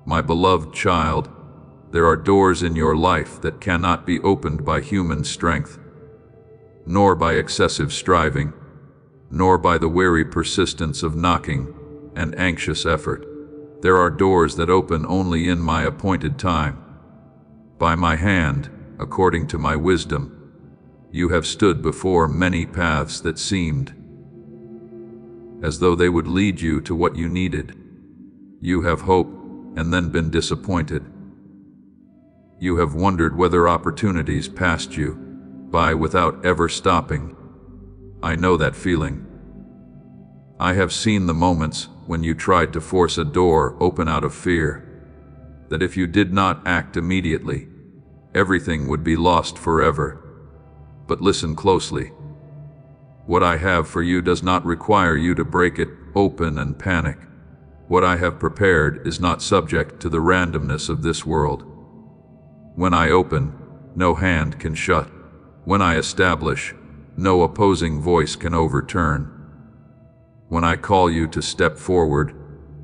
My beloved child, there are doors in your life that cannot be opened by human strength, nor by excessive striving, nor by the weary persistence of knocking and anxious effort. There are doors that open only in my appointed time. By my hand, according to my wisdom, you have stood before many paths that seemed as though they would lead you to what you needed. You have hoped and then been disappointed. You have wondered whether opportunities passed you by without ever stopping. I know that feeling. I have seen the moments when you tried to force a door open out of fear, that if you did not act immediately, everything would be lost forever. But listen closely. What I have for you does not require you to break it open and panic. What I have prepared is not subject to the randomness of this world. When I open, no hand can shut. When I establish, no opposing voice can overturn. When I call you to step forward,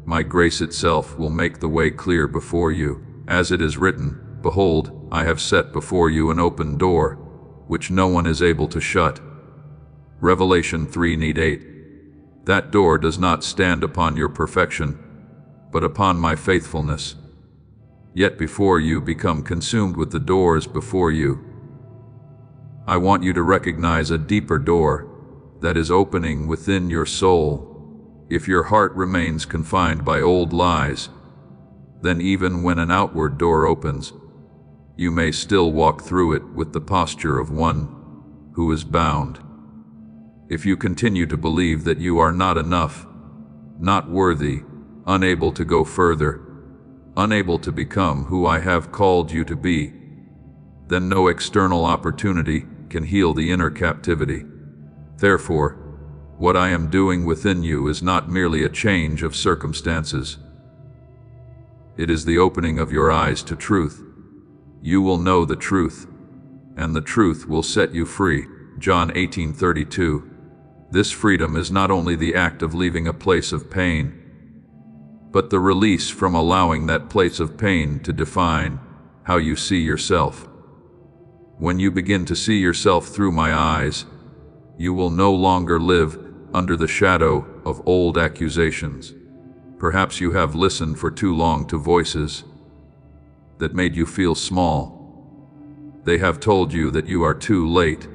my grace itself will make the way clear before you. As it is written, "Behold, I have set before you an open door, which no one is able to shut." Revelation 3:8. That door does not stand upon your perfection, but upon my faithfulness. Yet before you become consumed with the doors before you, I want you to recognize a deeper door that is opening within your soul. If your heart remains confined by old lies, then even when an outward door opens, you may still walk through it with the posture of one who is bound. If you continue to believe that you are not enough, not worthy, unable to go further, unable to become who I have called you to be, then no external opportunity can heal the inner captivity. Therefore, what I am doing within you is not merely a change of circumstances. It is the opening of your eyes to truth. You will know the truth, and the truth will set you free. John 18:32. This freedom is not only the act of leaving a place of pain, but the release from allowing that place of pain to define how you see yourself. When you begin to see yourself through my eyes, you will no longer live under the shadow of old accusations. Perhaps you have listened for too long to voices that made you feel small. They have told you that you are too late,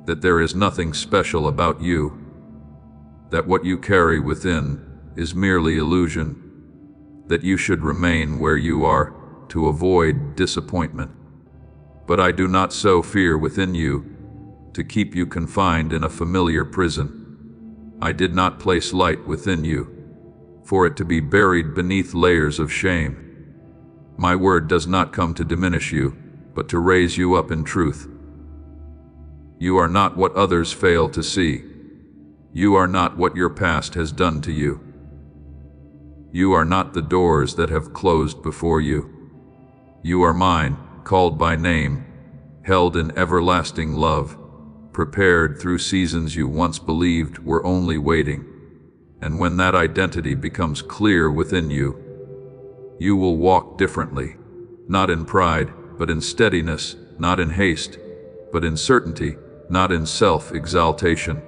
that there is nothing special about you, that what you carry within is merely illusion, that you should remain where you are to avoid disappointment. But I do not sow fear within you to keep you confined in a familiar prison. I did not place light within you for it to be buried beneath layers of shame. My word does not come to diminish you, but to raise you up in truth. You are not what others fail to see. You are not what your past has done to you. You are not the doors that have closed before you. You are mine, called by name, held in everlasting love, prepared through seasons you once believed were only waiting. And when that identity becomes clear within you, you will walk differently, not in pride, but in steadiness, not in haste, but in certainty, not in self-exaltation,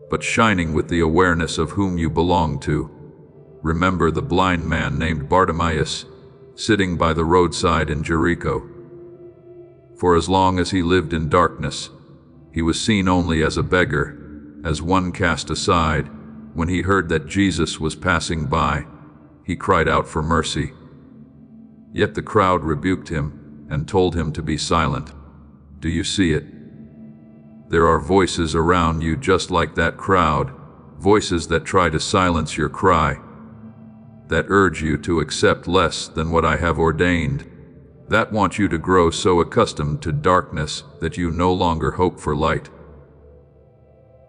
but shining with the awareness of whom you belong to. Remember the blind man named Bartimaeus, sitting by the roadside in Jericho. For as long as he lived in darkness, he was seen only as a beggar, as one cast aside. When he heard that Jesus was passing by, he cried out for mercy. Yet the crowd rebuked him and told him to be silent. Do you see it? There are voices around you just like that crowd, voices that try to silence your cry, that urge you to accept less than what I have ordained, that want you to grow so accustomed to darkness that you no longer hope for light.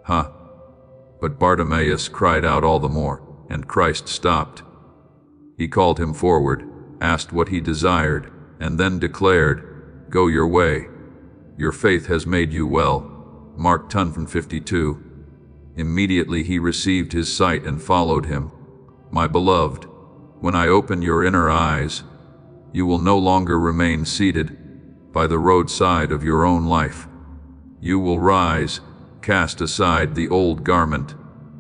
But Bartimaeus cried out all the more, and Christ stopped. He called him forward, asked what he desired, and then declared, "Go your way. Your faith has made you well." Mark 10:52. Immediately he received his sight and followed him. My beloved, When I open your inner eyes, you will no longer remain seated by the roadside of your own life. You will rise, cast aside the old garment,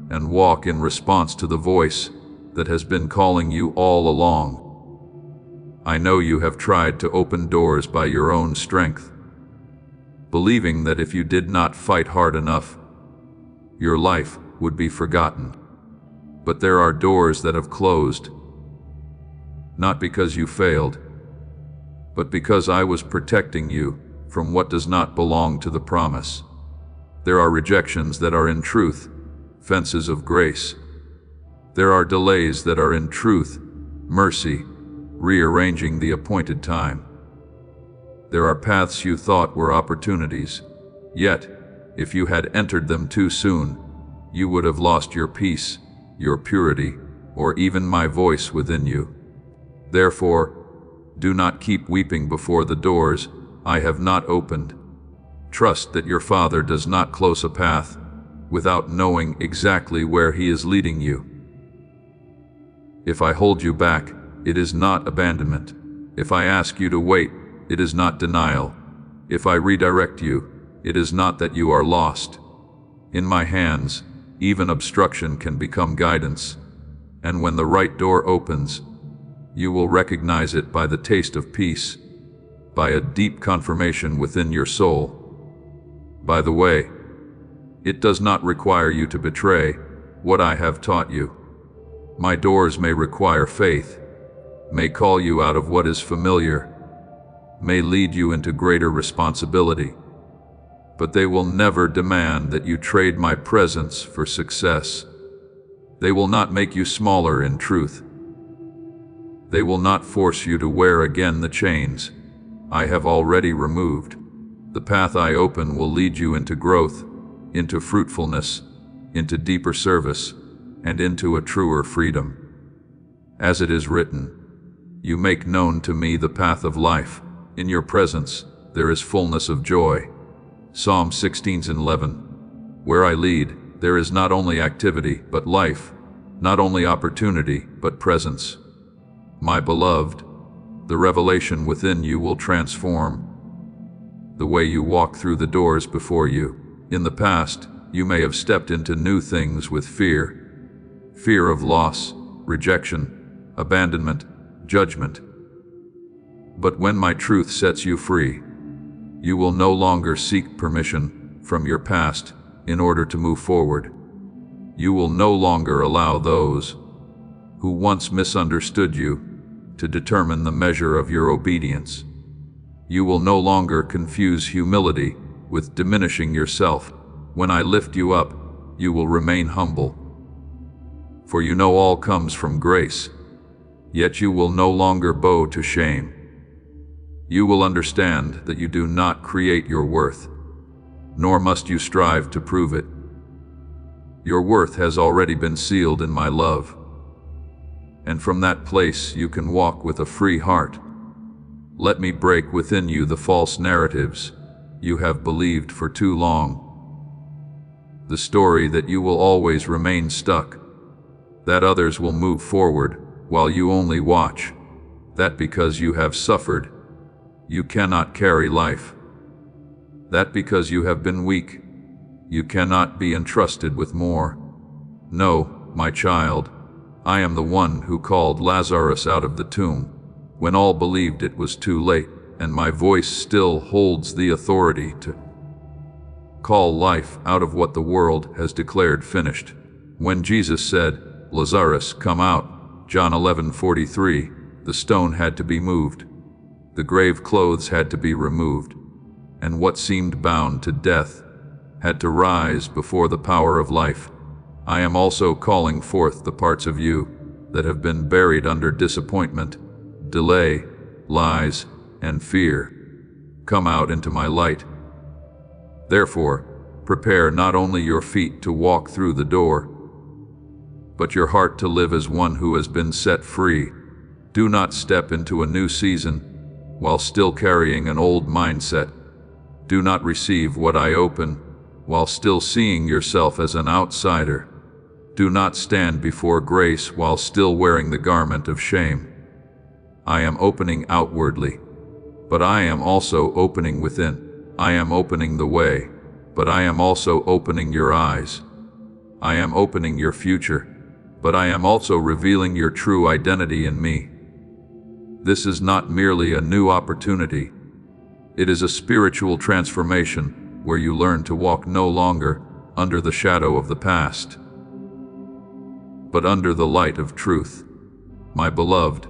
and walk in response to the voice that has been calling you all along. I know you have tried to open doors by your own strength, believing that if you did not fight hard enough, your life would be forgotten. But there are doors that have closed, not because you failed, but because I was protecting you from what does not belong to the promise. There are rejections that are in truth fences of grace. There are delays that are in truth mercy, rearranging the appointed time. There are paths you thought were opportunities, yet, if you had entered them too soon, you would have lost your peace, your purity, or even my voice within you. Therefore, do not keep weeping before the doors I have not opened. Trust that your Father does not close a path without knowing exactly where He is leading you. If I hold you back, it is not abandonment. If I ask you to wait, it is not denial. If I redirect you, it is not that you are lost. In my hands, even obstruction can become guidance, and when the right door opens, you will recognize it by the taste of peace, by a deep confirmation within your soul. By the way, it does not require you to betray what I have taught you. My doors may require faith, may call you out of what is familiar, may lead you into greater responsibility, but they will never demand that you trade my presence for success. They will not make you smaller in truth. They will not force you to wear again the chains I have already removed. The path I open will lead you into growth, into fruitfulness, into deeper service, and into a truer freedom. As it is written, you make known to me the path of life. In your presence there is fullness of joy. Psalm 16:11. Where I lead, there is not only activity, but life, not only opportunity, but presence. My beloved, the revelation within you will transform the way you walk through the doors before you. In the past, you may have stepped into new things with fear of loss, rejection, abandonment, judgment. But when my truth sets you free, you will no longer seek permission from your past in order to move forward. You will no longer allow those who once misunderstood you to determine the measure of your obedience. You will no longer confuse humility with diminishing yourself. When I lift you up, you will remain humble. For you know all comes from grace, yet you will no longer bow to shame. You will understand that you do not create your worth, nor must you strive to prove it. Your worth has already been sealed in my love, and from that place you can walk with a free heart. Let me break within you the false narratives you have believed for too long. The story that you will always remain stuck, that others will move forward while you only watch, that because you have suffered, you cannot carry life, that because you have been weak, you cannot be entrusted with more. No, my child, I am the one who called Lazarus out of the tomb when all believed it was too late, and my voice still holds the authority to call life out of what the world has declared finished. When Jesus said, "Lazarus, come out," John 11:43, the stone had to be moved. The grave clothes had to be removed, and what seemed bound to death had to rise before the power of life. I am also calling forth the parts of you that have been buried under disappointment, delay, lies, and fear. Come out into my light. Therefore, prepare not only your feet to walk through the door, but your heart to live as one who has been set free. Do not step into a new season while still carrying an old mindset. Do not receive what I open while still seeing yourself as an outsider. Do not stand before grace while still wearing the garment of shame. I am opening outwardly, but I am also opening within. I am opening the way, but I am also opening your eyes. I am opening your future, but I am also revealing your true identity in me. This is not merely a new opportunity. It is a spiritual transformation where you learn to walk no longer under the shadow of the past, but under the light of truth. My beloved,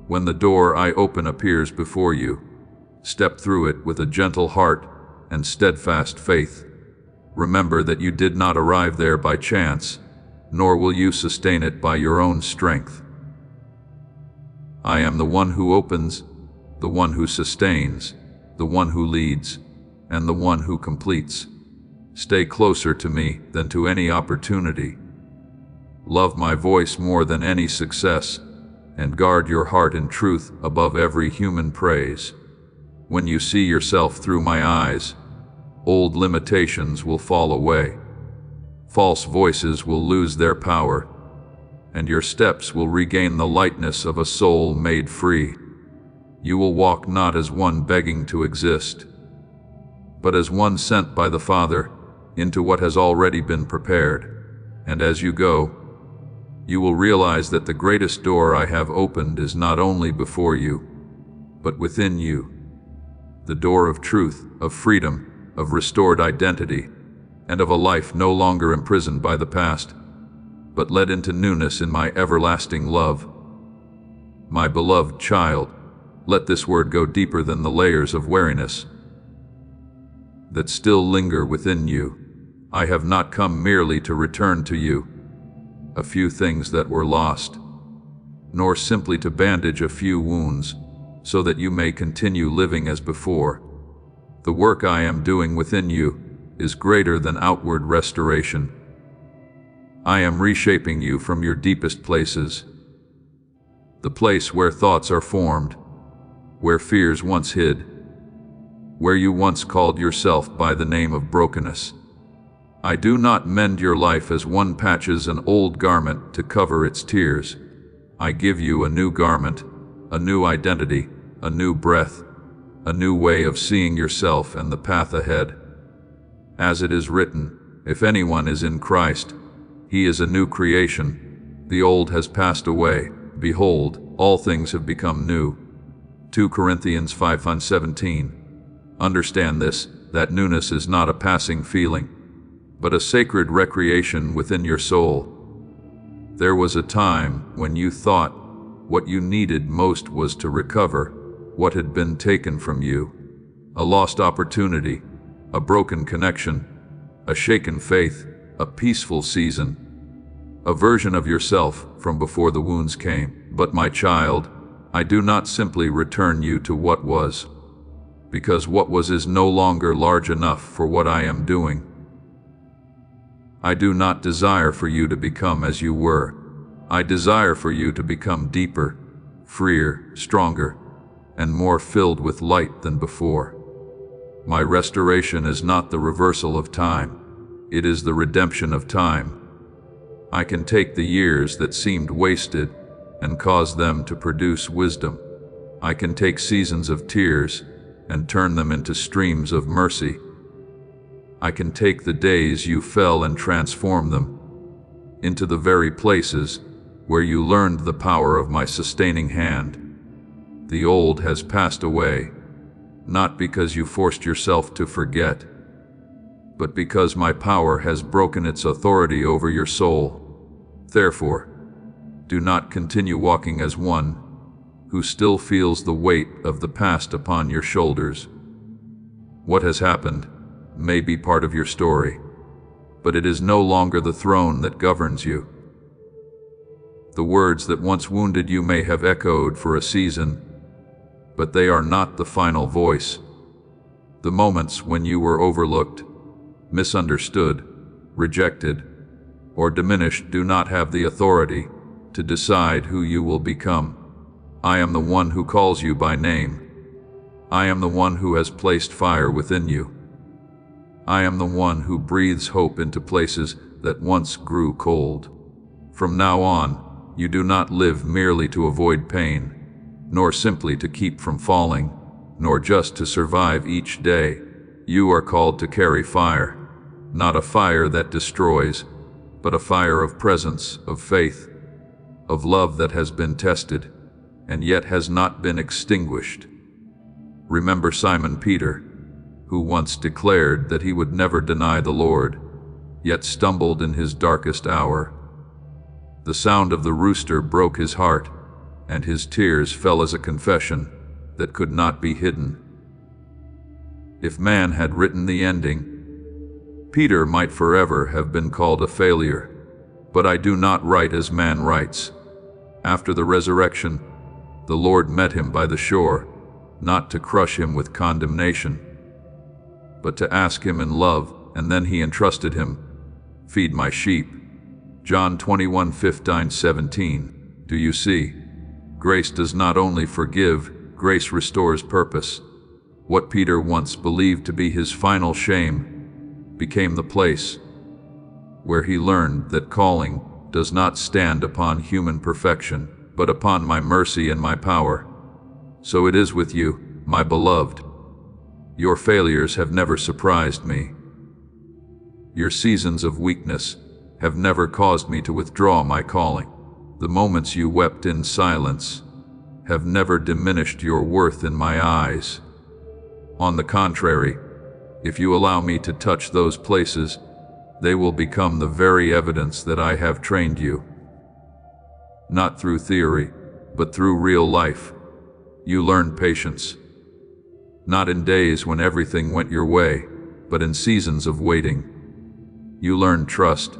when the door I open appears before you, step through it with a gentle heart and steadfast faith. Remember that you did not arrive there by chance, nor will you sustain it by your own strength. I am the one who opens, the one who sustains, the one who leads, and the one who completes. Stay closer to me than to any opportunity. Love my voice more than any success, and guard your heart in truth above every human praise. When you see yourself through my eyes, old limitations will fall away. False voices will lose their power, and your steps will regain the lightness of a soul made free. You will walk not as one begging to exist, but as one sent by the Father into what has already been prepared. And as you go, you will realize that the greatest door I have opened is not only before you, but within you. The door of truth, of freedom, of restored identity, and of a life no longer imprisoned by the past, but led into newness in my everlasting love. My beloved child, let this word go deeper than the layers of weariness that still linger within you. I have not come merely to return to you a few things that were lost, nor simply to bandage a few wounds so that you may continue living as before. The work I am doing within you is greater than outward restoration. I am reshaping you from your deepest places, the place where thoughts are formed, where fears once hid, where you once called yourself by the name of brokenness. I do not mend your life as one patches an old garment to cover its tears. I give you a new garment, a new identity, a new breath, a new way of seeing yourself and the path ahead. As it is written, if anyone is in Christ, he is a new creation. The old has passed away. Behold, all things have become new. 2 Corinthians 5:17. Understand this, that newness is not a passing feeling, but a sacred recreation within your soul. There was a time when you thought what you needed most was to recover what had been taken from you. A lost opportunity, a broken connection, a shaken faith, a peaceful season, a version of yourself from before the wounds came. But my child, I do not simply return you to what was, because what was is no longer large enough for what I am doing. I do not desire for you to become as you were. I desire for you to become deeper, freer, stronger, and more filled with light than before. My restoration is not the reversal of time. It is the redemption of time. I can take the years that seemed wasted and cause them to produce wisdom. I can take seasons of tears and turn them into streams of mercy. I can take the days you fell and transform them into the very places where you learned the power of my sustaining hand. The old has passed away, not because you forced yourself to forget, but because my power has broken its authority over your soul. Therefore, do not continue walking as one who still feels the weight of the past upon your shoulders. What has happened may be part of your story, but it is no longer the throne that governs you. The words that once wounded you may have echoed for a season, but they are not the final voice. The moments when you were overlooked, misunderstood, rejected, or diminished do not have the authority to decide who you will become. I am the one who calls you by name. I am the one who has placed fire within you. I am the one who breathes hope into places that once grew cold. From now on, you do not live merely to avoid pain, nor simply to keep from falling, nor just to survive each day. You are called to carry fire, not a fire that destroys, but a fire of presence, of faith, of love that has been tested, and yet has not been extinguished. Remember Simon Peter, who once declared that he would never deny the Lord, yet stumbled in his darkest hour. The sound of the rooster broke his heart, and his tears fell as a confession that could not be hidden. If man had written the ending, Peter might forever have been called a failure. But I do not write as man writes. After the resurrection, the Lord met him by the shore, not to crush him with condemnation, but to ask him in love, and then he entrusted him, "Feed my sheep." John 21:15-17. Do you see? Grace does not only forgive, grace restores purpose. What Peter once believed to be his final shame became the place where he learned that calling does not stand upon human perfection, but upon my mercy and my power. So it is with you, my beloved. Your failures have never surprised me. Your seasons of weakness have never caused me to withdraw my calling. The moments you wept in silence have never diminished your worth in my eyes. On the contrary, if you allow me to touch those places, they will become the very evidence that I have trained you. Not through theory, but through real life. You learn patience. Not in days when everything went your way, but in seasons of waiting. You learn trust.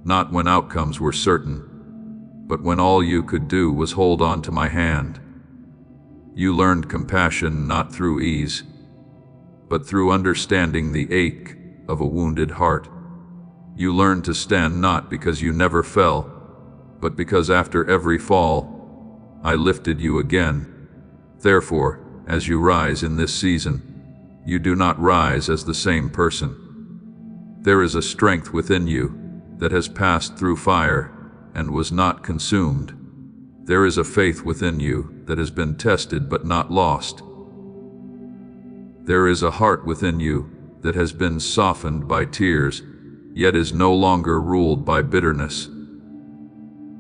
Not when outcomes were certain, but when all you could do was hold on to my hand. You learned compassion not through ease, but through understanding the ache of a wounded heart. You learned to stand not because you never fell, but because after every fall, I lifted you again. Therefore, as you rise in this season, you do not rise as the same person. There is a strength within you that has passed through fire and was not consumed. There is a faith within you that has been tested but not lost. There is a heart within you that has been softened by tears, yet is no longer ruled by bitterness.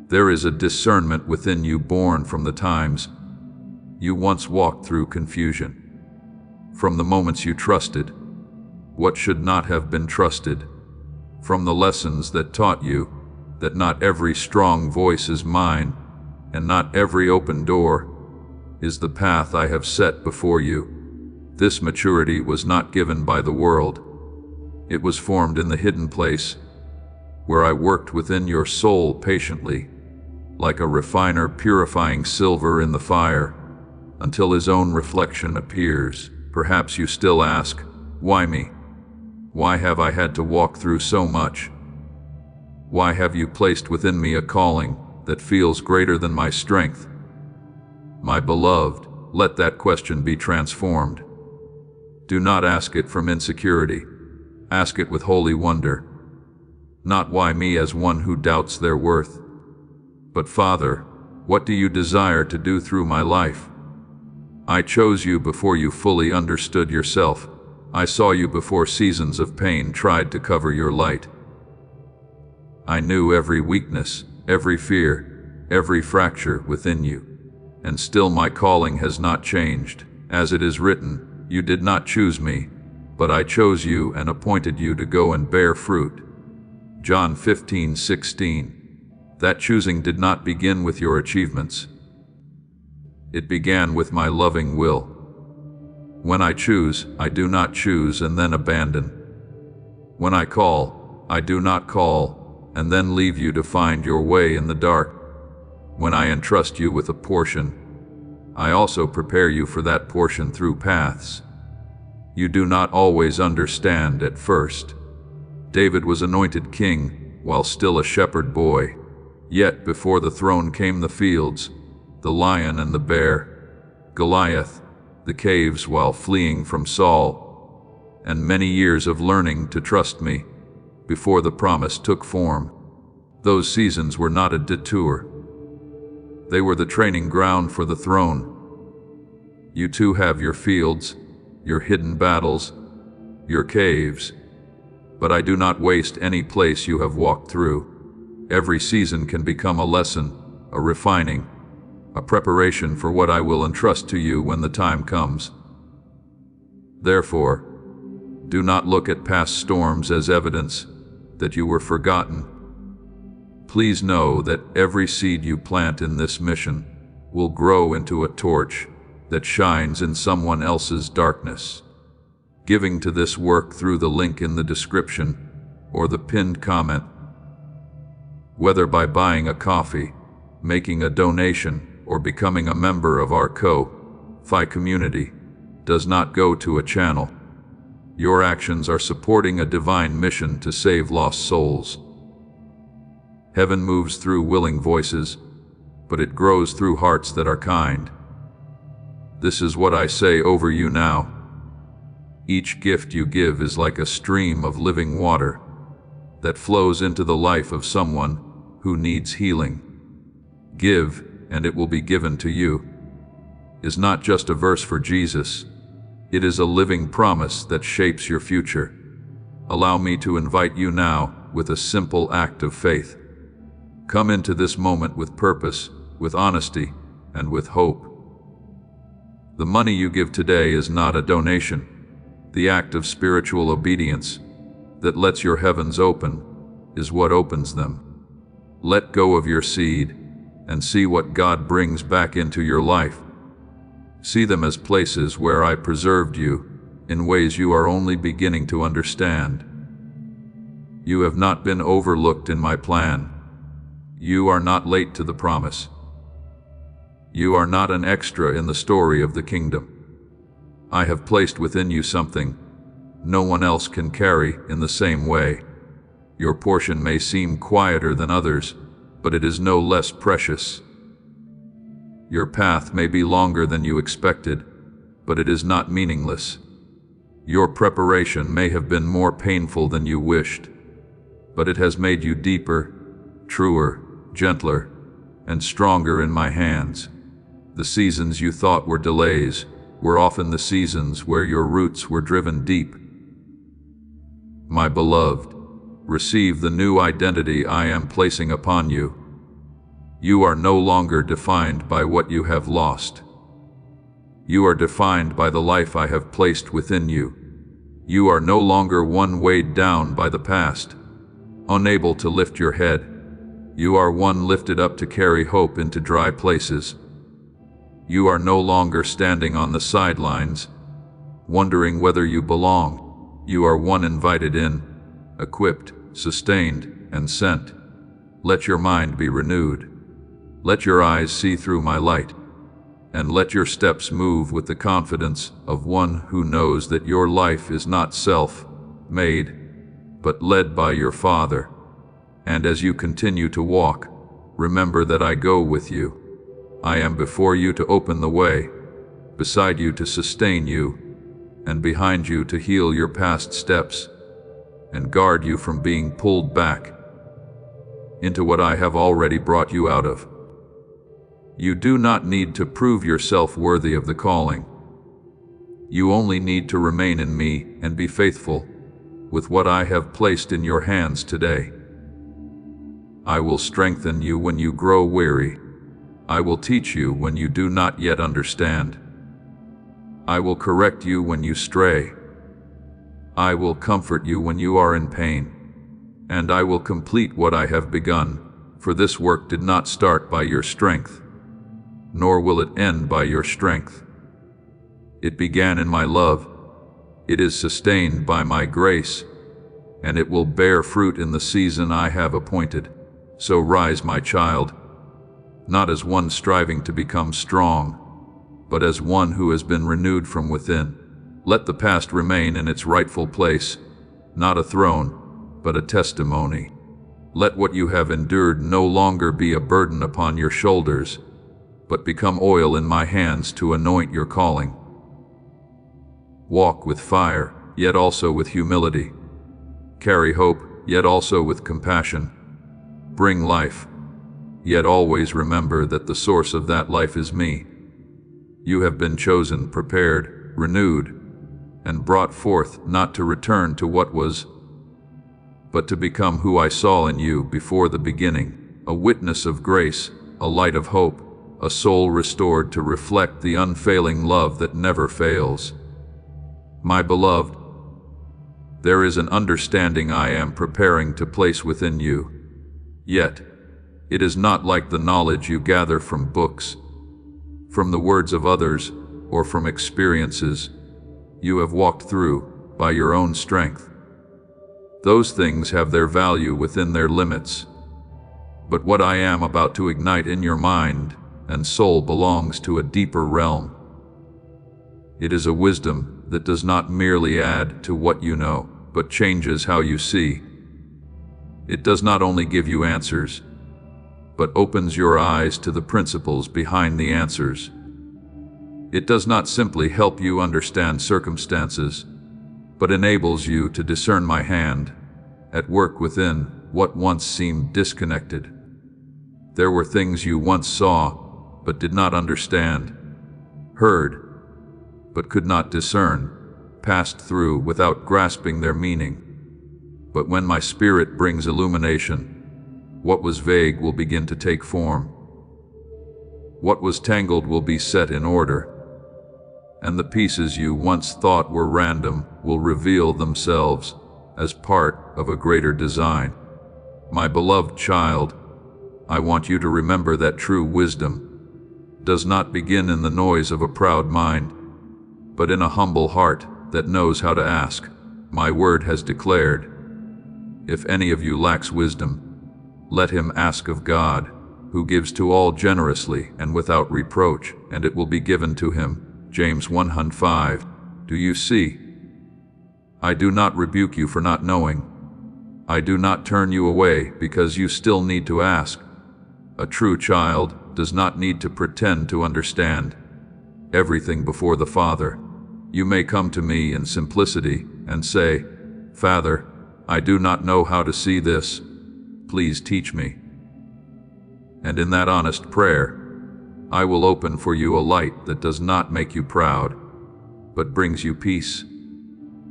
There is a discernment within you born from the times you once walked through confusion, from the moments you trusted what should not have been trusted, from the lessons that taught you that not every strong voice is mine, and not every open door is the path I have set before you. This maturity was not given by the world. It was formed in the hidden place, where I worked within your soul patiently, like a refiner purifying silver in the fire, until his own reflection appears. Perhaps you still ask, why me? Why have I had to walk through so much? Why have you placed within me a calling that feels greater than my strength? My beloved, let that question be transformed. Do not ask it from insecurity. Ask it with holy wonder. Not why me as one who doubts their worth, but Father, what do you desire to do through my life? I chose you before you fully understood yourself. I saw you before seasons of pain tried to cover your light. I knew every weakness, every fear, every fracture within you, and still my calling has not changed. As it is written, you did not choose me, but I chose you and appointed you to go and bear fruit. John 15:16. That choosing did not begin with your achievements. It began with my loving will. When I choose, I do not choose and then abandon. When I call, I do not call and then leave you to find your way in the dark. When I entrust you with a portion, I also prepare you for that portion through paths you do not always understand at first. David was anointed king while still a shepherd boy. Yet before the throne came the fields, the lion and the bear, Goliath, the caves while fleeing from Saul, and many years of learning to trust me before the promise took form. Those seasons were not a detour. They were the training ground for the throne. You too have your fields, your hidden battles, your caves, but I do not waste any place you have walked through. Every season can become a lesson, a refining, a preparation for what I will entrust to you when the time comes. Therefore, do not look at past storms as evidence that you were forgotten. Please know that every seed you plant in this mission will grow into a torch that shines in someone else's darkness. Giving to this work through the link in the description or the pinned comment, whether by buying a coffee, making a donation, or becoming a member of our Ko-Fi community, does not go to a channel. Your actions are supporting a divine mission to save lost souls. Heaven moves through willing voices, but it grows through hearts that are kind. This is what I say over you now. Each gift you give is like a stream of living water that flows into the life of someone who needs healing. Give, and it will be given to you, is not just a verse for Jesus. It is a living promise that shapes your future. Allow me to invite you now with a simple act of faith. Come into this moment with purpose, with honesty, and with hope. The money you give today is not a donation. The act of spiritual obedience that lets your heavens open is what opens them. Let go of your seed and see what God brings back into your life. See them as places where I preserved you in ways you are only beginning to understand. You have not been overlooked in my plan. You are not late to the promise. You are not an extra in the story of the kingdom. I have placed within you something no one else can carry in the same way. Your portion may seem quieter than others, but it is no less precious. Your path may be longer than you expected, but it is not meaningless. Your preparation may have been more painful than you wished, but it has made you deeper, truer, gentler, and stronger in my hands. The seasons you thought were delays were often the seasons where your roots were driven deep. My beloved, receive the new identity I am placing upon you. You are no longer defined by what you have lost. You are defined by the life I have placed within you. You are no longer one weighed down by the past, unable to lift your head. You are one lifted up to carry hope into dry places. You are no longer standing on the sidelines, wondering whether you belong. You are one invited in, equipped, sustained, and sent. Let your mind be renewed. Let your eyes see through my light, and let your steps move with the confidence of one who knows that your life is not self-made, but led by your Father. And as you continue to walk, remember that I go with you. I am before you to open the way, beside you to sustain you, and behind you to heal your past steps, and guard you from being pulled back into what I have already brought you out of. You do not need to prove yourself worthy of the calling. You only need to remain in me and be faithful with what I have placed in your hands today. I will strengthen you when you grow weary. I will teach you when you do not yet understand. I will correct you when you stray. I will comfort you when you are in pain. And I will complete what I have begun, for this work did not start by your strength, nor will it end by your strength. It began in my love. It is sustained by my grace, and it will bear fruit in the season I have appointed. So rise, my child, not as one striving to become strong, but as one who has been renewed from within. Let the past remain in its rightful place, not a throne, but a testimony. Let what you have endured no longer be a burden upon your shoulders, but become oil in my hands to anoint your calling. Walk with fire, yet also with humility. Carry hope, yet also with compassion. bring life. Yet always remember that the source of that life is me. You have been chosen, prepared, renewed, and brought forth not to return to what was, but to become who I saw in you before the beginning, a witness of grace, a light of hope, a soul restored to reflect the unfailing love that never fails. My beloved, there is an understanding I am preparing to place within you. Yet, it is not like the knowledge you gather from books, from the words of others, or from experiences you have walked through by your own strength. Those things have their value within their limits. But what I am about to ignite in your mind and soul belongs to a deeper realm. It is a wisdom that does not merely add to what you know, but changes how you see. It does not only give you answers, but opens your eyes to the principles behind the answers. It does not simply help you understand circumstances, but enables you to discern my hand at work within what once seemed disconnected. There were things you once saw, but did not understand, heard, but could not discern, passed through without grasping their meaning. But when my Spirit brings illumination, what was vague will begin to take form. What was tangled will be set in order, and the pieces you once thought were random will reveal themselves as part of a greater design. My beloved child, I want you to remember that true wisdom does not begin in the noise of a proud mind, but in a humble heart that knows how to ask. My word has declared, if any of you lacks wisdom, let him ask of God, who gives to all generously and without reproach, and it will be given to him. James 1:5. Do you see? I do not rebuke you for not knowing. I do not turn you away because you still need to ask. A true child does not need to pretend to understand everything before the Father. You may come to me in simplicity and say, Father, I do not know how to see this. Please teach me. And in that honest prayer, I will open for you a light that does not make you proud, but brings you peace.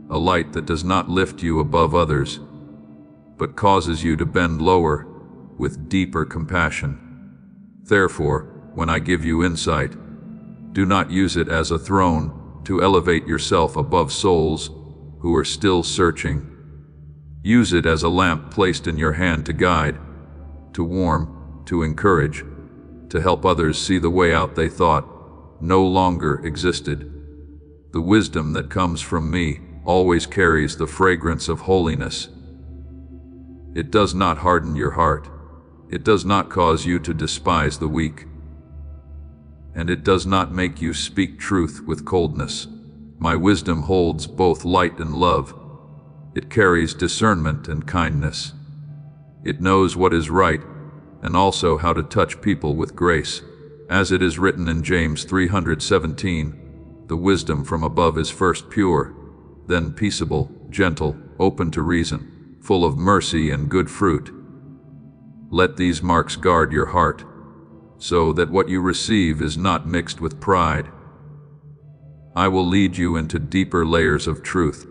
A light that does not lift you above others, but causes you to bend lower with deeper compassion. Therefore, when I give you insight, do not use it as a throne to elevate yourself above souls who are still searching. Use it as a lamp placed in your hand to guide, to warm, to encourage, to help others see the way out they thought no longer existed. The wisdom that comes from me always carries the fragrance of holiness. It does not harden your heart. It does not cause you to despise the weak. And it does not make you speak truth with coldness. My wisdom holds both light and love. It carries discernment and kindness. It knows what is right and also how to touch people with grace. As it is written in James 3:17, the wisdom from above is first pure, then peaceable, gentle, open to reason, full of mercy and good fruit. Let these marks guard your heart, so that what you receive is not mixed with pride. I will lead you into deeper layers of truth,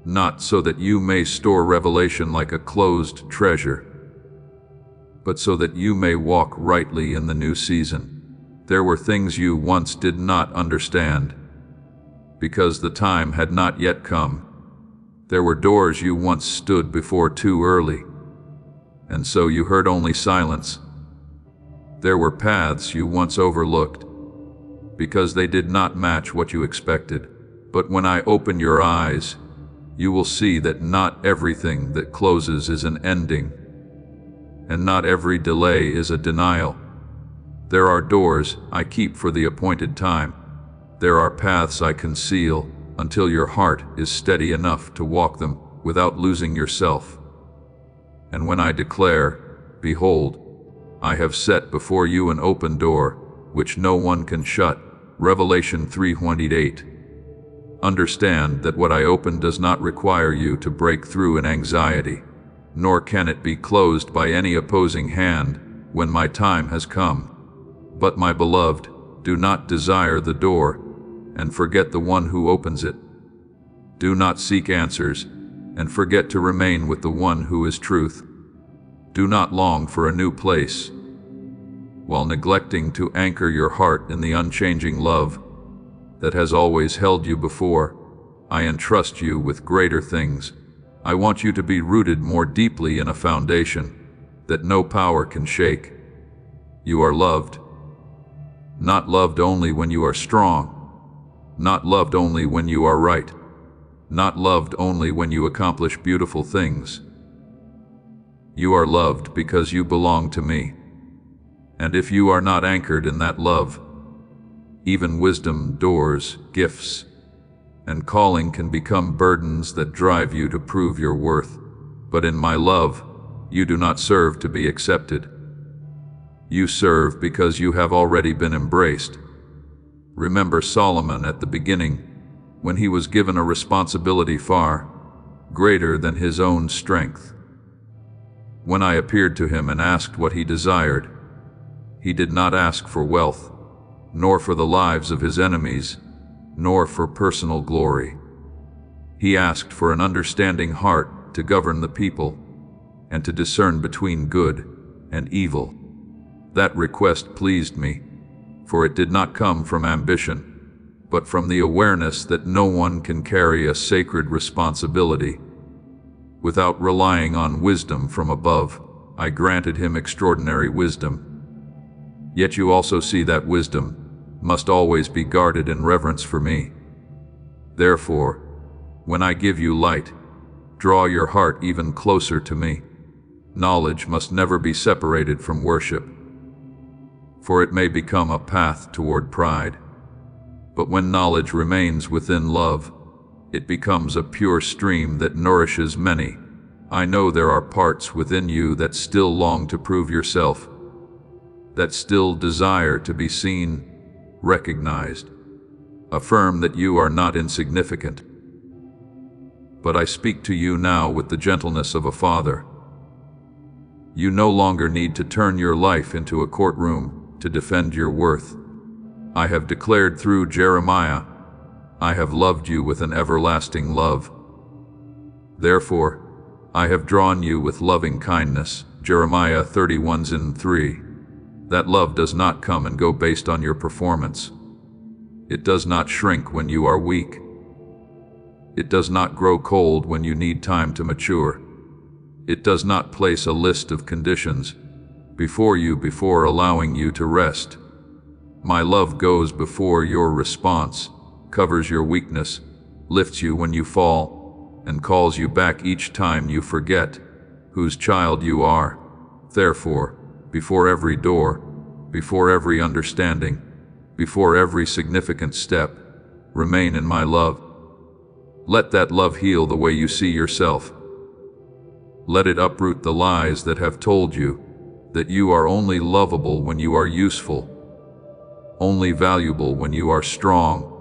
not so that you may store revelation like a closed treasure, but so that you may walk rightly in the new season. There were things you once did not understand, because the time had not yet come. There were doors you once stood before too early, and so you heard only silence. There were paths you once overlooked, because they did not match what you expected. But when I open your eyes, you will see that not everything that closes is an ending, and not every delay is a denial. There are doors I keep for the appointed time. There are paths I conceal until your heart is steady enough to walk them without losing yourself. And when I declare, behold, I have set before you an open door, which no one can shut, Revelation 3:28. Understand that what I open does not require you to break through in anxiety, nor can it be closed by any opposing hand when my time has come. But my beloved, do not desire the door, and forget the one who opens it. Do not seek answers, and forget to remain with the one who is truth. Do not long for a new place, while neglecting to anchor your heart in the unchanging love that has always held you before. I entrust you with greater things. I want you to be rooted more deeply in a foundation that no power can shake. You are loved. Not loved only when you are strong. Not loved only when you are right. Not loved only when you accomplish beautiful things. You are loved because you belong to me. And if you are not anchored in that love, even wisdom, doors, gifts, and calling can become burdens that drive you to prove your worth. But in my love, you do not serve to be accepted. You serve because you have already been embraced. Remember Solomon at the beginning, when he was given a responsibility far greater than his own strength. When I appeared to him and asked what he desired, he did not ask for wealth, nor for the lives of his enemies, nor for personal glory. He asked for an understanding heart to govern the people, and to discern between good and evil. That request pleased me, for it did not come from ambition, but from the awareness that no one can carry a sacred responsibility without relying on wisdom from above. I granted him extraordinary wisdom. Yet you also see that wisdom must always be guarded in reverence for me. Therefore, when I give you light, draw your heart even closer to me. Knowledge must never be separated from worship, for it may become a path toward pride. But when knowledge remains within love, it becomes a pure stream that nourishes many. I know there are parts within you that still long to prove yourself, that still desire to be seen, recognized. Affirm that you are not insignificant. But I speak to you now with the gentleness of a father. You no longer need to turn your life into a courtroom to defend your worth. I have declared through Jeremiah, I have loved you with an everlasting love. Therefore, I have drawn you with loving kindness. Jeremiah 31:3. That love does not come and go based on your performance. It does not shrink when you are weak. It does not grow cold when you need time to mature. It does not place a list of conditions before you before allowing you to rest. My love goes before your response, covers your weakness, lifts you when you fall, and calls you back each time you forget whose child you are. Therefore, before every door, before every understanding, before every significant step, remain in my love. Let that love heal the way you see yourself. Let it uproot the lies that have told you that you are only lovable when you are useful, only valuable when you are strong,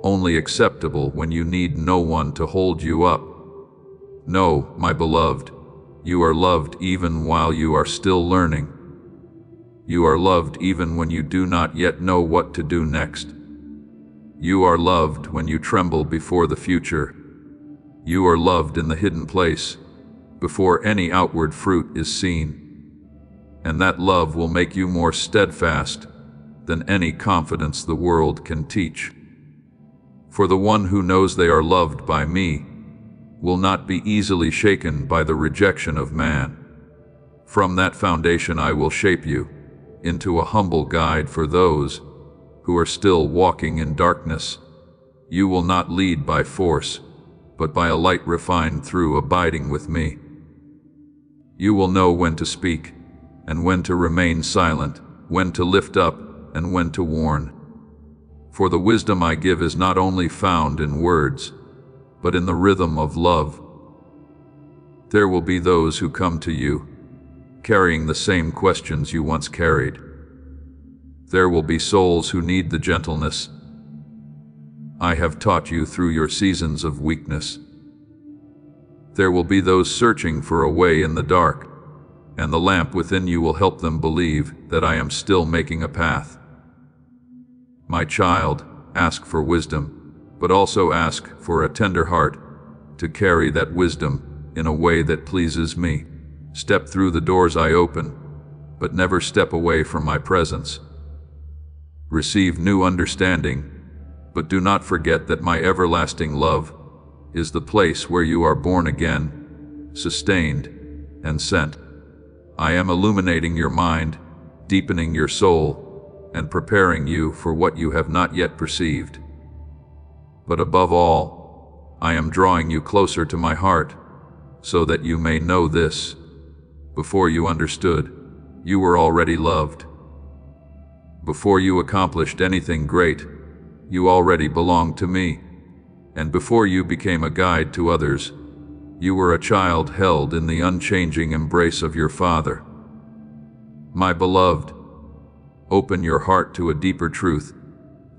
only acceptable when you need no one to hold you up. No, my beloved, you are loved even while you are still learning. You are loved even when you do not yet know what to do next. You are loved when you tremble before the future. You are loved in the hidden place, before any outward fruit is seen. And that love will make you more steadfast than any confidence the world can teach. For the one who knows they are loved by me will not be easily shaken by the rejection of man. From that foundation I will shape you into a humble guide for those who are still walking in darkness. You will not lead by force, but by a light refined through abiding with me. You will know when to speak and when to remain silent, when to lift up and when to warn. For the wisdom I give is not only found in words, but in the rhythm of love. There will be those who come to you, carrying the same questions you once carried. There will be souls who need the gentleness I have taught you through your seasons of weakness. There will be those searching for a way in the dark, and the lamp within you will help them believe that I am still making a path. My child, ask for wisdom, but also ask for a tender heart to carry that wisdom in a way that pleases me. Step through the doors I open, but never step away from my presence. Receive new understanding, but do not forget that my everlasting love is the place where you are born again, sustained, and sent. I am illuminating your mind, deepening your soul, and preparing you for what you have not yet perceived. But above all, I am drawing you closer to my heart, so that you may know this. Before you understood, you were already loved. Before you accomplished anything great, you already belonged to me. And before you became a guide to others, you were a child held in the unchanging embrace of your Father. My beloved, open your heart to a deeper truth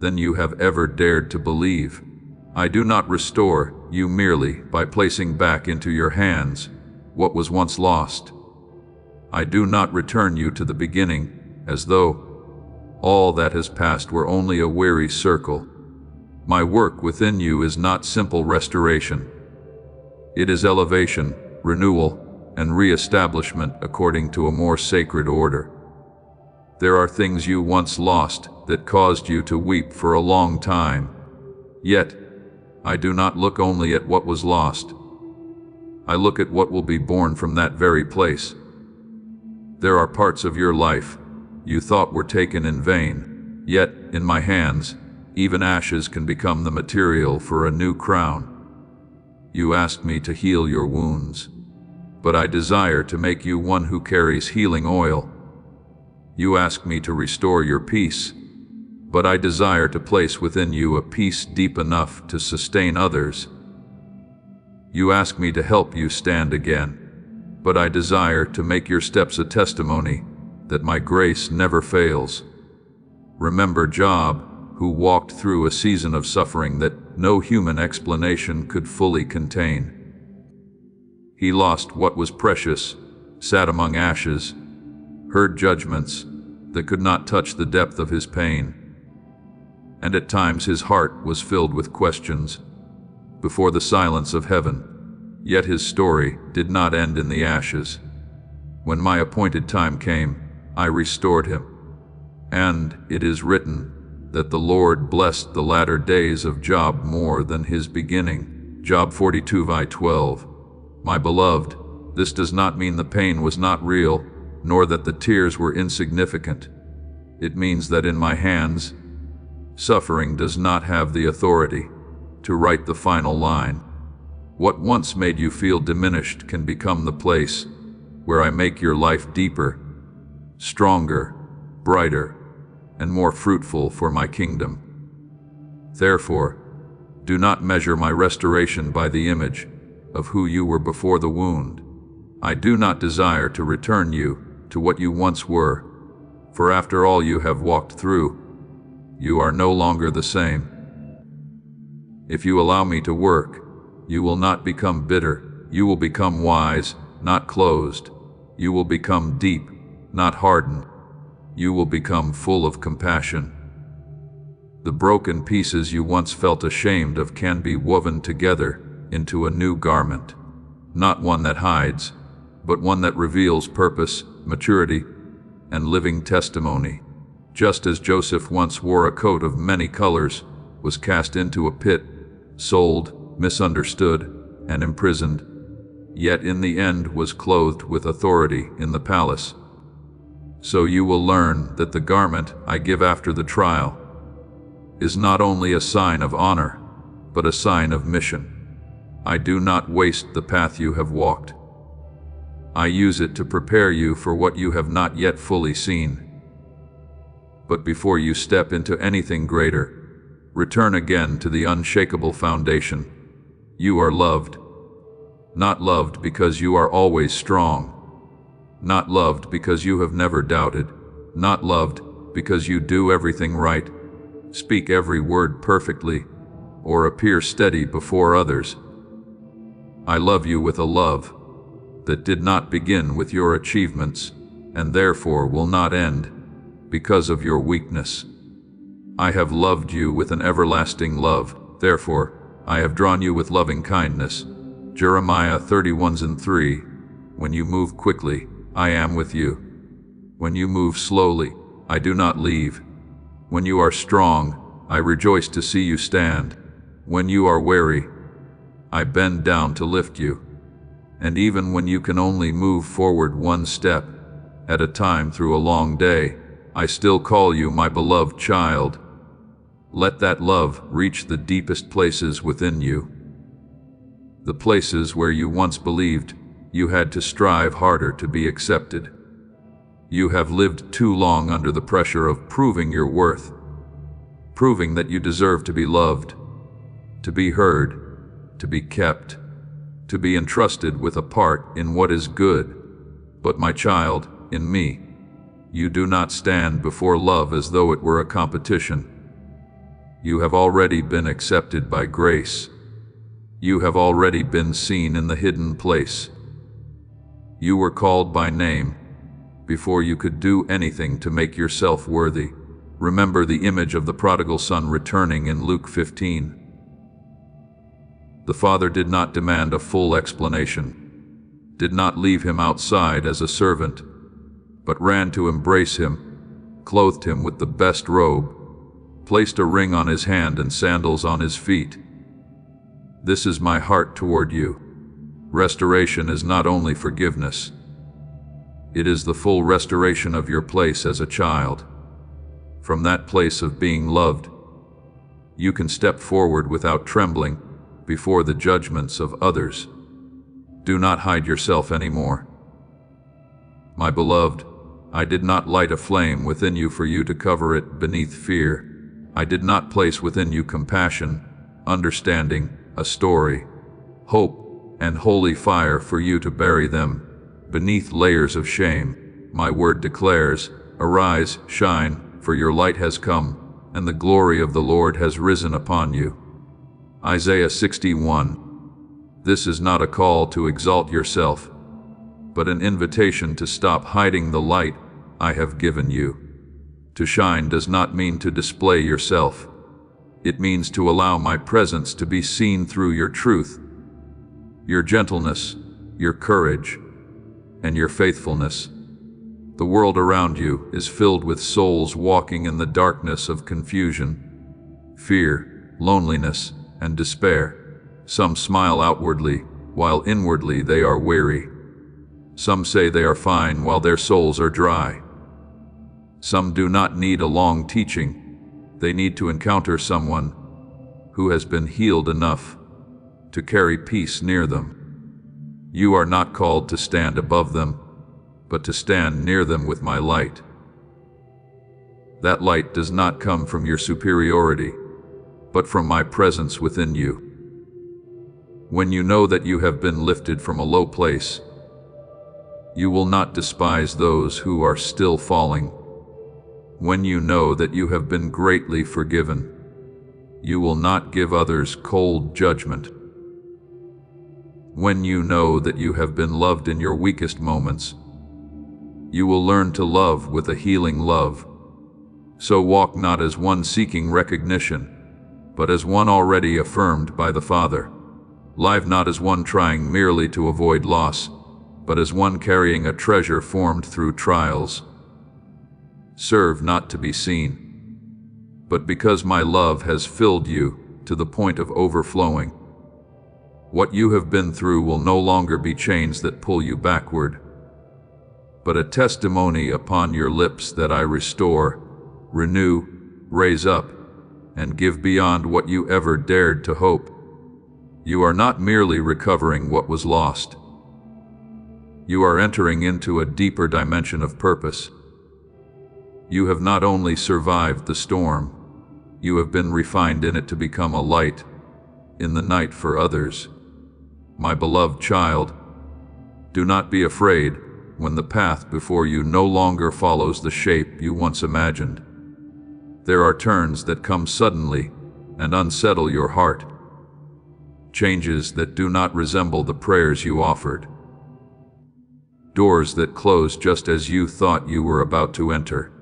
than you have ever dared to believe. I do not restore you merely by placing back into your hands what was once lost. I do not return you to the beginning as though all that has passed were only a weary circle. My work within you is not simple restoration. It is elevation, renewal, and re-establishment according to a more sacred order. There are things you once lost that caused you to weep for a long time. Yet, I do not look only at what was lost. I look at what will be born from that very place. There are parts of your life you thought were taken in vain, yet, in my hands, even ashes can become the material for a new crown. You asked me to heal your wounds, but I desire to make you one who carries healing oil. You asked me to restore your peace, but I desire to place within you a peace deep enough to sustain others. You asked me to help you stand again, but I desire to make your steps a testimony that my grace never fails. Remember Job, who walked through a season of suffering that no human explanation could fully contain. He lost what was precious, sat among ashes, heard judgments that could not touch the depth of his pain. And at times his heart was filled with questions before the silence of heaven. Yet his story did not end in the ashes. When my appointed time came, I restored him. And it is written that the Lord blessed the latter days of Job more than his beginning. Job 42:12. My beloved, this does not mean the pain was not real, nor that the tears were insignificant. It means that in my hands, suffering does not have the authority to write the final line. What once made you feel diminished can become the place where I make your life deeper, stronger, brighter, and more fruitful for my kingdom. Therefore, do not measure my restoration by the image of who you were before the wound. I do not desire to return you to what you once were, for after all you have walked through, you are no longer the same. If you allow me to work, you will not become bitter. You will become wise, not closed. You will become deep, not hardened. You will become full of compassion. The broken pieces you once felt ashamed of can be woven together into a new garment, not one that hides, but one that reveals purpose, maturity, and living testimony. Just as Joseph once wore a coat of many colors, was cast into a pit, sold, misunderstood, and imprisoned, yet in the end was clothed with authority in the palace. So you will learn that the garment I give after the trial is not only a sign of honor, but a sign of mission. I do not waste the path you have walked. I use it to prepare you for what you have not yet fully seen. But before you step into anything greater, return again to the unshakable foundation. You are loved. Not loved because you are always strong. Not loved because you have never doubted. Not loved because you do everything right, speak every word perfectly, or appear steady before others. I love you with a love that did not begin with your achievements and therefore will not end because of your weakness. I have loved you with an everlasting love, therefore I have drawn you with loving kindness. Jeremiah 31:3. When you move quickly, I am with you. When you move slowly, I do not leave. When you are strong, I rejoice to see you stand. When you are weary, I bend down to lift you. And even when you can only move forward one step at a time through a long day, I still call you my beloved child. Let that love reach the deepest places within you. The places where you once believed you had to strive harder to be accepted. You have lived too long under the pressure of proving your worth, proving that you deserve to be loved, to be heard, to be kept, to be entrusted with a part in what is good. But my child, in me, you do not stand before love as though it were a competition. You have already been accepted by grace. You have already been seen in the hidden place. You were called by name before you could do anything to make yourself worthy. Remember the image of the prodigal son returning in Luke 15. The father did not demand a full explanation, did not leave him outside as a servant, but ran to embrace him, clothed him with the best robe, placed a ring on his hand and sandals on his feet. This is my heart toward you. Restoration is not only forgiveness. It is the full restoration of your place as a child. From that place of being loved, you can step forward without trembling before the judgments of others. Do not hide yourself anymore. My beloved, I did not light a flame within you for you to cover it beneath fear. I did not place within you compassion, understanding, a story, hope, and holy fire for you to bury them beneath layers of shame. My word declares, arise, shine, for your light has come, and the glory of the Lord has risen upon you. Isaiah 61. This is not a call to exalt yourself, but an invitation to stop hiding the light I have given you. To shine does not mean to display yourself. It means to allow my presence to be seen through your truth, your gentleness, your courage, and your faithfulness. The world around you is filled with souls walking in the darkness of confusion, fear, loneliness, and despair. Some smile outwardly, while inwardly they are weary. Some say they are fine while their souls are dry. Some do not need a long teaching. They need to encounter someone who has been healed enough to carry peace near them. You are not called to stand above them, but to stand near them with my light. That light does not come from your superiority, but from my presence within you. When you know that you have been lifted from a low place, you will not despise those who are still falling. When you know that you have been greatly forgiven, you will not give others cold judgment. When you know that you have been loved in your weakest moments, you will learn to love with a healing love. So walk not as one seeking recognition, but as one already affirmed by the Father. Live not as one trying merely to avoid loss, but as one carrying a treasure formed through trials. Serve not to be seen, but because my love has filled you to the point of overflowing. What you have been through will no longer be chains that pull you backward, but a testimony upon your lips that I restore, renew, raise up, and give beyond what you ever dared to hope. You are not merely recovering what was lost. You are entering into a deeper dimension of purpose. You have not only survived the storm, you have been refined in it to become a light in the night for others. My beloved child, do not be afraid when the path before you no longer follows the shape you once imagined. There are turns that come suddenly and unsettle your heart. changes that do not resemble the prayers you offered, doors that close just as you thought you were about to enter.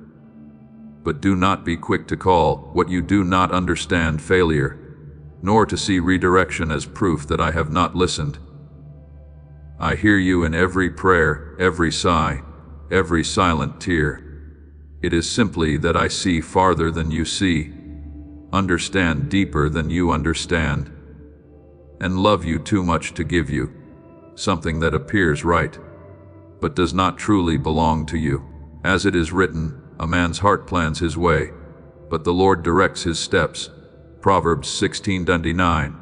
But do not be quick to call what you do not understand failure, nor to see redirection as proof that I have not listened. I hear you in every prayer, every sigh, every silent tear. It is simply that I see farther than you see, understand deeper than you understand, and love you too much to give you something that appears right, but does not truly belong to you. As it is written, a man's heart plans his way, but the Lord directs his steps. Proverbs 16:9.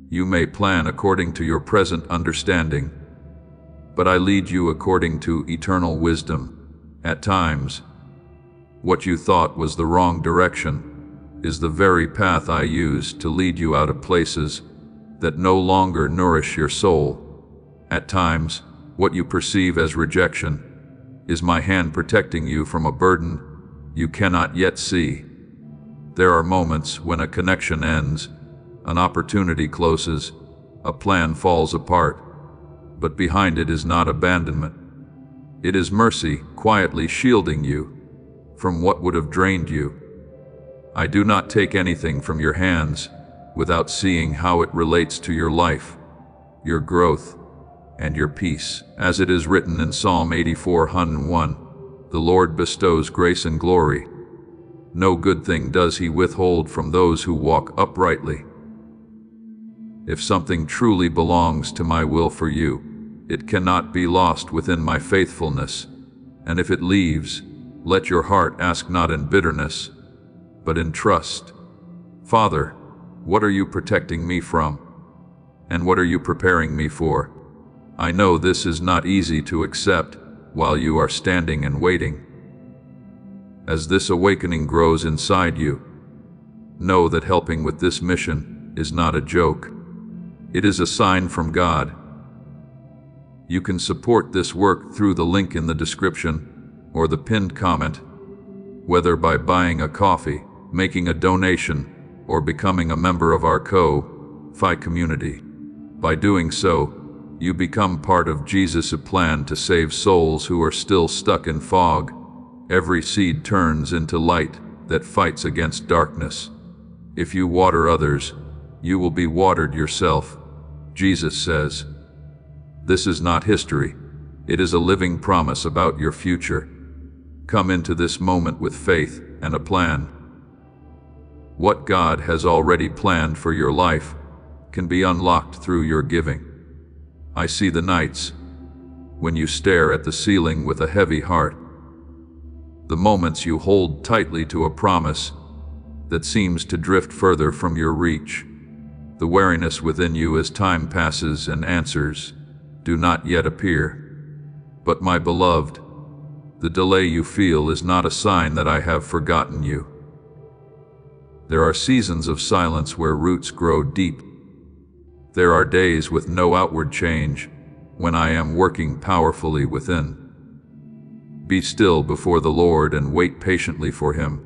You may plan according to your present understanding, but I lead you according to eternal wisdom. At times, what you thought was the wrong direction is the very path I use to lead you out of places that no longer nourish your soul. At times, what you perceive as rejection is my hand protecting you from a burden you cannot yet see. There are moments when a connection ends, an opportunity closes, a plan falls apart, but behind it is not abandonment. It is mercy quietly shielding you from what would have drained you. I do not take anything from your hands without seeing how it relates to your life, your growth, and your peace. As it is written in Psalm 84:1, the Lord bestows grace and glory. No good thing does he withhold from those who walk uprightly. If something truly belongs to my will for you, it cannot be lost within my faithfulness, and if it leaves, let your heart ask not in bitterness, but in trust. Father, what are you protecting me from? And what are you preparing me for? I know this is not easy to accept while you are standing and waiting. As this awakening grows inside you, know that helping with this mission is not a joke. It is a sign from God. You can support this work through the link in the description or the pinned comment, whether by buying a coffee, making a donation, or becoming a member of our Ko-Fi community. By doing so, you become part of Jesus' plan to save souls who are still stuck in fog. Every seed turns into light that fights against darkness. If you water others, you will be watered yourself, Jesus says. This is not history. It is a living promise about your future. Come into this moment with faith and a plan. What God has already planned for your life can be unlocked through your giving. I see the nights when you stare at the ceiling with a heavy heart, the moments you hold tightly to a promise that seems to drift further from your reach, the weariness within you as time passes and answers do not yet appear. But my beloved, the delay you feel is not a sign that I have forgotten you. There are seasons of silence where roots grow deep. There are days with no outward change, when I am working powerfully within. Be still before the Lord and wait patiently for Him.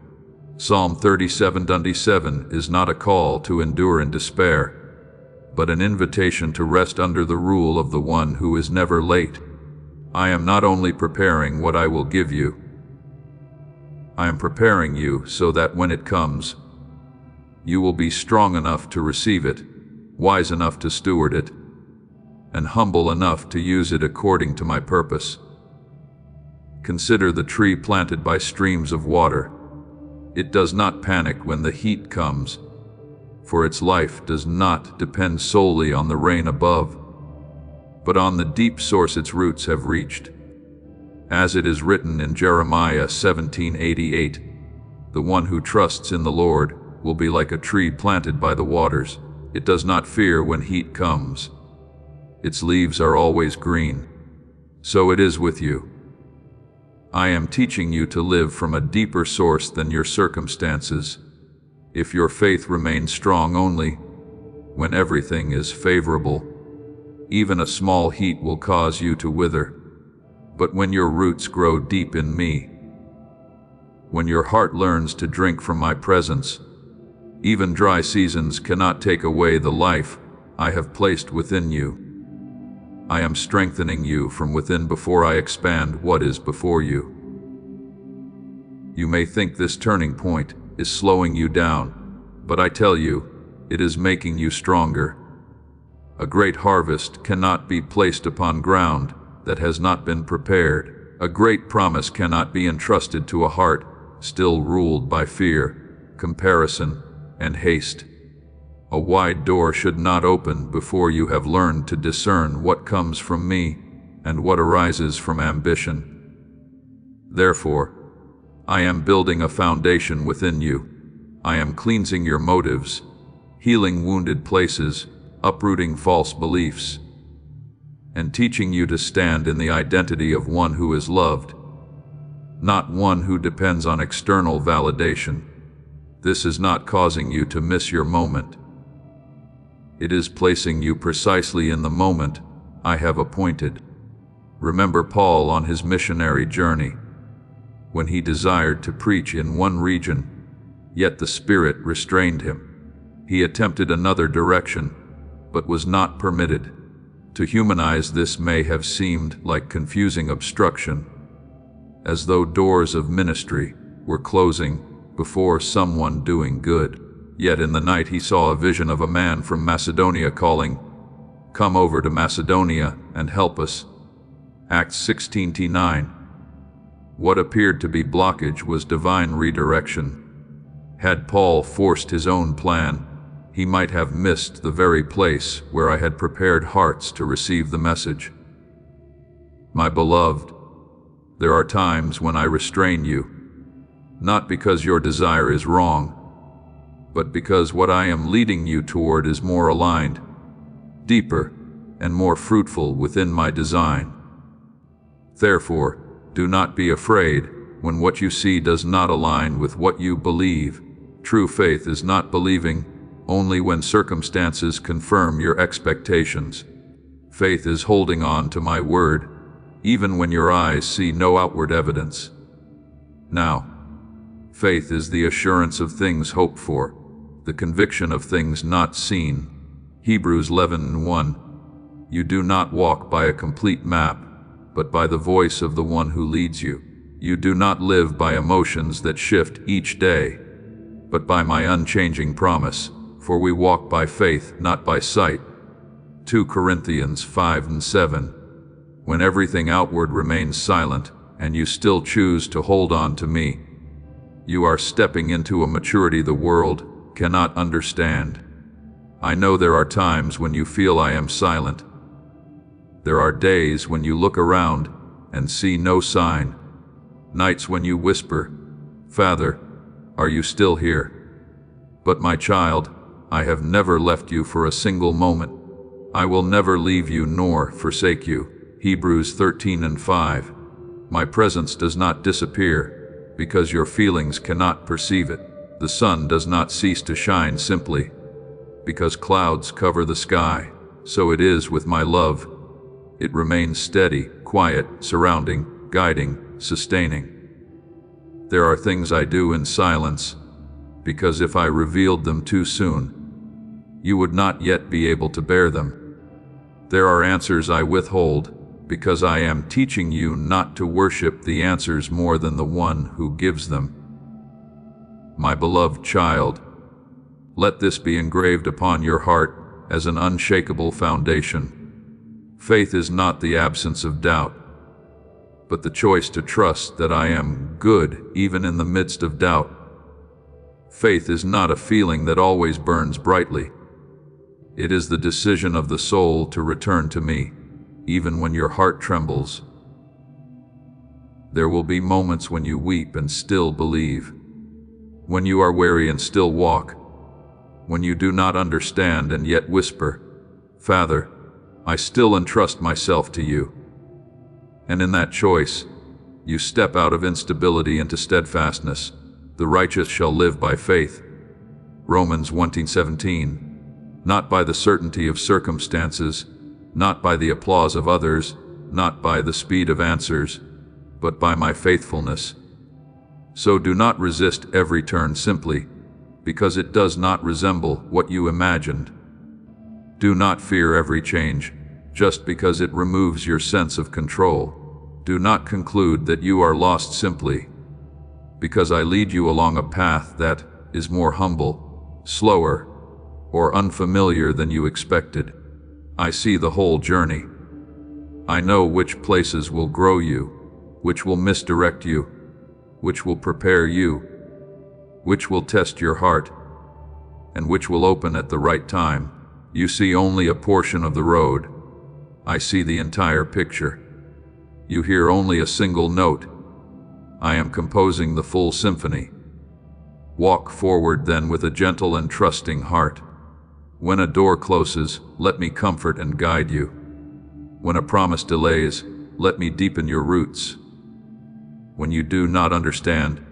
Psalm 37:7 is not a call to endure in despair, but an invitation to rest under the rule of the one who is never late. I am not only preparing what I will give you, I am preparing you so that when it comes, you will be strong enough to receive it, wise enough to steward it, and humble enough to use it according to my purpose. Consider the tree planted by streams of water. It does not panic when the heat comes, for its life does not depend solely on the rain above, but on the deep source its roots have reached. As it is written in Jeremiah 17:88, the one who trusts in the Lord will be like a tree planted by the waters. It does not fear when heat comes. Its leaves are always green. So it is with you. I am teaching you to live from a deeper source than your circumstances. If your faith remains strong only when everything is favorable, even a small heat will cause you to wither. But when your roots grow deep in me, when your heart learns to drink from my presence, even dry seasons cannot take away the life I have placed within you. I am strengthening you from within before I expand what is before you. You may think this turning point is slowing you down, but I tell you, it is making you stronger. A great harvest cannot be placed upon ground that has not been prepared. A great promise cannot be entrusted to a heart still ruled by fear, comparison, and haste. A wide door should not open before you have learned to discern what comes from me and what arises from ambition. Therefore, I am building a foundation within you. I am cleansing your motives, healing wounded places, uprooting false beliefs, and teaching you to stand in the identity of one who is loved, not one who depends on external validation. This is not causing you to miss your moment. It is placing you precisely in the moment I have appointed. Remember Paul on his missionary journey, when he desired to preach in one region, yet the Spirit restrained him. He attempted another direction, but was not permitted. To humanize this may have seemed like confusing obstruction, as though doors of ministry were closing before someone doing good. Yet in the night he saw a vision of a man from Macedonia calling, "Come over to Macedonia and help us." Acts 16:9. What appeared to be blockage was divine redirection. Had Paul forced his own plan, he might have missed the very place where I had prepared hearts to receive the message. My beloved, there are times when I restrain you, not because your desire is wrong, but because what I am leading you toward is more aligned, deeper, and more fruitful within my design. Therefore, do not be afraid when what you see does not align with what you believe. True faith is not believing only when circumstances confirm your expectations. Faith is holding on to my word, even when your eyes see no outward evidence. Now, faith is the assurance of things hoped for, the conviction of things not seen. Hebrews 11:1. You do not walk by a complete map, but by the voice of the one who leads you. You do not live by emotions that shift each day, but by my unchanging promise, for we walk by faith, not by sight. 2 Corinthians 5:7. When everything outward remains silent, and you still choose to hold on to me, you are stepping into a maturity the world cannot understand. I know there are times when you feel I am silent. There are days when you look around and see no sign. Nights when you whisper, "Father, are you still here?" But my child, I have never left you for a single moment. I will never leave you nor forsake you. Hebrews 13:5. My presence does not disappear because your feelings cannot perceive it. The sun does not cease to shine simply because clouds cover the sky. So it is with my love. It remains steady, quiet, surrounding, guiding, sustaining. There are things I do in silence, because if I revealed them too soon, you would not yet be able to bear them. There are answers I withhold, because I am teaching you not to worship the answers more than the one who gives them. My beloved child, let this be engraved upon your heart as an unshakable foundation. Faith is not the absence of doubt, but the choice to trust that I am good even in the midst of doubt. Faith is not a feeling that always burns brightly. It is the decision of the soul to return to me, even when your heart trembles. There will be moments when you weep and still believe, when you are weary and still walk, when you do not understand and yet whisper, "Father, I still entrust myself to you." And in that choice, you step out of instability into steadfastness. The righteous shall live by faith. Romans 1:17. Not by the certainty of circumstances, not by the applause of others, not by the speed of answers, but by my faithfulness. So do not resist every turn simply because it does not resemble what you imagined. Do not fear every change, just because it removes your sense of control. Do not conclude that you are lost simply because I lead you along a path that is more humble, slower, or unfamiliar than you expected. I see the whole journey. I know which places will grow you, which will misdirect you, which will prepare you, which will test your heart, and which will open at the right time. You see only a portion of the road. I see the entire picture. You hear only a single note. I am composing the full symphony. Walk forward then with a gentle and trusting heart. When a door closes, let me comfort and guide you. When a promise delays, let me deepen your roots. When you do not understand,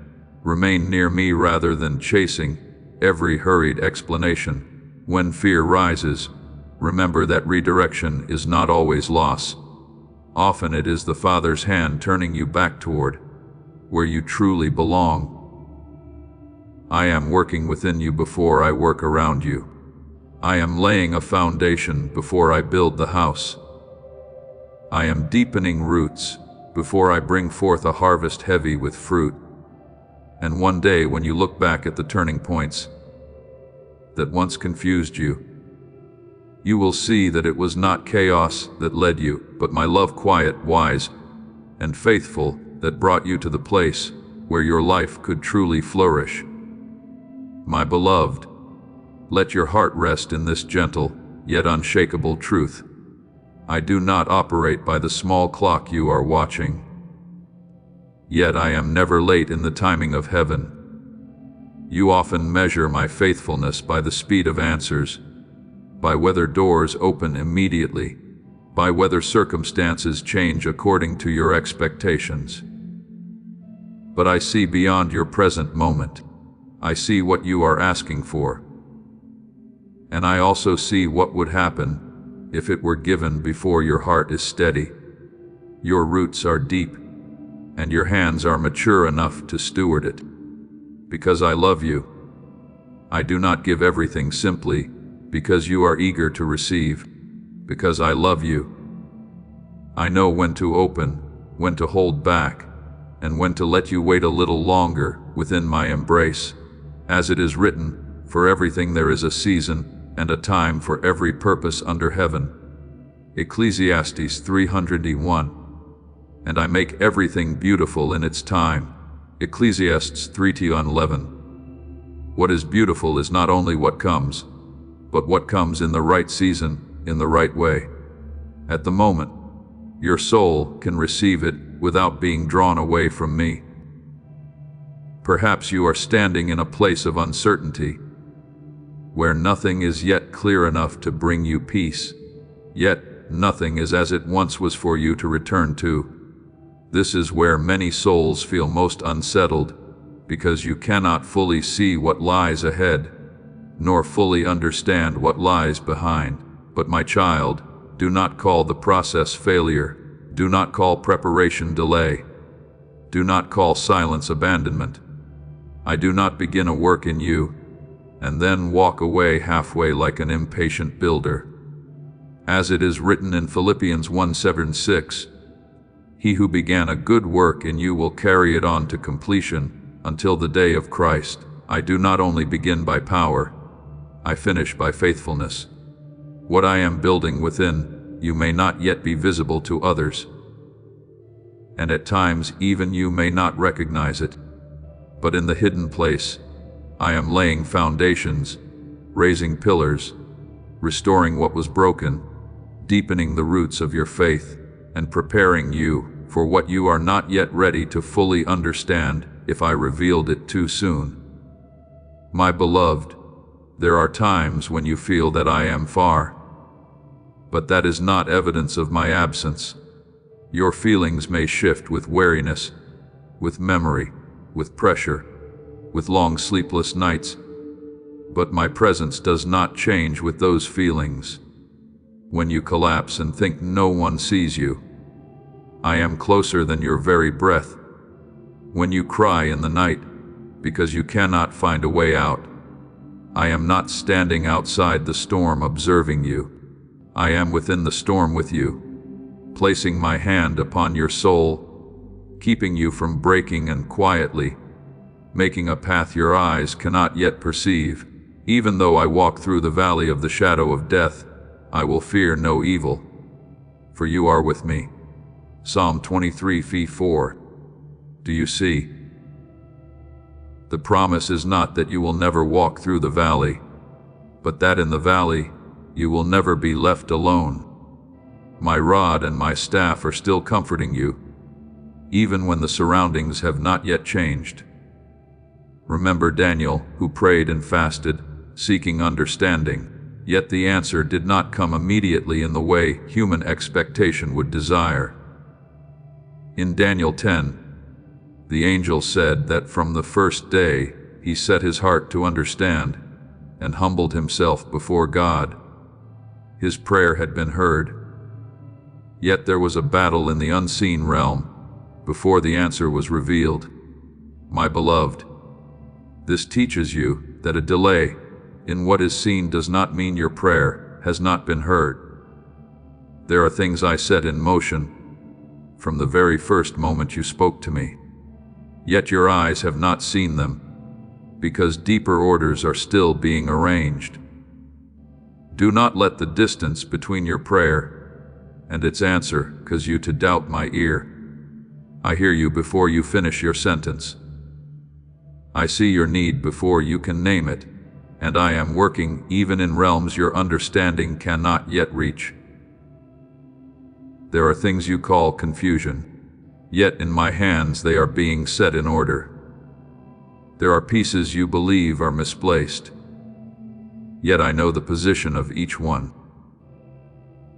remain near me rather than chasing every hurried explanation. When fear rises, remember that redirection is not always loss. Often it is the Father's hand turning you back toward where you truly belong. I am working within you before I work around you. I am laying a foundation before I build the house. I am deepening roots before I bring forth a harvest heavy with fruit. And one day when you look back at the turning points that once confused you, you will see that it was not chaos that led you, but my love, quiet, wise, and faithful, that brought you to the place where your life could truly flourish. My beloved, let your heart rest in this gentle, yet unshakable truth. I do not operate by the small clock you are watching. Yet I am never late in the timing of heaven. You often measure my faithfulness by the speed of answers, by whether doors open immediately, by whether circumstances change according to your expectations. But I see beyond your present moment. I see what you are asking for. And I also see what would happen if it were given before your heart is steady. Your roots are deep, and your hands are mature enough to steward it. Because I love you, I do not give everything simply because you are eager to receive. Because I love you, I know when to open, when to hold back, and when to let you wait a little longer within my embrace. As it is written, for everything there is a season and a time for every purpose under heaven. Ecclesiastes 3:1. And I make everything beautiful in its time. Ecclesiastes 3:11. What is beautiful is not only what comes, but what comes in the right season, in the right way. At the moment, your soul can receive it without being drawn away from me. Perhaps you are standing in a place of uncertainty, where nothing is yet clear enough to bring you peace, yet nothing is as it once was for you to return to. This is where many souls feel most unsettled, because you cannot fully see what lies ahead, nor fully understand what lies behind. But my child, do not call the process failure. Do not call preparation delay. Do not call silence abandonment. I do not begin a work in you and then walk away halfway like an impatient builder. As it is written in Philippians 1:7-6, he who began a good work in you will carry it on to completion until the day of Christ. I do not only begin by power, I finish by faithfulness. What I am building within you may not yet be visible to others, and at times even you may not recognize it. But in the hidden place, I am laying foundations, raising pillars, restoring what was broken, deepening the roots of your faith, and preparing you for what you are not yet ready to fully understand if I revealed it too soon. My beloved, there are times when you feel that I am far, but that is not evidence of my absence. Your feelings may shift with weariness, with memory, with pressure, with long sleepless nights, but my presence does not change with those feelings. When you collapse and think no one sees you, I am closer than your very breath. When you cry in the night because you cannot find a way out, I am not standing outside the storm observing you. I am within the storm with you, placing my hand upon your soul, keeping you from breaking, and quietly making a path your eyes cannot yet perceive. Even though I walk through the valley of the shadow of death, I will fear no evil, for you are with me. Psalm 23:4. Do you see? The promise is not that you will never walk through the valley, but that in the valley you will never be left alone. My rod and my staff are still comforting you, even when the surroundings have not yet changed. Remember Daniel, who prayed and fasted, seeking understanding, yet the answer did not come immediately in the way human expectation would desire. In Daniel 10, the angel said that from the first day he set his heart to understand and humbled himself before God. His prayer had been heard. Yet there was a battle in the unseen realm before the answer was revealed. My beloved, this teaches you that a delay in what is seen does not mean your prayer has not been heard. There are things I set in motion from the very first moment you spoke to me, yet your eyes have not seen them, because deeper orders are still being arranged. Do not let the distance between your prayer and its answer cause you to doubt my ear. I hear you before you finish your sentence. I see your need before you can name it, and I am working even in realms your understanding cannot yet reach. There are things you call confusion, yet in my hands they are being set in order. There are pieces you believe are misplaced, yet I know the position of each one.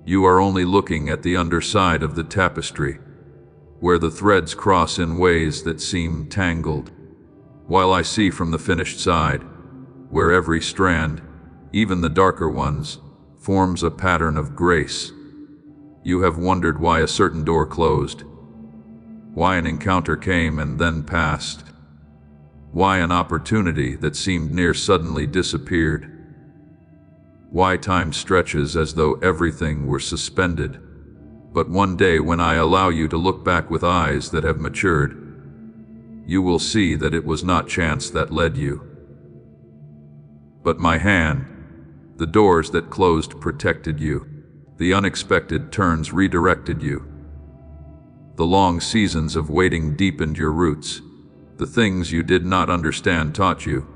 You are only looking at the underside of the tapestry, where the threads cross in ways that seem tangled, while I see from the finished side, where every strand, even the darker ones, forms a pattern of grace. You have wondered why a certain door closed, why an encounter came and then passed, why an opportunity that seemed near suddenly disappeared, why time stretches as though everything were suspended. But one day when I allow you to look back with eyes that have matured, you will see that it was not chance that led you, but my hand. The doors that closed protected you. The unexpected turns redirected you. The long seasons of waiting deepened your roots. The things you did not understand taught you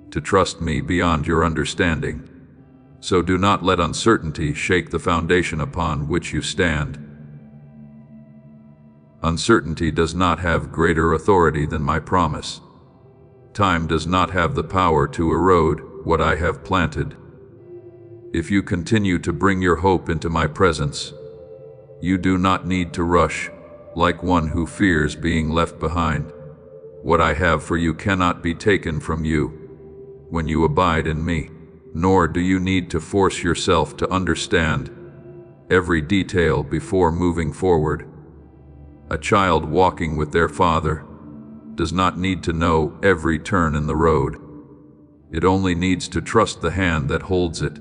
to trust me beyond your understanding. So do not let uncertainty shake the foundation upon which you stand. Uncertainty does not have greater authority than my promise. Time does not have the power to erode what I have planted. If you continue to bring your hope into my presence, you do not need to rush like one who fears being left behind. What I have for you cannot be taken from you when you abide in me, nor do you need to force yourself to understand every detail before moving forward. A child walking with their father does not need to know every turn in the road. It only needs to trust the hand that holds it.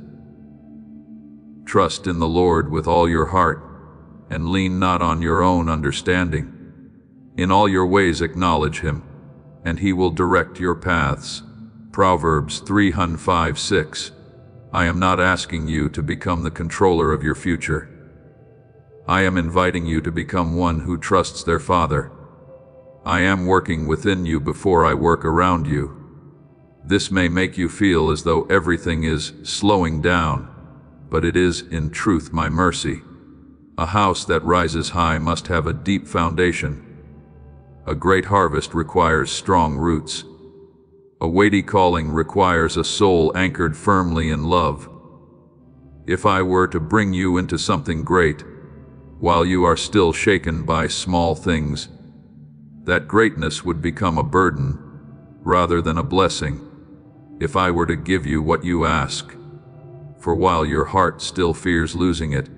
Trust in the Lord with all your heart, and lean not on your own understanding. In all your ways acknowledge him, and he will direct your paths. Proverbs 3:5-6. I am not asking you to become the controller of your future. I am inviting you to become one who trusts their Father. I am working within you before I work around you. This may make you feel as though everything is slowing down, but it is in truth my mercy. A house that rises high must have a deep foundation. A great harvest requires strong roots. A weighty calling requires a soul anchored firmly in love. If I were to bring you into something great, while you are still shaken by small things, that greatness would become a burden rather than a blessing. If I were to give you what you ask, for while your heart still fears losing it,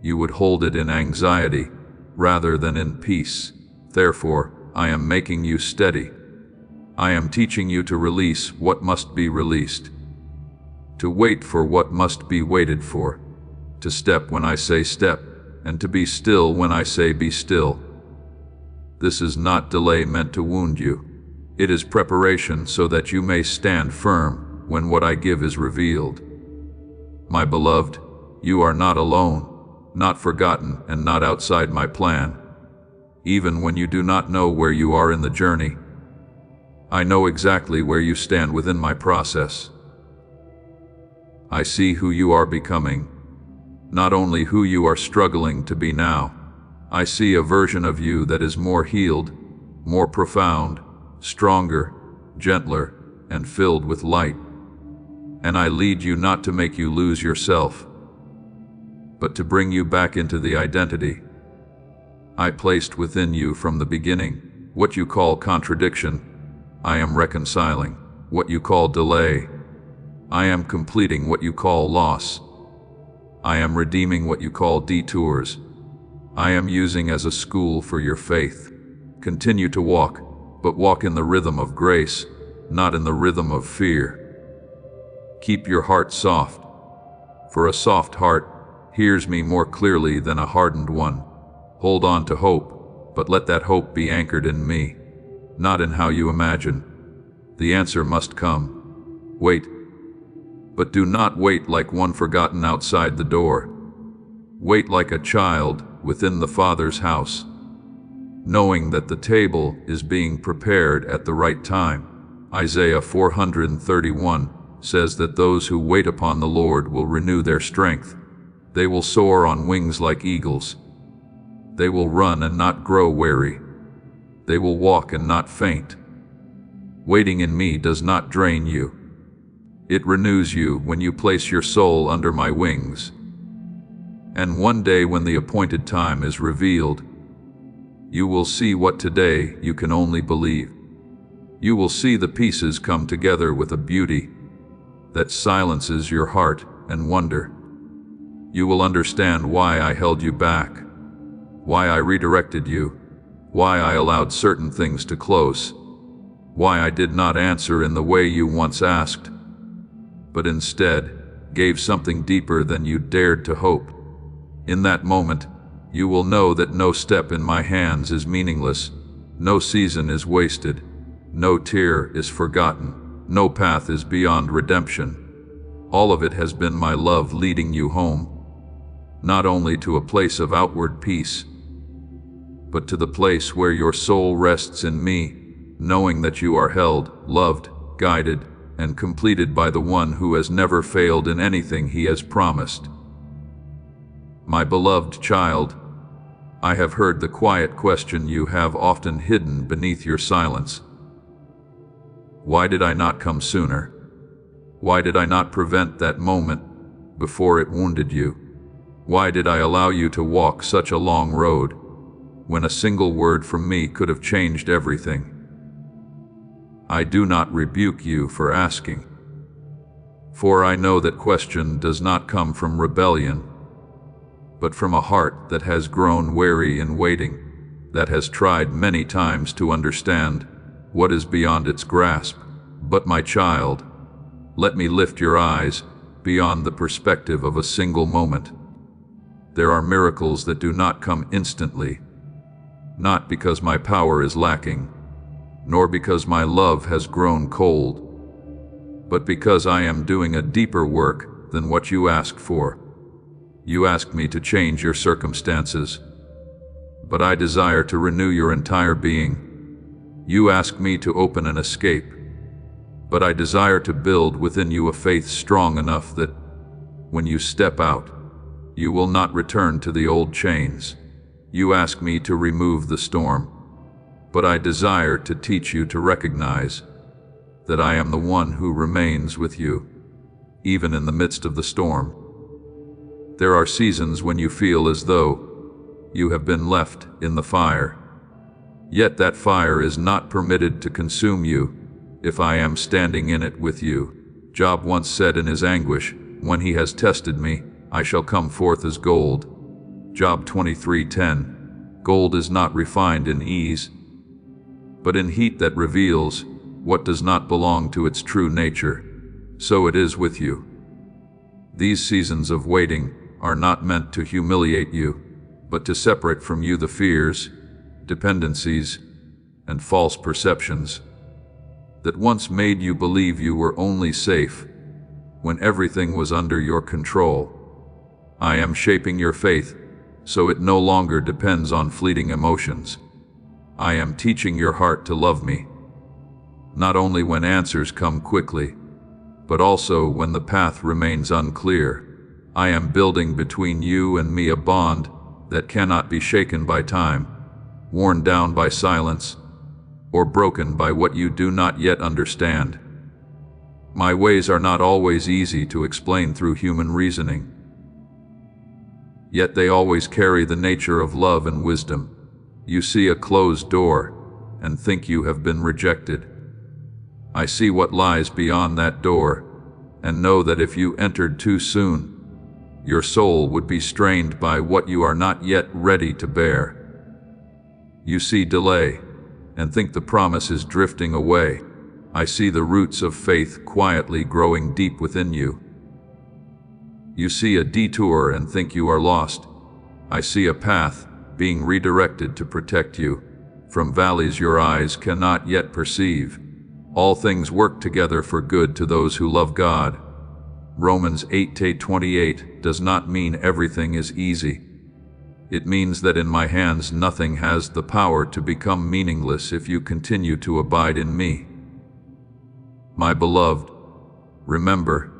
you would hold it in anxiety rather than in peace. Therefore, I am making you steady. I am teaching you to release what must be released, to wait for what must be waited for, to step when I say step, and to be still when I say be still. This is not delay meant to wound you. It is preparation so that you may stand firm when what I give is revealed. My beloved, you are not alone, not forgotten, and not outside my plan. Even when you do not know where you are in the journey, I know exactly where you stand within my process. I see who you are becoming, not only who you are struggling to be now. I see a version of you that is more healed, more profound, stronger, gentler, and filled with light. And I lead you not to make you lose yourself, but to bring you back into the identity I placed within you from the beginning. What you call contradiction, I am reconciling. What you call delay, I am completing. What you call loss, I am redeeming. What you call detours, I am using as a school for your faith. Continue to walk, but walk in the rhythm of grace, not in the rhythm of fear. Keep your heart soft, for a soft heart hears me more clearly than a hardened one. Hold on to hope, but let that hope be anchored in me, not in how you imagine. The answer must come. Wait, but do not wait like one forgotten outside the door. Wait like a child within the Father's house, knowing that the table is being prepared at the right time. Isaiah 431 says that those who wait upon the Lord will renew their strength. They will soar on wings like eagles. They will run and not grow weary. They will walk and not faint. Waiting in me does not drain you. It renews you when you place your soul under my wings. And one day when the appointed time is revealed, you will see what today you can only believe. You will see the pieces come together with a beauty that silences your heart and wonder. You will understand why I held you back, why I redirected you, why I allowed certain things to close, why I did not answer in the way you once asked, but instead gave something deeper than you dared to hope. In that moment, you will know that no step in my hands is meaningless, no season is wasted, no tear is forgotten, no path is beyond redemption. All of it has been my love leading you home, not only to a place of outward peace, but to the place where your soul rests in me, knowing that you are held, loved, guided, and completed by the one who has never failed in anything he has promised. My beloved child, I have heard the quiet question you have often hidden beneath your silence. Why did I not come sooner? Why did I not prevent that moment before it wounded you? Why did I allow you to walk such a long road when a single word from me could have changed everything? I do not rebuke you for asking, for I know that question does not come from rebellion, but from a heart that has grown weary in waiting, that has tried many times to understand what is beyond its grasp. But my child, let me lift your eyes beyond the perspective of a single moment. There are miracles that do not come instantly, not because my power is lacking, nor because my love has grown cold, but because I am doing a deeper work than what you asked for. You asked me to change your circumstances, but I desire to renew your entire being. You asked me to open an escape, but I desire to build within you a faith strong enough that, when you step out, you will not return to the old chains. You ask me to remove the storm, but I desire to teach you to recognize that I am the one who remains with you, even in the midst of the storm. There are seasons when you feel as though you have been left in the fire, yet that fire is not permitted to consume you if I am standing in it with you. Job once said in his anguish, "When he has tested me, I shall come forth as gold." Job 23:10. Gold is not refined in ease, but in heat that reveals what does not belong to its true nature. So it is with you. These seasons of waiting are not meant to humiliate you, but to separate from you the fears, dependencies, and false perceptions that once made you believe you were only safe when everything was under your control. I am shaping your faith so it no longer depends on fleeting emotions. I am teaching your heart to love me, not only when answers come quickly, but also when the path remains unclear. I am building between you and me a bond that cannot be shaken by time, worn down by silence, or broken by what you do not yet understand. My ways are not always easy to explain through human reasoning, yet they always carry the nature of love and wisdom. You see a closed door and think you have been rejected. I see what lies beyond that door and know that if you entered too soon, your soul would be strained by what you are not yet ready to bear. You see delay and think the promise is drifting away. I see the roots of faith quietly growing deep within you. You see a detour and think you are lost. I see a path being redirected to protect you from valleys your eyes cannot yet perceive. All things work together for good to those who love God. Romans 8:28 does not mean everything is easy. It means that in my hands nothing has the power to become meaningless if you continue to abide in me. My beloved, remember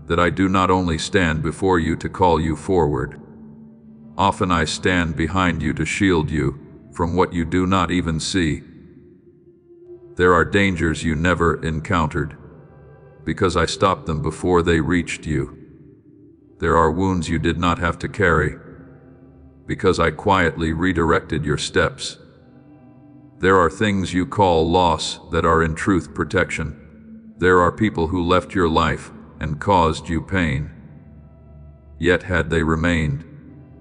that I do not only stand before you to call you forward. Often I stand behind you to shield you from what you do not even see. There are dangers you never encountered, because I stopped them before they reached you. There are wounds you did not have to carry, because I quietly redirected your steps. There are things you call loss that are in truth protection. There are people who left your life and caused you pain. Yet had they remained,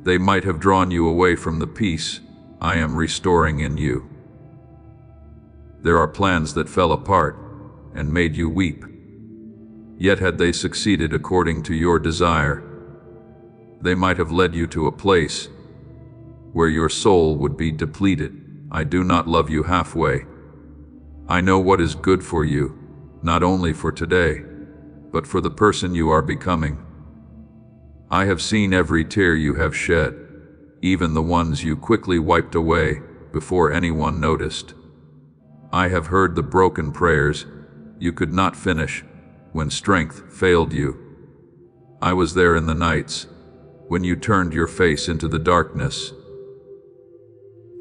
they might have drawn you away from the peace I am restoring in you. There are plans that fell apart and made you weep. Yet had they succeeded according to your desire, they might have led you to a place where your soul would be depleted. I do not love you halfway. I know what is good for you, not only for today, but for the person you are becoming. I have seen every tear you have shed, even the ones you quickly wiped away before anyone noticed. I have heard the broken prayers you could not finish when strength failed you. I was there in the nights when you turned your face into the darkness,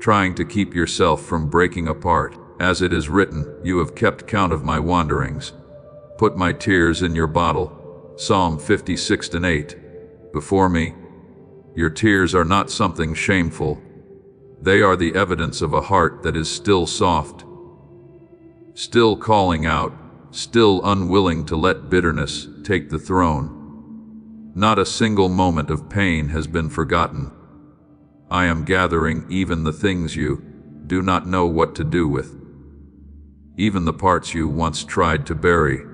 trying to keep yourself from breaking apart. As it is written, you have kept count of my wanderings. Put my tears in your bottle. Psalm 56:8. Before me, your tears are not something shameful. They are the evidence of a heart that is still soft, still calling out, still unwilling to let bitterness take the throne. Not a single moment of pain has been forgotten. I am gathering even the things you do not know what to do with, even the parts you once tried to bury,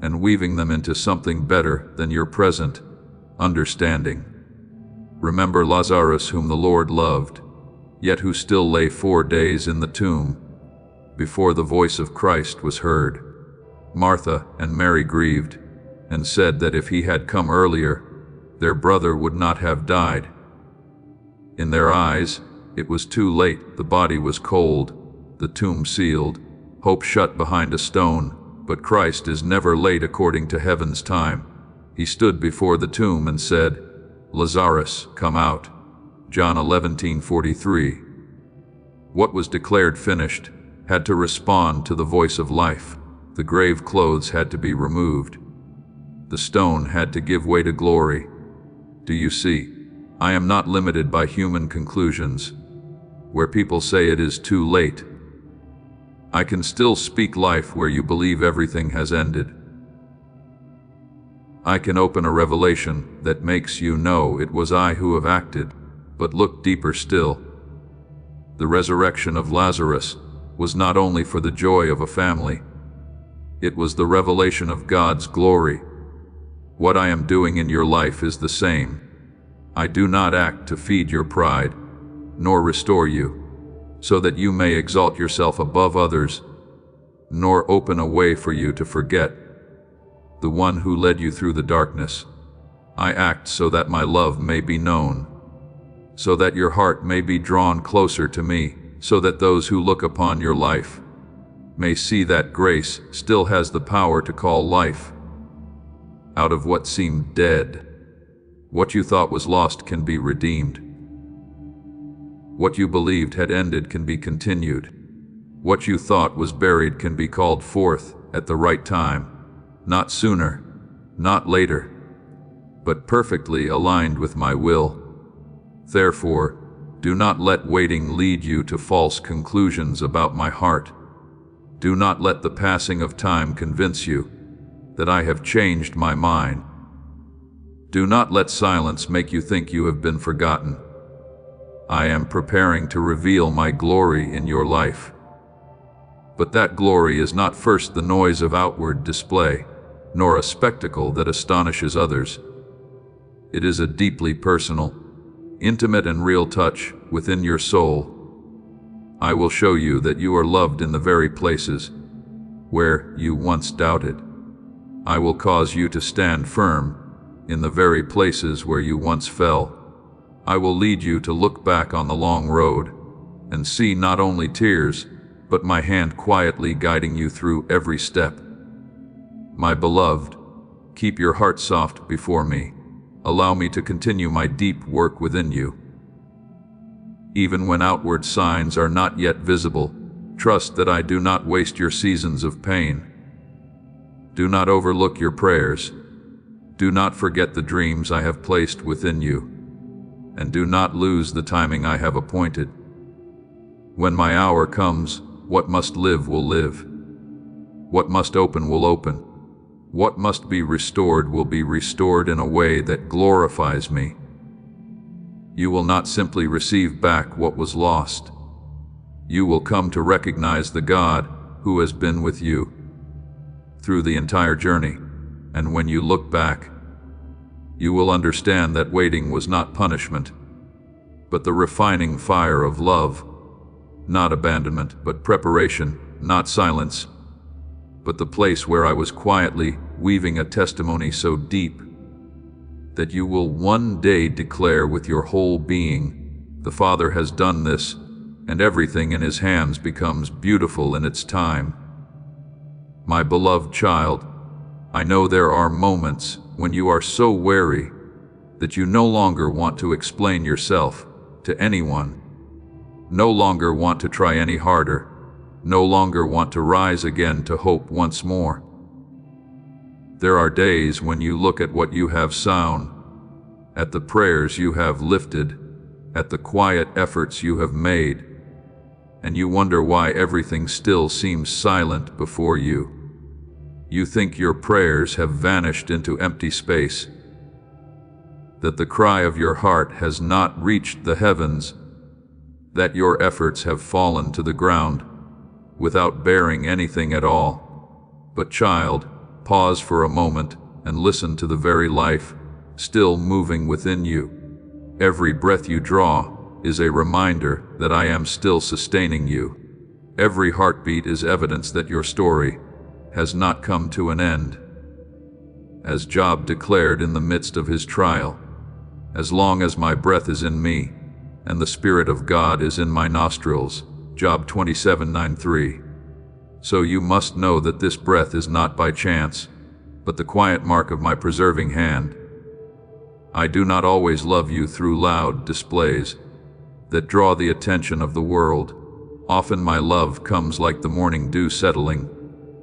and weaving them into something better than your present understanding. Remember Lazarus, whom the Lord loved, yet who still lay 4 days in the tomb before the voice of Christ was heard. Martha and Mary grieved and said that if he had come earlier, their brother would not have died. In their eyes, it was too late. The body was cold, the tomb sealed, hope shut behind a stone. But Christ is never late according to heaven's time. He stood before the tomb and said, Lazarus, come out. John 11:43. What was declared finished had to respond to the voice of life. The grave clothes had to be removed. The stone had to give way to glory. Do you see? I am not limited by human conclusions, where people say it is too late. I can still speak life where you believe everything has ended. I can open a revelation that makes you know it was I who have acted, but look deeper still. The resurrection of Lazarus was not only for the joy of a family, it was the revelation of God's glory. What I am doing in your life is the same. I do not act to feed your pride, nor restore you, so that you may exalt yourself above others, nor open a way for you to forget the one who led you through the darkness. I act so that my love may be known, so that your heart may be drawn closer to me, so that those who look upon your life may see that grace still has the power to call life out of what seemed dead. What you thought was lost can be redeemed. What you believed had ended can be continued. What you thought was buried can be called forth at the right time, not sooner, not later, but perfectly aligned with my will. Therefore, do not let waiting lead you to false conclusions about my heart. Do not let the passing of time convince you that I have changed my mind. Do not let silence make you think you have been forgotten. I am preparing to reveal my glory in your life. But that glory is not first the noise of outward display, nor a spectacle that astonishes others. It is a deeply personal, intimate and real touch within your soul. I will show you that you are loved in the very places where you once doubted. I will cause you to stand firm in the very places where you once fell. I will lead you to look back on the long road and see not only tears, but my hand quietly guiding you through every step. My beloved, keep your heart soft before me. Allow me to continue my deep work within you. Even when outward signs are not yet visible, trust that I do not waste your seasons of pain. Do not overlook your prayers. Do not forget the dreams I have placed within you, and do not lose the timing I have appointed. When my hour comes, what must live will live. What must open will open. What must be restored will be restored in a way that glorifies me. You will not simply receive back what was lost. You will come to recognize the God who has been with you through the entire journey, and when you look back, you will understand that waiting was not punishment, but the refining fire of love, not abandonment, but preparation, not silence, but the place where I was quietly weaving a testimony so deep that you will one day declare with your whole being, the Father has done this, and everything in his hands becomes beautiful in its time. My beloved child, I know there are moments when you are so weary that you no longer want to explain yourself to anyone, no longer want to try any harder, no longer want to rise again to hope once more. There are days when you look at what you have sown, at the prayers you have lifted, at the quiet efforts you have made, and you wonder why everything still seems silent before you. You think your prayers have vanished into empty space, that the cry of your heart has not reached the heavens, that your efforts have fallen to the ground without bearing anything at all. But child, pause for a moment and listen to the very life still moving within you. Every breath you draw is a reminder that I am still sustaining you. Every heartbeat is evidence that your story has not come to an end. As Job declared in the midst of his trial, as long as my breath is in me and the Spirit of God is in my nostrils, Job 27:9-3. So you must know that this breath is not by chance, but the quiet mark of my preserving hand. I do not always love you through loud displays that draw the attention of the world. Often my love comes like the morning dew settling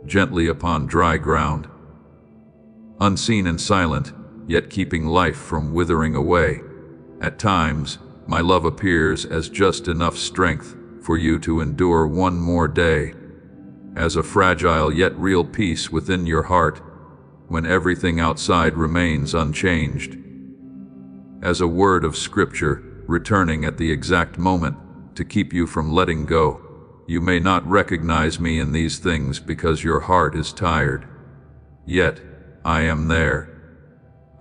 gently upon dry ground, unseen and silent, yet keeping life from withering away. At times, my love appears as just enough strength for you to endure one more day, as a fragile yet real peace within your heart when everything outside remains unchanged, as a word of scripture returning at the exact moment to keep you from letting go. You may not recognize me in these things because your heart is tired. Yet, I am there.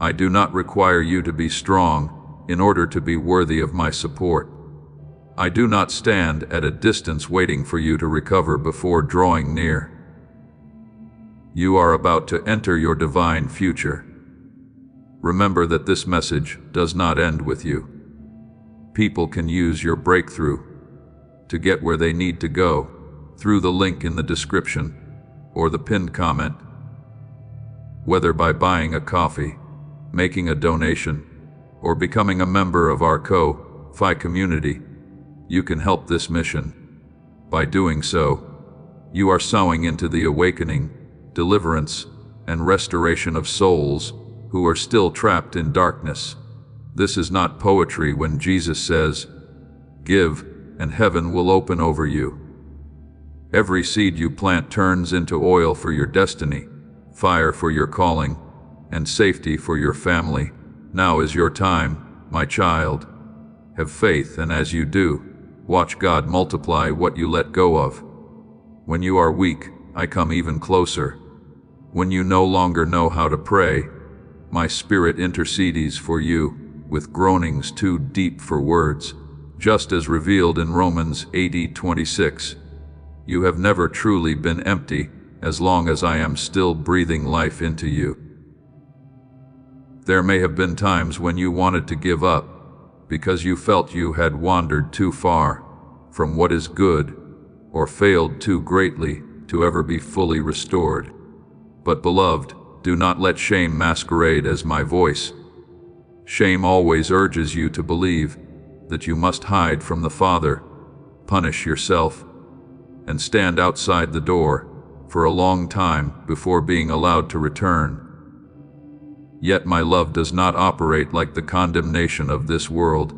I do not require you to be strong in order to be worthy of my support. I do not stand at a distance waiting for you to recover before drawing near. You are about to enter your divine future. Remember that this message does not end with you. People can use your breakthrough to get where they need to go through the link in the description or the pinned comment. Whether by buying a coffee, making a donation, or becoming a member of our Ko-Fi community, you can help this mission. By doing so, you are sowing into the awakening, deliverance, and restoration of souls who are still trapped in darkness. This is not poetry when Jesus says, "Give, and heaven will open over you." Every seed you plant turns into oil for your destiny, fire for your calling, and safety for your family. Now is your time, my child. Have faith, and as you do, watch God multiply what you let go of. When you are weak, I come even closer. When you no longer know how to pray, my Spirit intercedes for you with groanings too deep for words, just as revealed in Romans 8:26. You have never truly been empty as long as I am still breathing life into you. There may have been times when you wanted to give up because you felt you had wandered too far from what is good or failed too greatly to ever be fully restored. But beloved, do not let shame masquerade as my voice. Shame always urges you to believe that you must hide from the Father, punish yourself, and stand outside the door for a long time before being allowed to return. Yet my love does not operate like the condemnation of this world.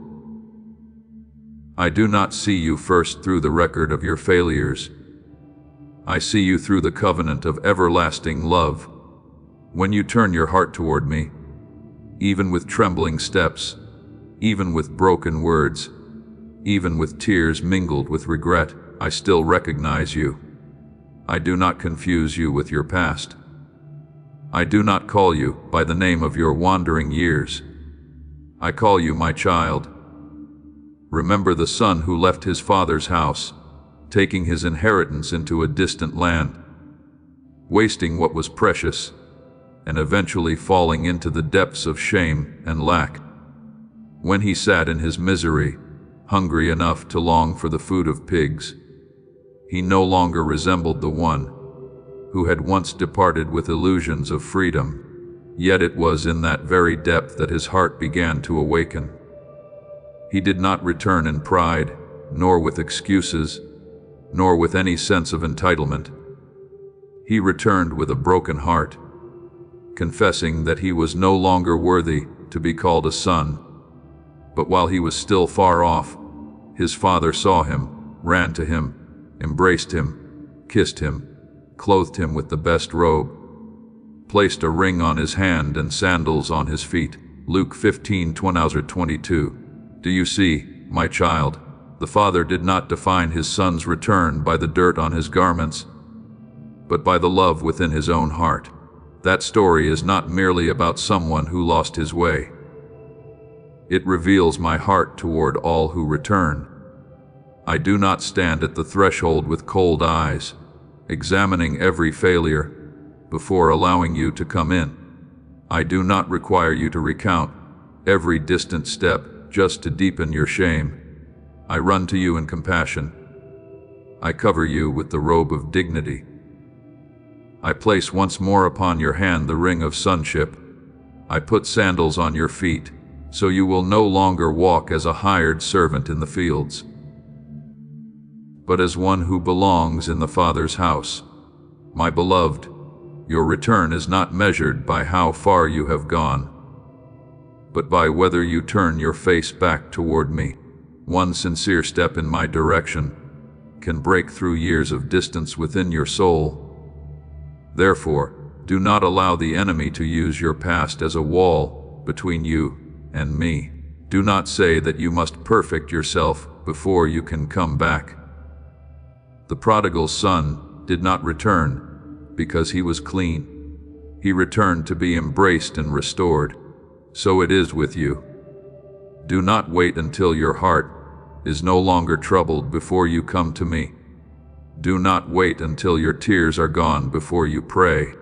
I do not see you first through the record of your failures. I see you through the covenant of everlasting love. When you turn your heart toward me, even with trembling steps, even with broken words, even with tears mingled with regret, I still recognize you. I do not confuse you with your past. I do not call you by the name of your wandering years. I call you my child. Remember the son who left his father's house, taking his inheritance into a distant land, wasting what was precious, and eventually falling into the depths of shame and lack. When he sat in his misery, hungry enough to long for the food of pigs, he no longer resembled the one who had once departed with illusions of freedom. Yet it was in that very depth that his heart began to awaken. He did not return in pride, nor with excuses, nor with any sense of entitlement. He returned with a broken heart, confessing that he was no longer worthy to be called a son. But while he was still far off, his father saw him, ran to him, embraced him, kissed him, clothed him with the best robe, placed a ring on his hand and sandals on his feet. Luke 15:22. Do you see, my child? The Father did not define his Son's return by the dirt on his garments, but by the love within his own heart. That story is not merely about someone who lost his way. It reveals my heart toward all who return. I do not stand at the threshold with cold eyes, examining every failure before allowing you to come in. I do not require you to recount every distant step just to deepen your shame. I run to you in compassion. I cover you with the robe of dignity. I place once more upon your hand the ring of sonship. I put sandals on your feet, so you will no longer walk as a hired servant in the fields, but as one who belongs in the Father's house. My beloved, your return is not measured by how far you have gone, but by whether you turn your face back toward me. One sincere step in my direction can break through years of distance within your soul. Therefore, do not allow the enemy to use your past as a wall between you and me. Do not say that you must perfect yourself before you can come back. The prodigal son did not return because he was clean. He returned to be embraced and restored. so it is with you. Do not wait until your heart is no longer troubled before you come to me. Do not wait until your tears are gone before you pray.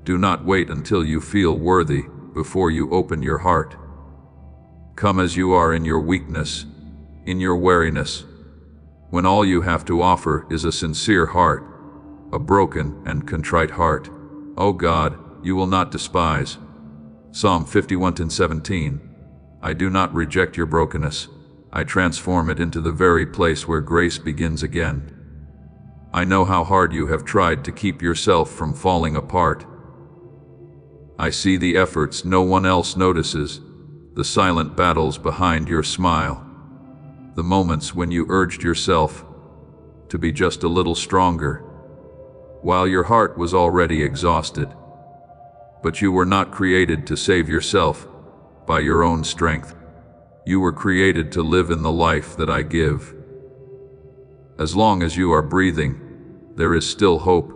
Do not wait until you feel worthy before you open your heart. Come as you are in your weakness, in your weariness, when all you have to offer is a sincere heart, a broken and contrite heart. O God, you will not despise. Psalm 51:17. I do not reject your brokenness. I transform it into the very place where grace begins again. I know how hard you have tried to keep yourself from falling apart. I see the efforts no one else notices, the silent battles behind your smile, the moments when you urged yourself to be just a little stronger, while your heart was already exhausted. But you were not created to save yourself by your own strength. You were created to live in the life that I give. As long as you are breathing, there is still hope.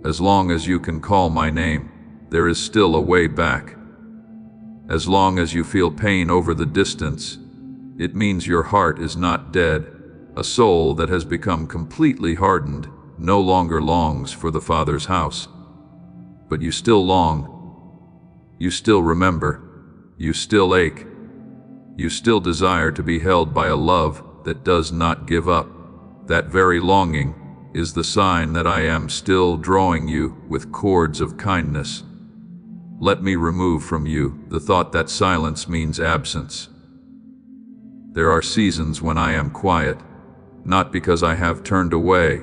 As long as you can call my name, there is still a way back. As long as you feel pain over the distance, it means your heart is not dead. A soul that has become completely hardened no longer longs for the Father's house. But you still long. You still remember. You still ache. You still desire to be held by a love that does not give up. That very longing is the sign that I am still drawing you with cords of kindness. Let me remove from you the thought that silence means absence. There are seasons when I am quiet, not because I have turned away,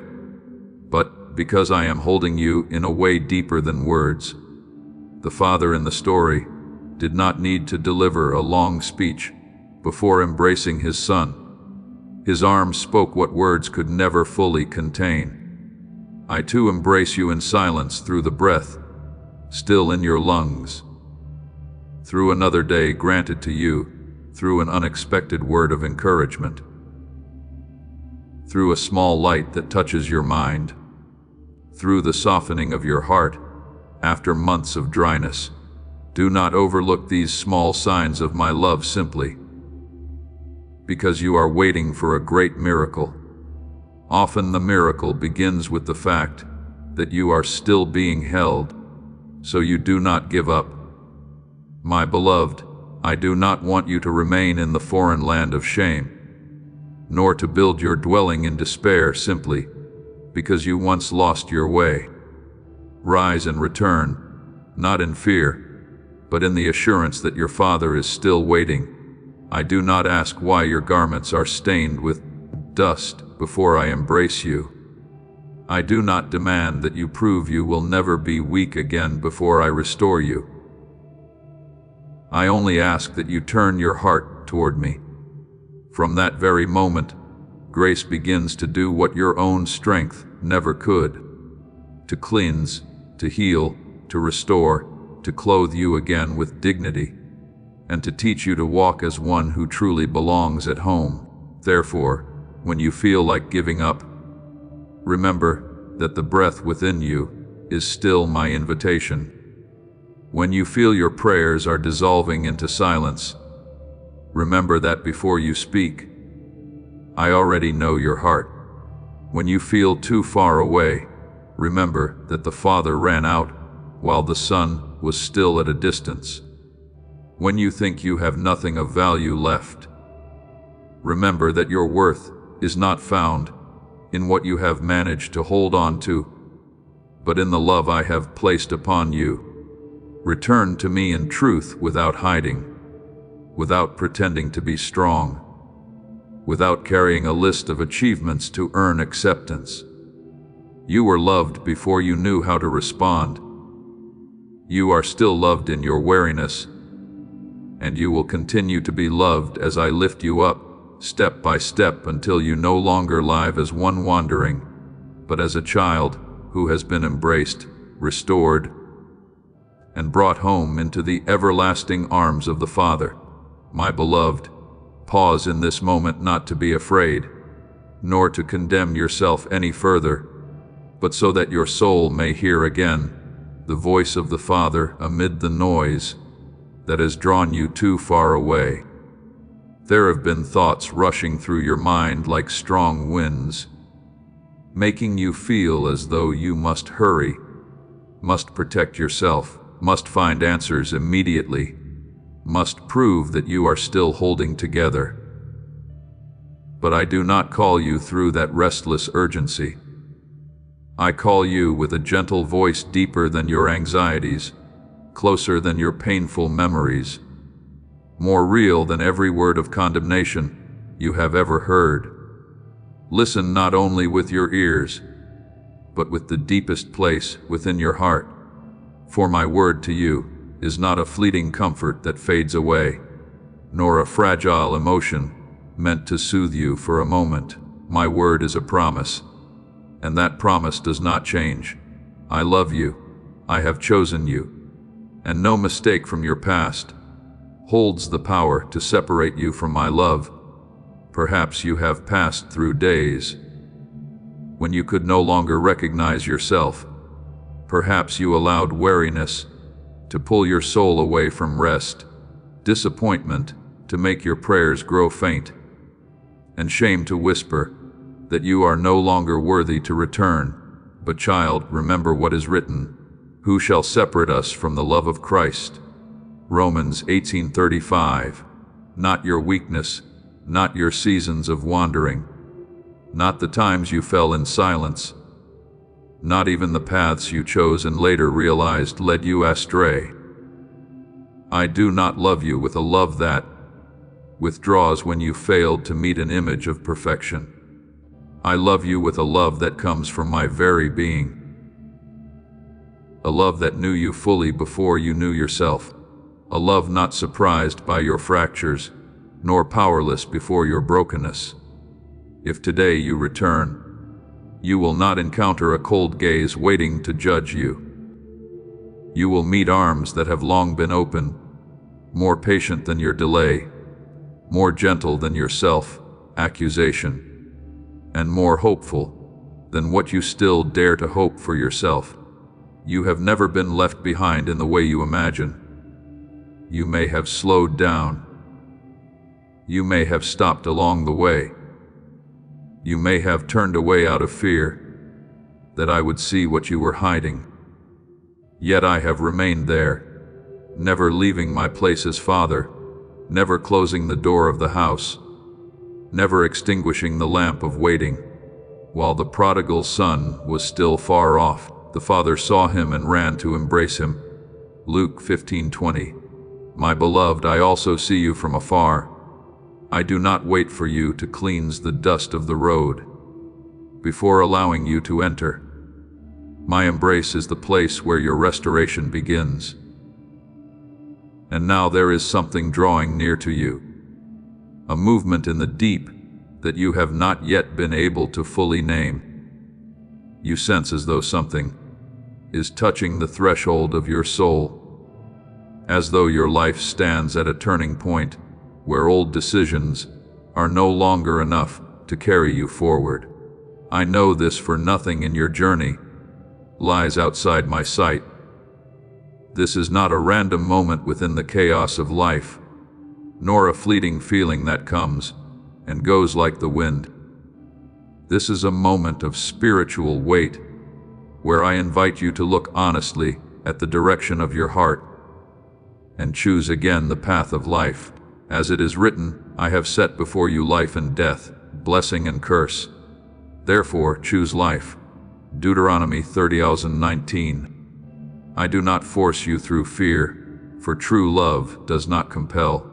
but because I am holding you in a way deeper than words. The father in the story did not need to deliver a long speech before embracing his son. His arms spoke what words could never fully contain. I too embrace you in silence, through the breath still in your lungs, through another day granted to you, through an unexpected word of encouragement, through a small light that touches your mind, through the softening of your heart after months of dryness. Do not overlook these small signs of my love simply because you are waiting for a great miracle. Often the miracle begins with the fact that you are still being held, so you do not give up. My beloved, I do not want you to remain in the foreign land of shame, nor to build your dwelling in despair simply because you once lost your way. Rise and return, not in fear, but in the assurance that your Father is still waiting. I do not ask why your garments are stained with dust before I embrace you. I do not demand that you prove you will never be weak again before I restore you. I only ask that you turn your heart toward me. From that very moment, grace begins to do what your own strength never could: to cleanse, to heal, to restore, to clothe you again with dignity, and to teach you to walk as one who truly belongs at home. Therefore, when you feel like giving up, remember that the breath within you is still my invitation. When you feel your prayers are dissolving into silence, remember that before you speak, I already know your heart. When you feel too far away, remember that the Father ran out while the Son was still at a distance. When you think you have nothing of value left, remember that your worth is not found in what you have managed to hold on to, but in the love I have placed upon you. Return to me in truth without hiding, without pretending to be strong, without carrying a list of achievements to earn acceptance. You were loved before you knew how to respond. You are still loved in your weariness, and you will continue to be loved as I lift you up, step by step, until you no longer live as one wandering, but as a child who has been embraced, restored, and brought home into the everlasting arms of the Father. My beloved, pause in this moment not to be afraid, nor to condemn yourself any further, but so that your soul may hear again the voice of the Father amid the noise, that has drawn you too far away. There have been thoughts rushing through your mind like strong winds, making you feel as though you must hurry, must protect yourself, must find answers immediately, must prove that you are still holding together. But I do not call you through that restless urgency. I call you with a gentle voice deeper than your anxieties, closer than your painful memories, more real than every word of condemnation you have ever heard. Listen not only with your ears, but with the deepest place within your heart. For my word to you is not a fleeting comfort that fades away, nor a fragile emotion meant to soothe you for a moment. My word is a promise, and that promise does not change. I love you. I have chosen you, and no mistake from your past holds the power to separate you from my love. Perhaps you have passed through days when you could no longer recognize yourself. Perhaps you allowed weariness to pull your soul away from rest, disappointment to make your prayers grow faint, and shame to whisper that you are no longer worthy to return. But child, remember what is written: who shall separate us from the love of Christ? Romans 18:35. Not your weakness, not your seasons of wandering, not the times you fell in silence, not even the paths you chose and later realized led you astray. I do not love you with a love that withdraws when you failed to meet an image of perfection. I love you with a love that comes from my very being, a love that knew you fully before you knew yourself, a love not surprised by your fractures, nor powerless before your brokenness. If today you return, you will not encounter a cold gaze waiting to judge you. You will meet arms that have long been open, more patient than your delay, more gentle than your self-accusation, and more hopeful than what you still dare to hope for yourself. You have never been left behind in the way you imagine. You may have slowed down. You may have stopped along the way. You may have turned away out of fear that I would see what you were hiding. Yet I have remained there, never leaving my place as Father, never closing the door of the house, never extinguishing the lamp of waiting. While the prodigal son was still far off, the Father saw him and ran to embrace him. Luke 15:20. My beloved, I also see you from afar. I do not wait for you to cleanse the dust of the road before allowing you to enter. My embrace is the place where your restoration begins. And now there is something drawing near to you, a movement in the deep that you have not yet been able to fully name. You sense as though something is touching the threshold of your soul, as though your life stands at a turning point where old decisions are no longer enough to carry you forward. I know this, for nothing in your journey lies outside my sight. This is not a random moment within the chaos of life, nor a fleeting feeling that comes and goes like the wind. This is a moment of spiritual weight, where I invite you to look honestly at the direction of your heart and choose again the path of life. As it is written, I have set before you life and death, blessing and curse. Therefore choose life. Deuteronomy 30:19. I do not force you through fear, for true love does not compel,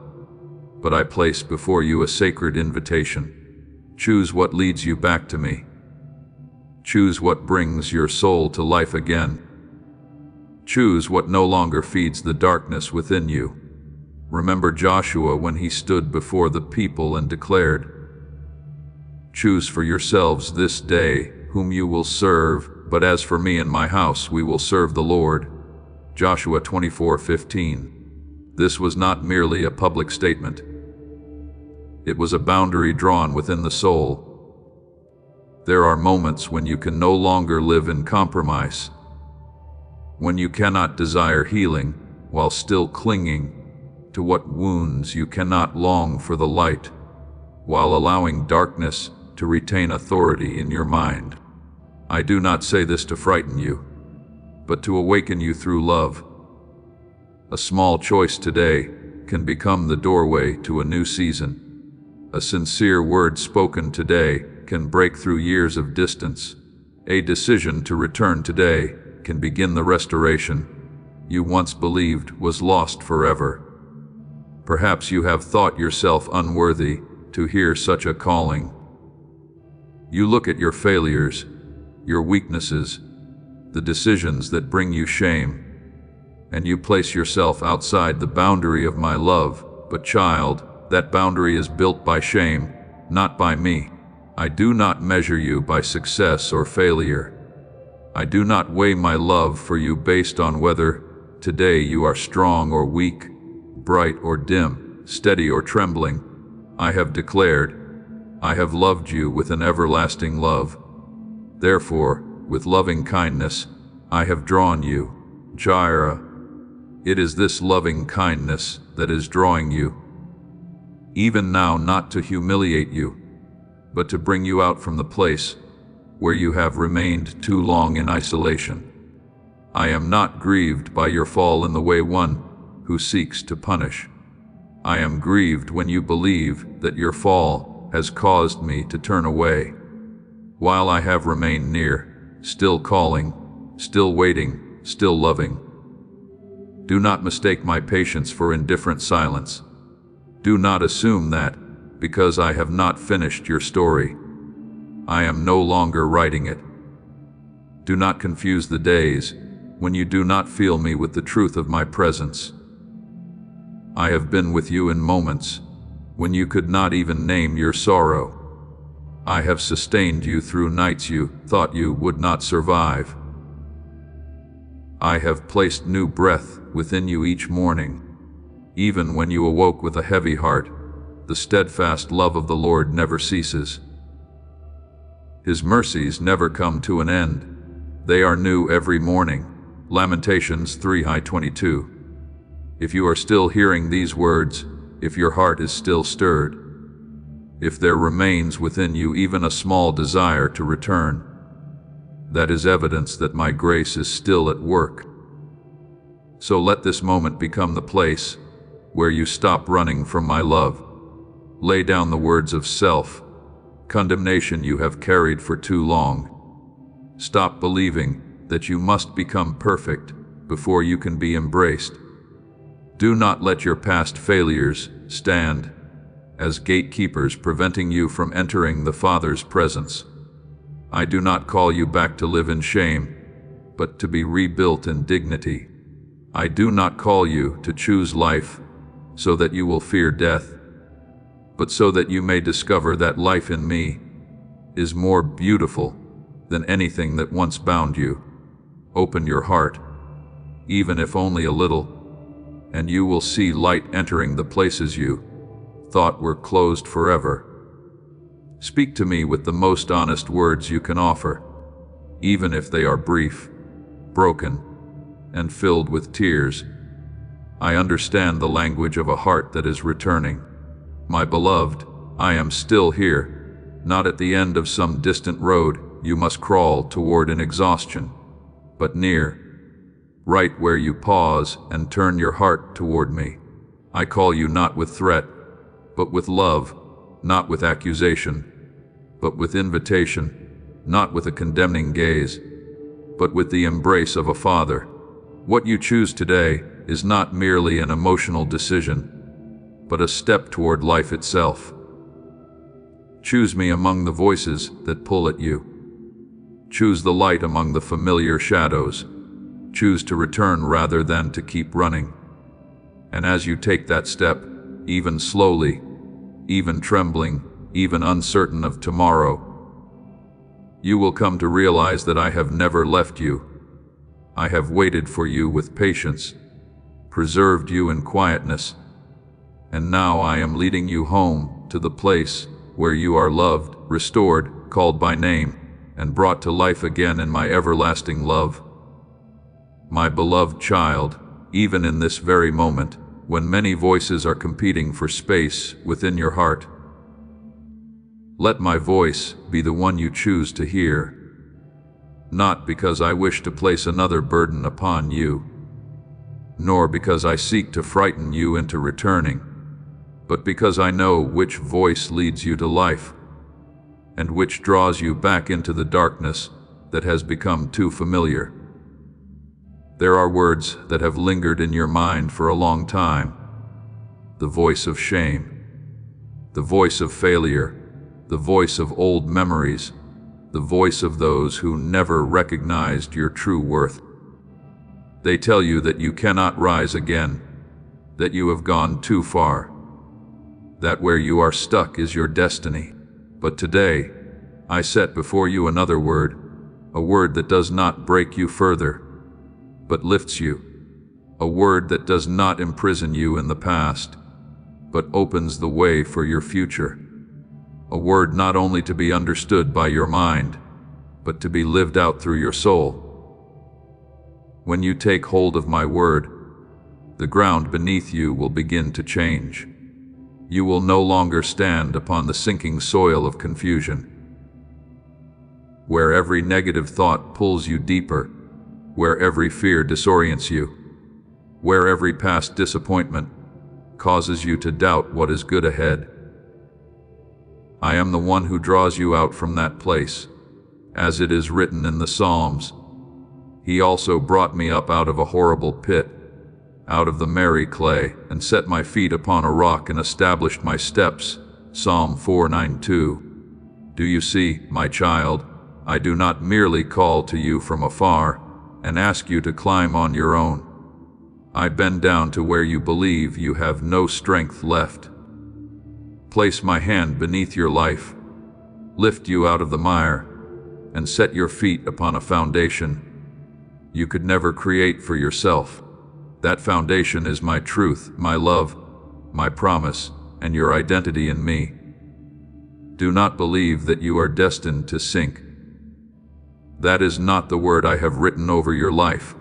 but I place before you a sacred invitation. Choose what leads you back to me. Choose what brings your soul to life again. Choose what no longer feeds the darkness within you. Remember Joshua when he stood before the people and declared, choose for yourselves this day whom you will serve, but as for me and my house, we will serve the Lord. Joshua 24:15. This was not merely a public statement. It was a boundary drawn within the soul. There are moments when you can no longer live in compromise, when you cannot desire healing while still clinging to what wounds you cannot long for the light, while allowing darkness to retain authority in your mind. I do not say this to frighten you, but to awaken you through love. A small choice today can become the doorway to a new season. A sincere word spoken today can break through years of distance. A decision to return today can begin the restoration you once believed was lost forever. Perhaps you have thought yourself unworthy to hear such a calling. You look at your failures, your weaknesses, the decisions that bring you shame, and you place yourself outside the boundary of my love. But child, that boundary is built by shame, not by me. I do not measure you by success or failure. I do not weigh my love for you based on whether today you are strong or weak, bright or dim, steady or trembling. I have declared, I have loved you with an everlasting love. Therefore, with loving kindness, I have drawn you. Jireh. It is this loving kindness that is drawing you. Even now, not to humiliate you, but to bring you out from the place where you have remained too long in isolation. I am not grieved by your fall in the way one who seeks to punish. I am grieved when you believe that your fall has caused me to turn away, while I have remained near, still calling, still waiting, still loving. Do not mistake my patience for indifferent silence. Do not assume that, because I have not finished your story, I am no longer writing it. Do not confuse the days when you do not feel me with the truth of my presence. I have been with you in moments when you could not even name your sorrow. I have sustained you through nights you thought you would not survive. I have placed new breath within you each morning. Even when you awoke with a heavy heart, the steadfast love of the Lord never ceases. His mercies never come to an end. They are new every morning. Lamentations 3:22. If you are still hearing these words, if your heart is still stirred, if there remains within you even a small desire to return, that is evidence that my grace is still at work. So let this moment become the place where you stop running from my love. Lay down the words of self-condemnation you have carried for too long. Stop believing that you must become perfect before you can be embraced. Do not let your past failures stand as gatekeepers preventing you from entering the Father's presence. I do not call you back to live in shame, but to be rebuilt in dignity. I do not call you to choose life so that you will fear death, but so that you may discover that life in me is more beautiful than anything that once bound you. Open your heart, even if only a little, and you will see light entering the places you thought were closed forever. Speak to me with the most honest words you can offer, even if they are brief, broken, and filled with tears. I understand the language of a heart that is returning. My beloved, I am still here, not at the end of some distant road you must crawl toward in exhaustion, but near, right where you pause and turn your heart toward me. I call you not with threat, but with love, not with accusation, but with invitation, not with a condemning gaze, but with the embrace of a father. What you choose today is not merely an emotional decision, but a step toward life itself. Choose me among the voices that pull at you. Choose the light among the familiar shadows. Choose to return rather than to keep running. And as you take that step, even slowly, even trembling, even uncertain of tomorrow, you will come to realize that I have never left you. I have waited for you with patience, preserved you in quietness, and now I am leading you home to the place where you are loved, restored, called by name, and brought to life again in my everlasting love. My beloved child, even in this very moment, when many voices are competing for space within your heart. Let my voice be the one you choose to hear, not because I wish to place another burden upon you, nor because I seek to frighten you into returning, but because I know which voice leads you to life, and which draws you back into the darkness that has become too familiar. There are words that have lingered in your mind for a long time. The voice of shame, the voice of failure, the voice of old memories, the voice of those who never recognized your true worth. They tell you that you cannot rise again, that you have gone too far, that where you are stuck is your destiny. But today, I set before you another word, a word that does not break you further, but lifts you, a word that does not imprison you in the past, but opens the way for your future, a word not only to be understood by your mind, but to be lived out through your soul. When you take hold of my word, the ground beneath you will begin to change. You will no longer stand upon the sinking soil of confusion, where every negative thought pulls you deeper, where every fear disorients you, where every past disappointment causes you to doubt what is good ahead. I am the one who draws you out from that place, as it is written in the Psalms. He also brought me up out of a horrible pit, out of the miry clay, and set my feet upon a rock and established my steps. Psalm 4:9-2. Do you see, my child, I do not merely call to you from afar and ask you to climb on your own. I bend down to where you believe you have no strength left. Place my hand beneath your life, lift you out of the mire, and set your feet upon a foundation you could never create for yourself. That foundation is my truth, my love, my promise, and your identity in me. Do not believe that you are destined to sink. That is not the word I have written over your life.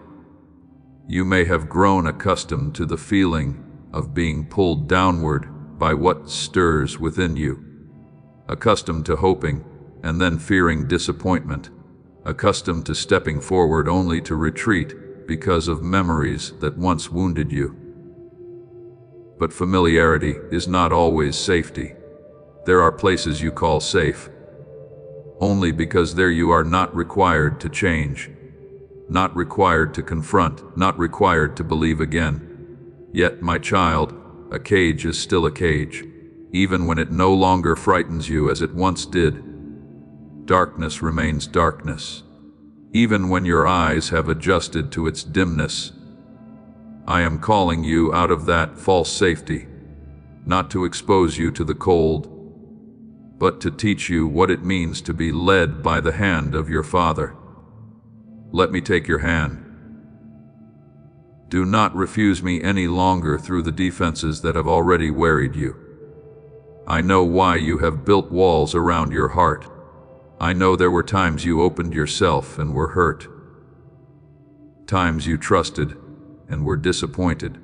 You may have grown accustomed to the feeling of being pulled downward by what stirs within you, accustomed to hoping and then fearing disappointment, accustomed to stepping forward only to retreat because of memories that once wounded you. But familiarity is not always safety. There are places you call safe, only because there you are not required to change, not required to confront, not required to believe again. Yet, my child, a cage is still a cage, even when it no longer frightens you as it once did. Darkness remains darkness, even when your eyes have adjusted to its dimness. I am calling you out of that false safety, not to expose you to the cold, but to teach you what it means to be led by the hand of your Father. Let me take your hand. Do not refuse me any longer through the defenses that have already wearied you. I know why you have built walls around your heart. I know there were times you opened yourself and were hurt, times you trusted and were disappointed,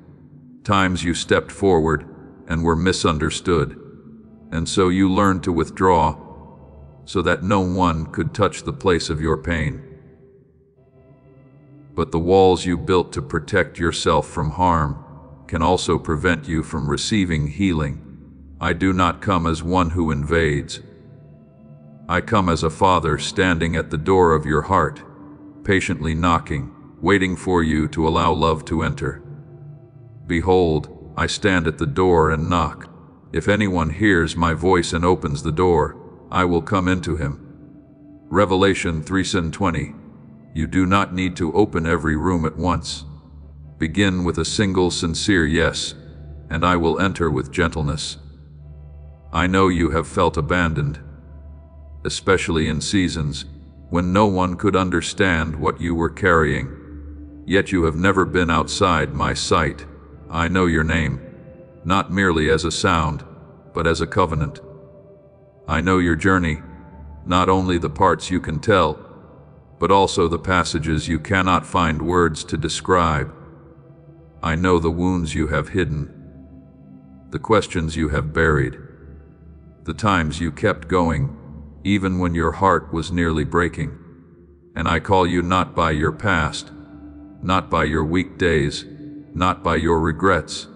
times you stepped forward and were misunderstood, and so you learned to withdraw so that no one could touch the place of your pain. But the walls you built to protect yourself from harm can also prevent you from receiving healing. I do not come as one who invades. I come as a father standing at the door of your heart, patiently knocking, waiting for you to allow love to enter. Behold, I stand at the door and knock. If anyone hears my voice and opens the door, I will come into him. Revelation 3:20. You do not need to open every room at once. Begin with a single sincere yes, and I will enter with gentleness. I know you have felt abandoned, especially in seasons when no one could understand what you were carrying. Yet you have never been outside my sight. I know your name, not merely as a sound, but as a covenant. I know your journey, not only the parts you can tell, but also the passages you cannot find words to describe. I know the wounds you have hidden, the questions you have buried, the times you kept going, even when your heart was nearly breaking. And I call you not by your past, not by your weak days, not by your regrets,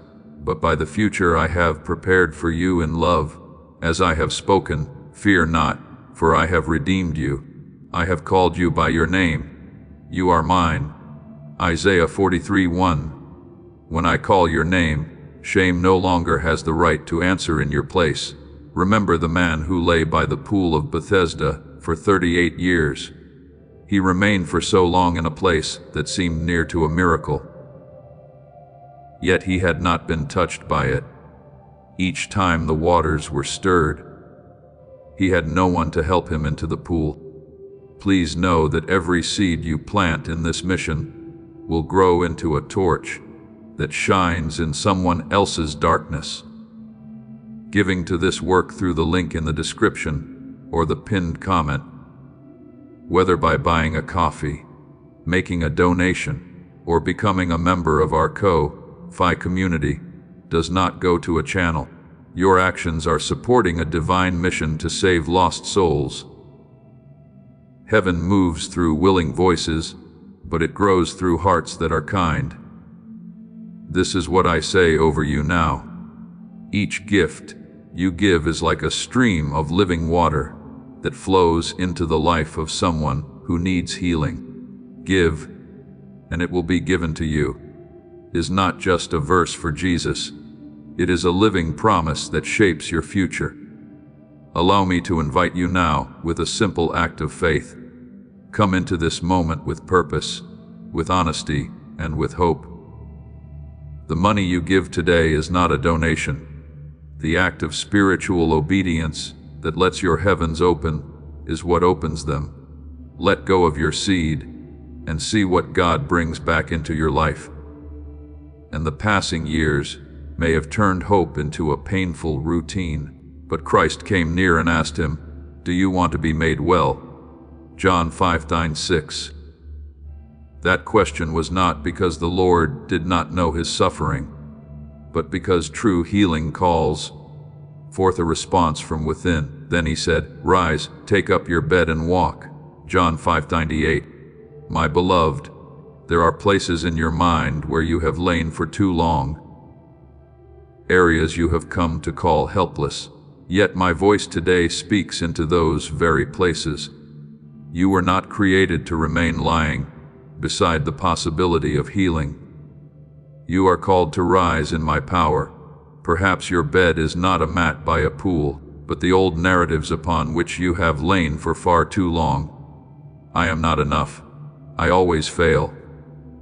but by the future I have prepared for you in love. As I have spoken, fear not, for I have redeemed you. I have called you by your name. You are mine. Isaiah 43:1. When I call your name, shame no longer has the right to answer in your place. Remember the man who lay by the pool of Bethesda for 38 years. He remained for so long in a place that seemed near to a miracle. Yet he had not been touched by it. Each time the waters were stirred, he had no one to help him into the pool. Please know that every seed you plant in this mission will grow into a torch that shines in someone else's darkness. Giving to this work through the link in the description or the pinned comment, whether by buying a coffee, making a donation, or becoming a member of our Ko-Fi community, does not go to a channel. Your actions are supporting a divine mission to save lost souls. Heaven moves through willing voices, but it grows through hearts that are kind. This is what I say over you now. Each gift you give is like a stream of living water that flows into the life of someone who needs healing. Give, and it will be given to you, is not just a verse for Jesus. It is a living promise that shapes your future. Allow me to invite you now with a simple act of faith. Come into this moment with purpose, with honesty, and with hope. The money you give today is not a donation. The act of spiritual obedience that lets your heavens open is what opens them. Let go of your seed and see what God brings back into your life. And the passing years may have turned hope into a painful routine, but Christ came near and asked him, "Do you want to be made well?" John 5:9-6. That question was not because the Lord did not know his suffering, but because true healing calls forth a response from within. Then he said, "Rise, take up your bed and walk." John 5:98. My beloved, there are places in your mind where you have lain for too long, areas you have come to call helpless. Yet my voice today speaks into those very places. You were not created to remain lying beside the possibility of healing. You are called to rise in my power. Perhaps your bed is not a mat by a pool, but the old narratives upon which you have lain for far too long. I am not enough. I always fail.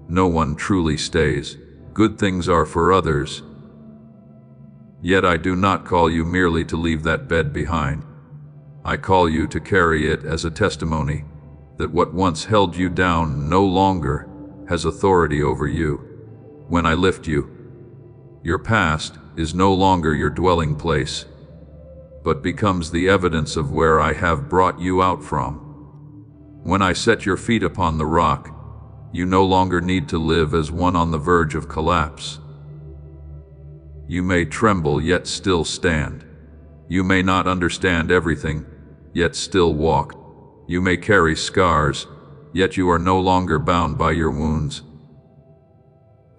No one truly stays. Good things are for others. Yet I do not call you merely to leave that bed behind. I call you to carry it as a testimony that what once held you down no longer has authority over you. When I lift you, your past is no longer your dwelling place, but becomes the evidence of where I have brought you out from. When I set your feet upon the rock, you no longer need to live as one on the verge of collapse. You may tremble yet still stand. You may not understand everything, yet still walk. You may carry scars, yet you are no longer bound by your wounds.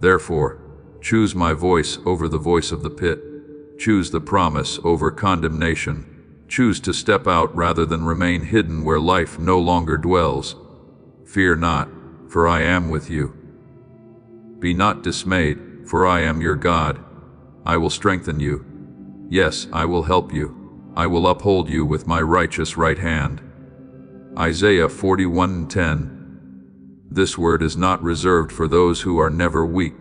Therefore, choose my voice over the voice of the pit. Choose the promise over condemnation. Choose to step out rather than remain hidden where life no longer dwells. Fear not, for I am with you. Be not dismayed, for I am your God. I will strengthen you. Yes, I will help you. I will uphold you with my righteous right hand. Isaiah 41:10. This word is not reserved for those who are never weak.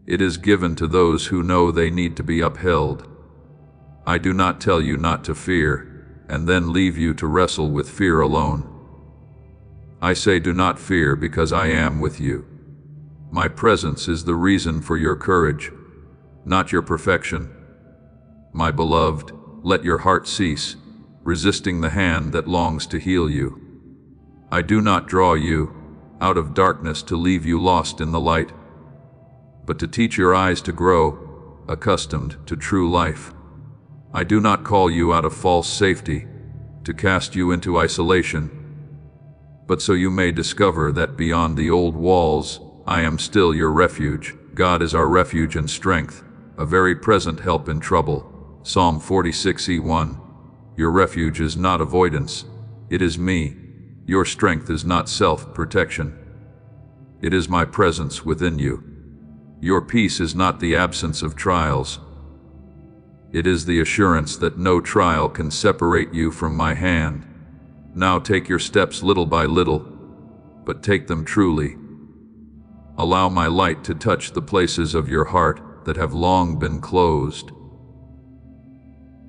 It is given to those who know they need to be upheld. I do not tell you not to fear, and then leave you to wrestle with fear alone. I say do not fear because I am with you. My presence is the reason for your courage, not your perfection. My beloved, let your heart cease, resisting the hand that longs to heal you. I do not draw you out of darkness to leave you lost in the light, but to teach your eyes to grow accustomed to true life. I do not call you out of false safety, to cast you into isolation, but so you may discover that beyond the old walls, I am still your refuge. God is our refuge and strength, a very present help in trouble. Psalm 46:1. Your refuge is not avoidance, it is me. Your strength is not self-protection. It is my presence within you. Your peace is not the absence of trials. It is the assurance that no trial can separate you from my hand. Now take your steps little by little, but take them truly. Allow my light to touch the places of your heart that have long been closed.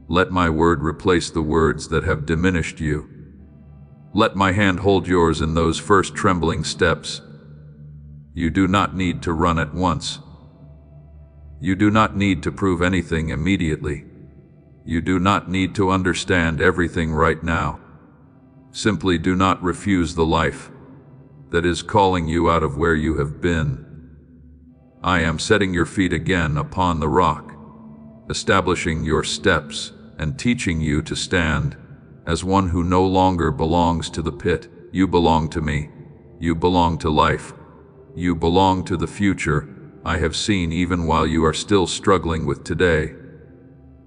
Let my word replace the words that have diminished you. Let my hand hold yours in those first trembling steps. You do not need to run at once. You do not need to prove anything immediately. You do not need to understand everything right now. Simply do not refuse the life that is calling you out of where you have been. I am setting your feet again upon the rock, establishing your steps and teaching you to stand as one who no longer belongs to the pit. You belong to me. You belong to life. You belong to the future I have seen even while you are still struggling with today.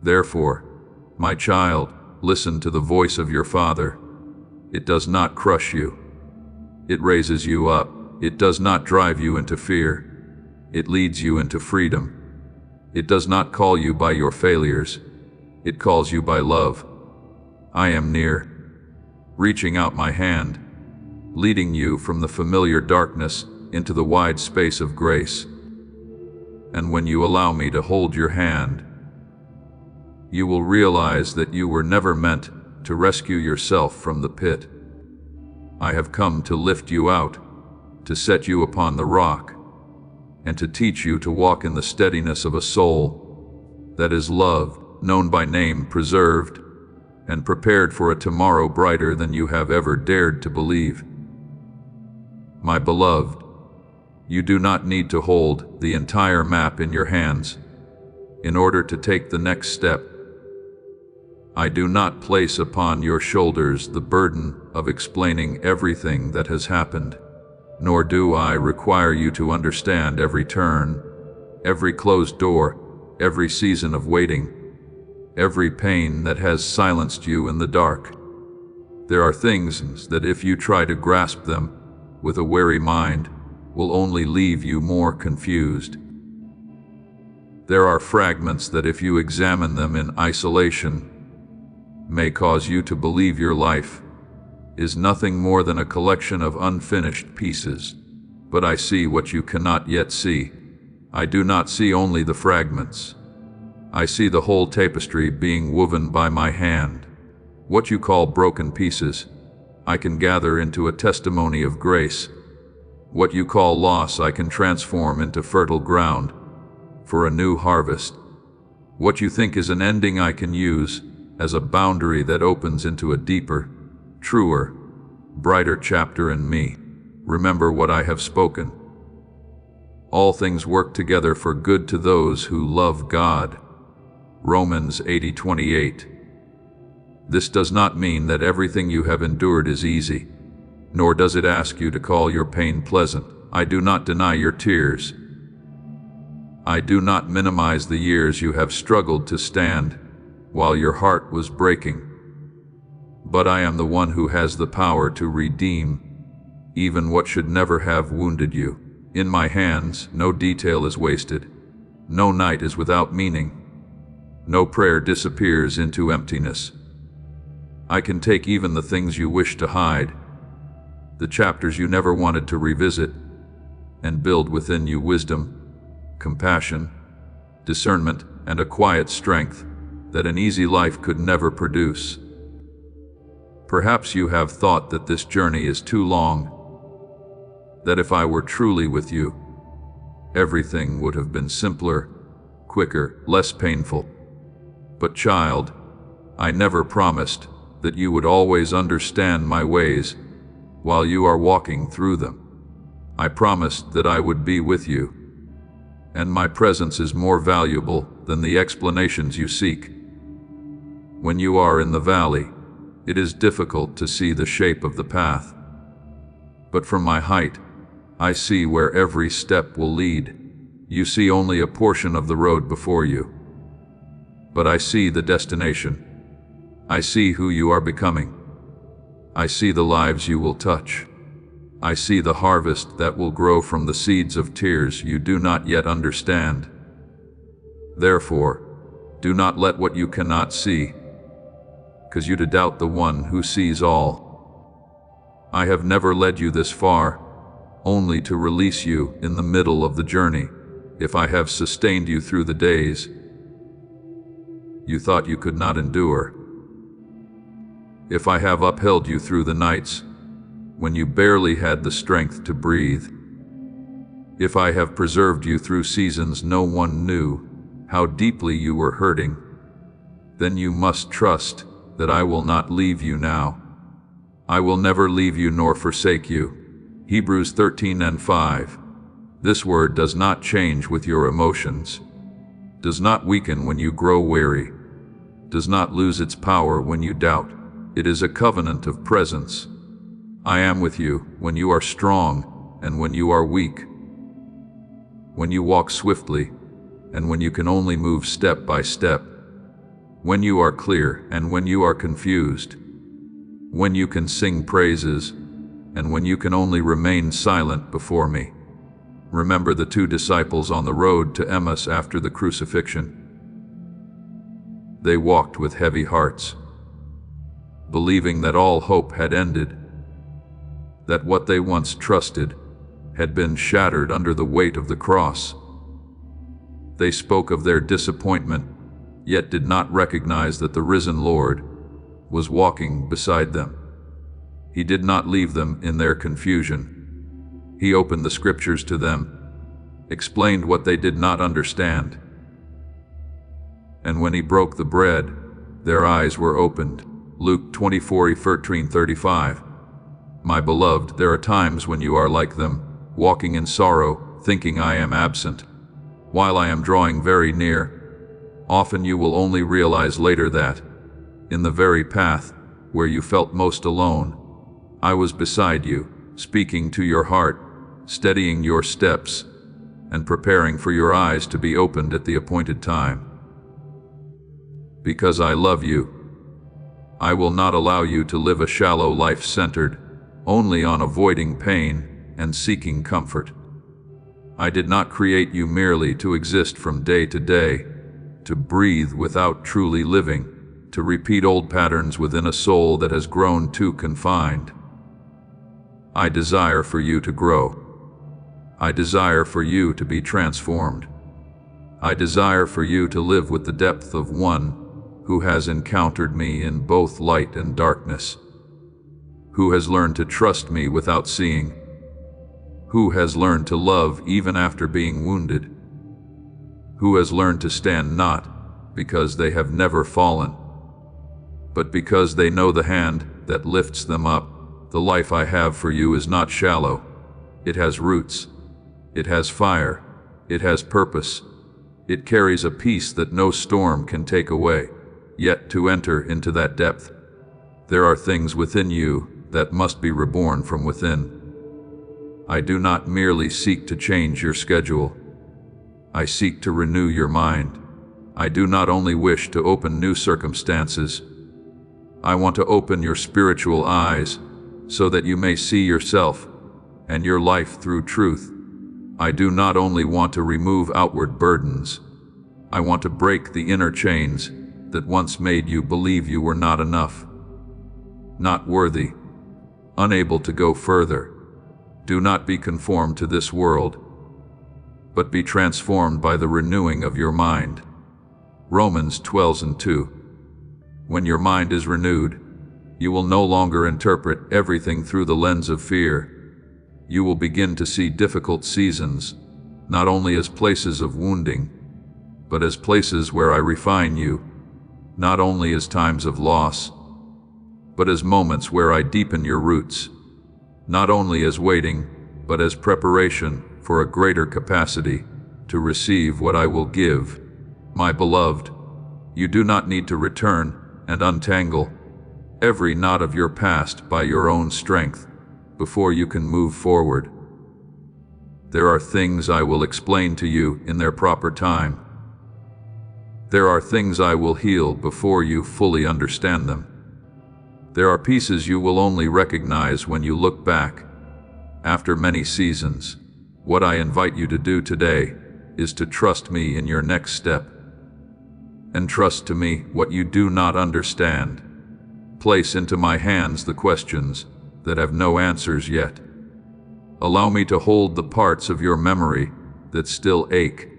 Therefore, my child, listen to the voice of your Father. It does not crush you. It raises you up. It does not drive you into fear. It leads you into freedom. It does not call you by your failures. It calls you by love. I am near, reaching out my hand, leading you from the familiar darkness into the wide space of grace. And when you allow me to hold your hand, you will realize that you were never meant to rescue yourself from the pit. I have come to lift you out, to set you upon the rock, and to teach you to walk in the steadiness of a soul that is loved, known by name, preserved, and prepared for a tomorrow brighter than you have ever dared to believe. My beloved, you do not need to hold the entire map in your hands in order to take the next step. I do not place upon your shoulders the burden of explaining everything that has happened, nor do I require you to understand every turn, every closed door, every season of waiting, every pain that has silenced you in the dark. There are things that if you try to grasp them with a weary mind, will only leave you more confused. There are fragments that if you examine them in isolation, may cause you to believe your life is nothing more than a collection of unfinished pieces. But I see what you cannot yet see. I do not see only the fragments. I see the whole tapestry being woven by my hand. What you call broken pieces, I can gather into a testimony of grace. What you call loss, I can transform into fertile ground for a new harvest. What you think is an ending, I can use as a boundary that opens into a deeper, truer, brighter chapter in me. Remember what I have spoken. All things work together for good to those who love God. Romans 8:28. This does not mean that everything you have endured is easy, nor does it ask you to call your pain pleasant. I do not deny your tears. I do not minimize the years you have struggled to stand while your heart was breaking. But I am the one who has the power to redeem even what should never have wounded you. In my hands, no detail is wasted. No night is without meaning. No prayer disappears into emptiness. I can take even the things you wish to hide, the chapters you never wanted to revisit, and build within you wisdom, compassion, discernment, and a quiet strength that an easy life could never produce. Perhaps you have thought that this journey is too long, that if I were truly with you, everything would have been simpler, quicker, less painful. But child, I never promised that you would always understand my ways while you are walking through them. I promised that I would be with you, and my presence is more valuable than the explanations you seek. When you are in the valley, it is difficult to see the shape of the path. But from my height, I see where every step will lead. You see only a portion of the road before you. But I see the destination. I see who you are becoming. I see the lives you will touch. I see the harvest that will grow from the seeds of tears you do not yet understand. Therefore, do not let what you cannot see cause you to doubt the one who sees all. I have never led you this far, only to release you in the middle of the journey. If I have sustained you through the days you thought you could not endure, if I have upheld you through the nights when you barely had the strength to breathe, if I have preserved you through seasons no one knew how deeply you were hurting, then you must trust that I will not leave you now. I will never leave you nor forsake you. Hebrews 13:5. This word does not change with your emotions, does not weaken when you grow weary, does not lose its power when you doubt. It is a covenant of presence. I am with you when you are strong and when you are weak, when you walk swiftly and when you can only move step by step, when you are clear and when you are confused, when you can sing praises and when you can only remain silent before me. Remember the two disciples on the road to Emmaus after the crucifixion. They walked with heavy hearts, believing that all hope had ended, that what they once trusted had been shattered under the weight of the cross. They spoke of their disappointment, yet did not recognize that the risen Lord was walking beside them. He did not leave them in their confusion. He opened the scriptures to them, explained what they did not understand. And when he broke the bread, their eyes were opened. Luke 24:35. My beloved, there are times when you are like them, walking in sorrow, thinking I am absent, while I am drawing very near. Often you will only realize later that, in the very path where you felt most alone, I was beside you, speaking to your heart, steadying your steps, and preparing for your eyes to be opened at the appointed time. Because I love you, I will not allow you to live a shallow life centered only on avoiding pain and seeking comfort. I did not create you merely to exist from day to day, to breathe without truly living, to repeat old patterns within a soul that has grown too confined. I desire for you to grow. I desire for you to be transformed. I desire for you to live with the depth of one who has encountered me in both light and darkness, who has learned to trust me without seeing, who has learned to love even after being wounded, who has learned to stand not because they have never fallen, but because they know the hand that lifts them up. The life I have for you is not shallow. It has roots. It has fire. It has purpose. It carries a peace that no storm can take away. Yet to enter into that depth, there are things within you that must be reborn from within. I do not merely seek to change your schedule. I seek to renew your mind. I do not only wish to open new circumstances. I want to open your spiritual eyes so that you may see yourself and your life through truth. I do not only want to remove outward burdens. I want to break the inner chains that once made you believe you were not enough, not worthy, unable to go further. Do not be conformed to this world, but be transformed by the renewing of your mind. Romans 12:2. When your mind is renewed, you will no longer interpret everything through the lens of fear. You will begin to see difficult seasons, not only as places of wounding, but as places where I refine you, not only as times of loss, but as moments where I deepen your roots, not only as waiting, but as preparation for a greater capacity to receive what I will give. My beloved, you do not need to return and untangle every knot of your past by your own strength before you can move forward. There are things I will explain to you in their proper time. There are things I will heal before you fully understand them. There are pieces you will only recognize when you look back after many seasons. What I invite you to do today is to trust me in your next step. Entrust to me what you do not understand. Place into my hands the questions that have no answers yet. Allow me to hold the parts of your memory that still ache.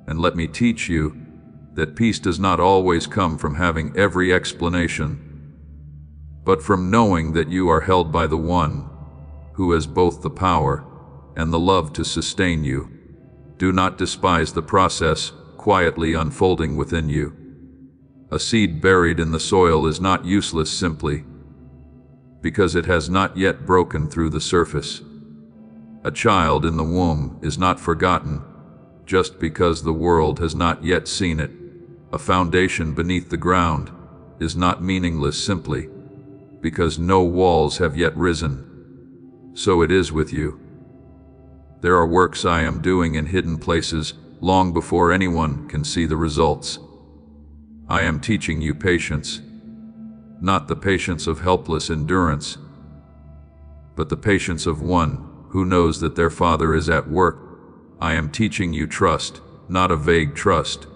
And let me teach you that peace does not always come from having every explanation, but from knowing that you are held by the one who has both the power and the love to sustain you. Do not despise the process quietly unfolding within you. A seed buried in the soil is not useless simply because it has not yet broken through the surface. A child in the womb is not forgotten just because the world has not yet seen it. A foundation beneath the ground is not meaningless simply because no walls have yet risen. So it is with you. There are works I am doing in hidden places long before anyone can see the results. I am teaching you patience, not the patience of helpless endurance, but the patience of one who knows that their Father is at work. I am teaching you trust, not a vague trust,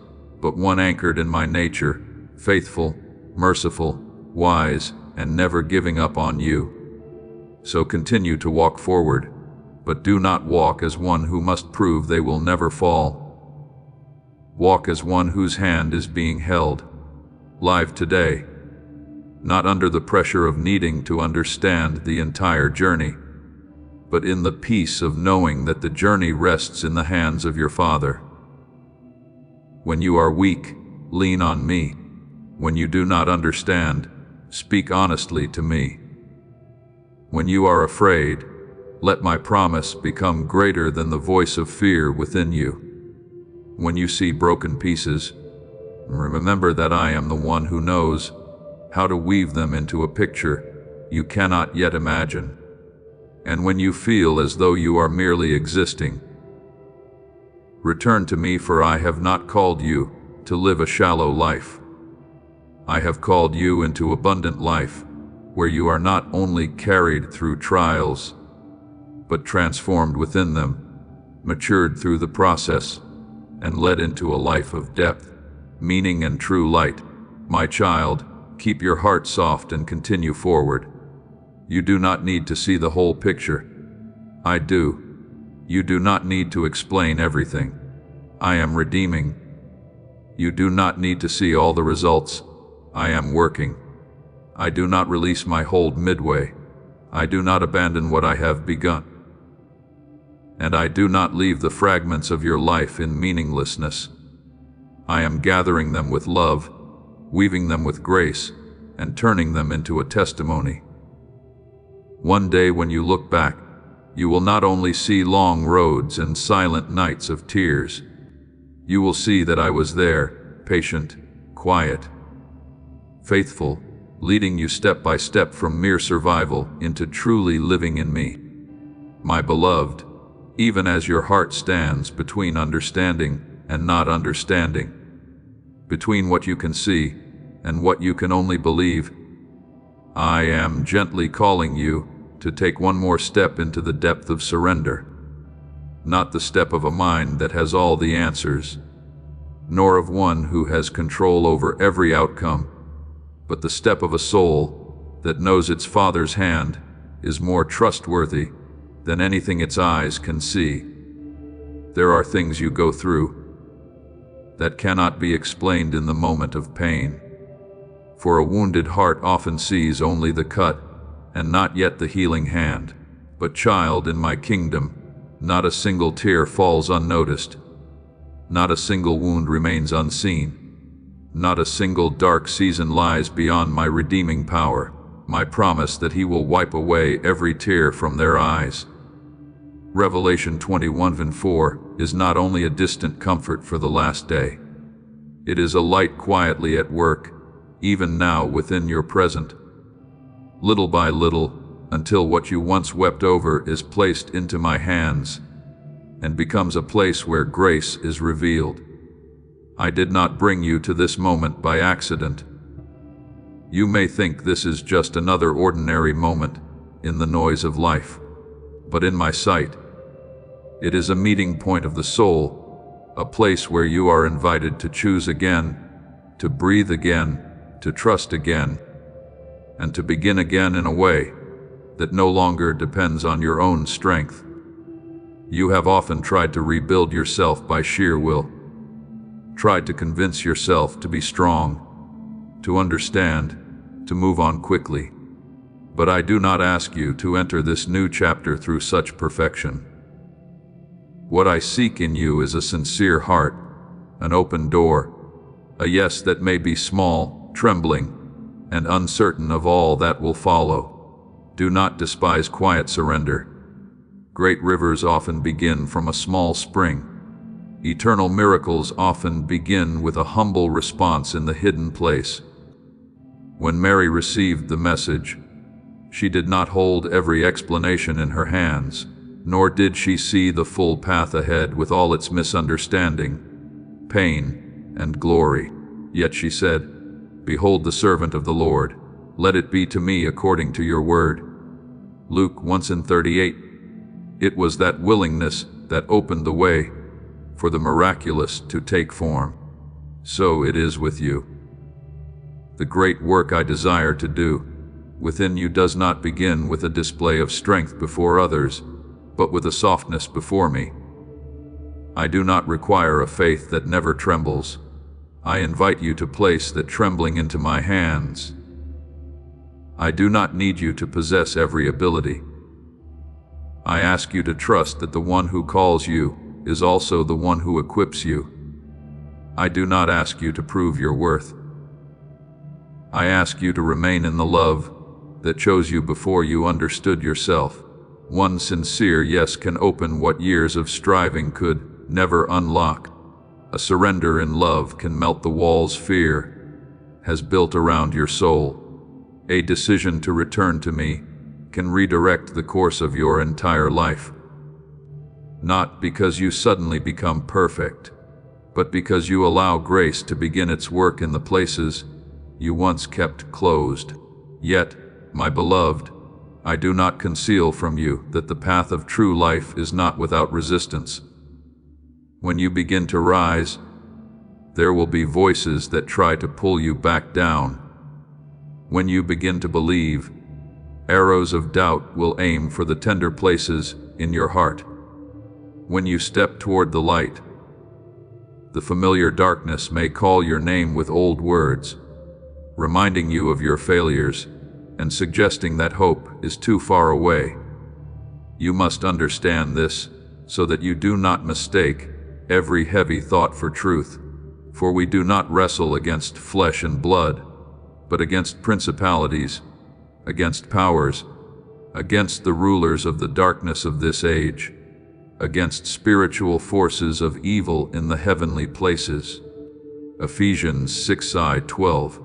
but one anchored in my nature, faithful, merciful, wise, and never giving up on you. So continue to walk forward, but do not walk as one who must prove they will never fall. Walk as one whose hand is being held, live today, not under the pressure of needing to understand the entire journey, but in the peace of knowing that the journey rests in the hands of your Father. When you are weak, lean on me. When you do not understand, speak honestly to me. When you are afraid, let my promise become greater than the voice of fear within you. When you see broken pieces, remember that I am the one who knows how to weave them into a picture you cannot yet imagine. And when you feel as though you are merely existing, return to me, for I have not called you to live a shallow life. I have called you into abundant life, where you are not only carried through trials, but transformed within them, matured through the process, and led into a life of depth, meaning, and true light. My child, keep your heart soft and continue forward. You do not need to see the whole picture. I do. You do not need to explain everything. I am redeeming. You do not need to see all the results. I am working. I do not release my hold midway. I do not abandon what I have begun. And I do not leave the fragments of your life in meaninglessness. I am gathering them with love, weaving them with grace, and turning them into a testimony. One day when you look back, you will not only see long roads and silent nights of tears. You will see that I was there, patient, quiet, faithful, leading you step by step from mere survival into truly living in me. My beloved, even as your heart stands between understanding and not understanding, between what you can see and what you can only believe, I am gently calling you to take one more step into the depth of surrender. Not the step of a mind that has all the answers, nor of one who has control over every outcome, but the step of a soul that knows its Father's hand is more trustworthy than anything its eyes can see. There are things you go through that cannot be explained in the moment of pain. For a wounded heart often sees only the cut and not yet the healing hand. But child, in my kingdom, not a single tear falls unnoticed. Not a single wound remains unseen. Not a single dark season lies beyond my redeeming power, my promise that He will wipe away every tear from their eyes. Revelation 21:4, is not only a distant comfort for the last day. It is a light quietly at work, even now within your present. Little by little, until what you once wept over is placed into my hands, and becomes a place where grace is revealed. I did not bring you to this moment by accident. You may think this is just another ordinary moment in the noise of life, but in my sight, it is a meeting point of the soul, a place where you are invited to choose again, to breathe again, to trust again, and to begin again in a way that no longer depends on your own strength. You have often tried to rebuild yourself by sheer will, tried to convince yourself to be strong, to understand, to move on quickly. But I do not ask you to enter this new chapter through such perfection. What I seek in you is a sincere heart, an open door, a yes that may be small, trembling, and uncertain of all that will follow. Do not despise quiet surrender. Great rivers often begin from a small spring. Eternal miracles often begin with a humble response in the hidden place. When Mary received the message, she did not hold every explanation in her hands, nor did she see the full path ahead with all its misunderstanding, pain, and glory. Yet she said, "Behold the servant of the Lord, let it be to me according to your word." Luke 1:38. It was that willingness that opened the way for the miraculous to take form. So it is with you. The great work I desire to do within you does not begin with a display of strength before others, but with a softness before me. I do not require a faith that never trembles. I invite you to place that trembling into my hands. I do not need you to possess every ability. I ask you to trust that the one who calls you is also the one who equips you. I do not ask you to prove your worth. I ask you to remain in the love that chose you before you understood yourself. One sincere yes can open what years of striving could never unlock. A surrender in love can melt the walls fear has built around your soul. A decision to return to me can redirect the course of your entire life. Not because you suddenly become perfect, but because you allow grace to begin its work in the places you once kept closed. Yet, my beloved, I do not conceal from you that the path of true life is not without resistance. When you begin to rise, there will be voices that try to pull you back down. When you begin to believe, arrows of doubt will aim for the tender places in your heart. When you step toward the light, the familiar darkness may call your name with old words, reminding you of your failures and suggesting that hope is too far away. You must understand this so that you do not mistake every heavy thought for truth, for we do not wrestle against flesh and blood, but against principalities, against powers, against the rulers of the darkness of this age, against spiritual forces of evil in the heavenly places. Ephesians 6:12.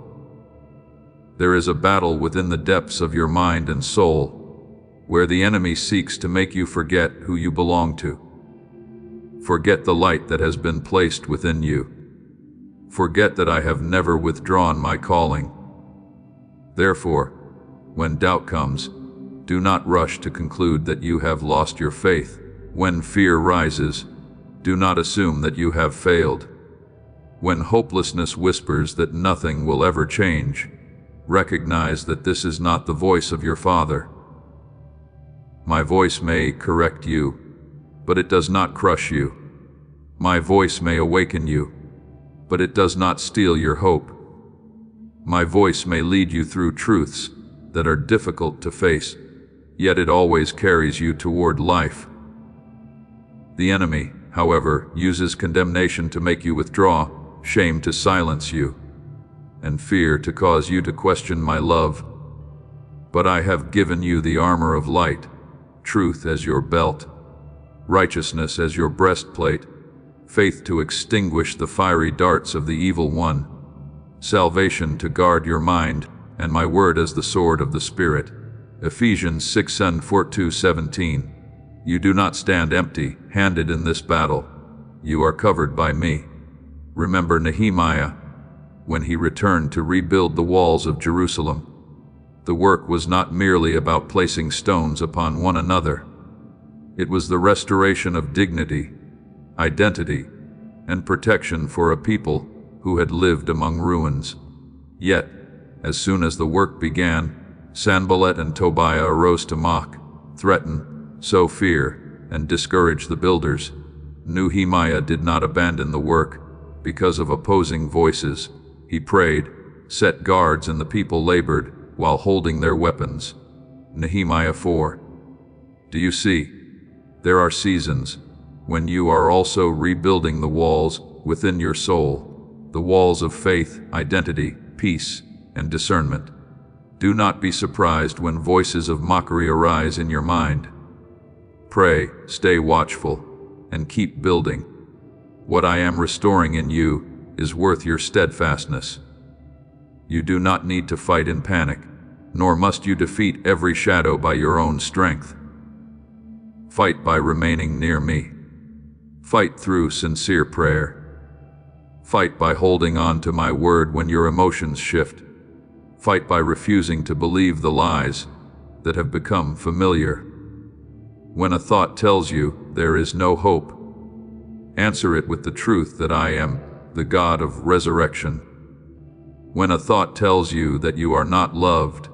There is a battle within the depths of your mind and soul, where the enemy seeks to make you forget who you belong to. Forget the light that has been placed within you. Forget that I have never withdrawn my calling. Therefore, when doubt comes, do not rush to conclude that you have lost your faith. When fear rises, do not assume that you have failed. When hopelessness whispers that nothing will ever change, recognize that this is not the voice of your Father. My voice may correct you, but it does not crush you. My voice may awaken you, but it does not steal your hope. My voice may lead you through truths that are difficult to face, yet it always carries you toward life. The enemy, however, uses condemnation to make you withdraw, shame to silence you, and fear to cause you to question my love. But I have given you the armor of light, truth as your belt. righteousness as your breastplate, faith to extinguish the fiery darts of the evil one, salvation to guard your mind, and my word as the sword of the Spirit. Ephesians 6:4-17. You do not stand empty-handed in this battle. You are covered by me. Remember Nehemiah, when he returned to rebuild the walls of Jerusalem. The work was not merely about placing stones upon one another. It was the restoration of dignity, identity, and protection for a people who had lived among ruins. Yet, as soon as the work began, Sanballat and Tobiah arose to mock, threaten, sow fear, and discourage the builders. Nehemiah did not abandon the work because of opposing voices. He prayed, set guards, and the people labored while holding their weapons. Nehemiah 4. Do you see? There are seasons when you are also rebuilding the walls within your soul, the walls of faith, identity, peace, and discernment. Do not be surprised when voices of mockery arise in your mind. Pray, stay watchful, and keep building. What I am restoring in you is worth your steadfastness. You do not need to fight in panic, nor must you defeat every shadow by your own strength. Fight by remaining near me. Fight through sincere prayer. Fight by holding on to my word when your emotions shift. Fight by refusing to believe the lies that have become familiar. When a thought tells you there is no hope, answer it with the truth that I am the God of resurrection. When a thought tells you that you are not loved,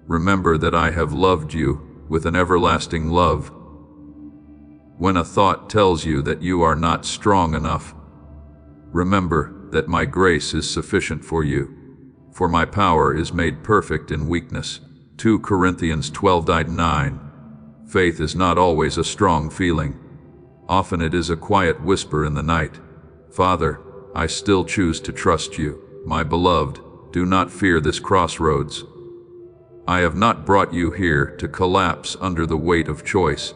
remember that I have loved you with an everlasting love. When a thought tells you that you are not strong enough, remember that my grace is sufficient for you, for my power is made perfect in weakness. 2 Corinthians 12:9. Faith is not always a strong feeling. Often it is a quiet whisper in the night. Father, I still choose to trust you. My beloved, do not fear this crossroads. I have not brought you here to collapse under the weight of choice,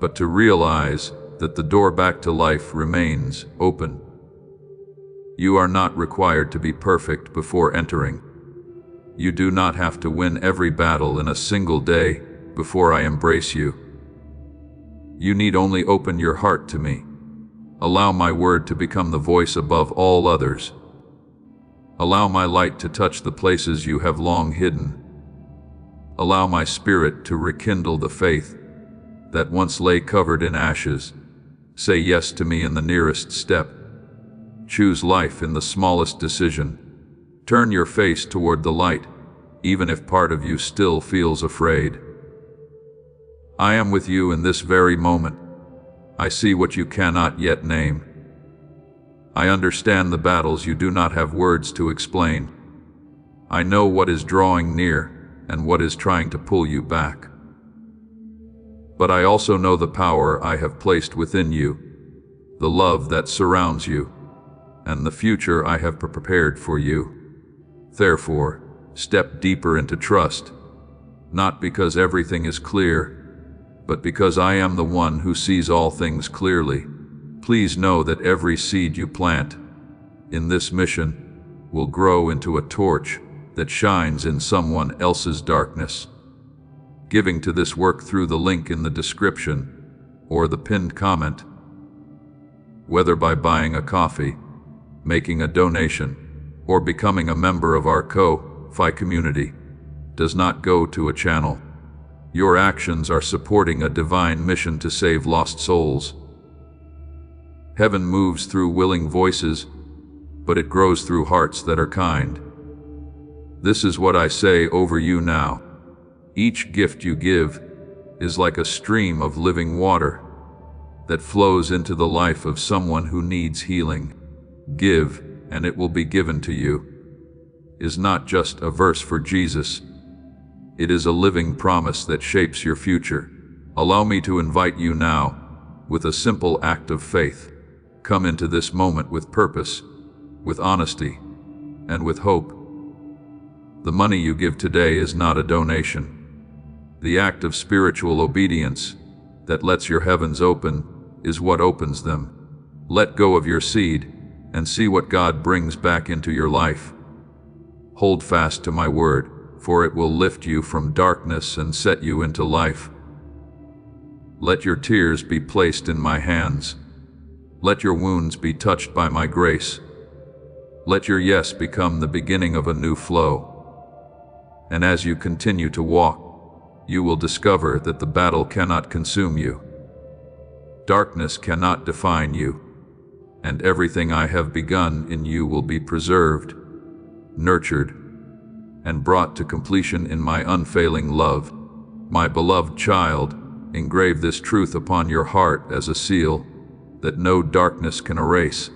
but to realize that the door back to life remains open. You are not required to be perfect before entering. You do not have to win every battle in a single day before I embrace you. You need only open your heart to me. Allow my word to become the voice above all others. Allow my light to touch the places you have long hidden. Allow my spirit to rekindle the faith that once lay covered in ashes. Say yes to me in the nearest step. Choose life in the smallest decision. Turn your face toward the light, even if part of you still feels afraid. I am with you in this very moment. I see what you cannot yet name. I understand the battles you do not have words to explain. I know what is drawing near and what is trying to pull you back. But I also know the power I have placed within you, the love that surrounds you, and the future I have prepared for you. Therefore, step deeper into trust, not because everything is clear, but because I am the one who sees all things clearly. Please know that every seed you plant in this mission will grow into a torch that shines in someone else's darkness. Giving to this work through the link in the description or the pinned comment, whether by buying a coffee, making a donation, or becoming a member of our Ko-Fi community, does not go to a channel. Your actions are supporting a divine mission to save lost souls. Heaven moves through willing voices, but it grows through hearts that are kind. This is what I say over you now. Each gift you give is like a stream of living water that flows into the life of someone who needs healing. Give, and it will be given to you is not just a verse for Jesus. It is a living promise that shapes your future. Allow me to invite you now with a simple act of faith. Come into this moment with purpose, with honesty, and with hope. The money you give today is not a donation. The act of spiritual obedience that lets your heavens open is what opens them. Let go of your seed and see what God brings back into your life. Hold fast to my word, for it will lift you from darkness and set you into life. Let your tears be placed in my hands. Let your wounds be touched by my grace. Let your yes become the beginning of a new flow. And as you continue to walk, you will discover that the battle cannot consume you. Darkness cannot define you, and everything I have begun in you will be preserved, nurtured, and brought to completion in my unfailing love. My beloved child, engrave this truth upon your heart as a seal that no darkness can erase.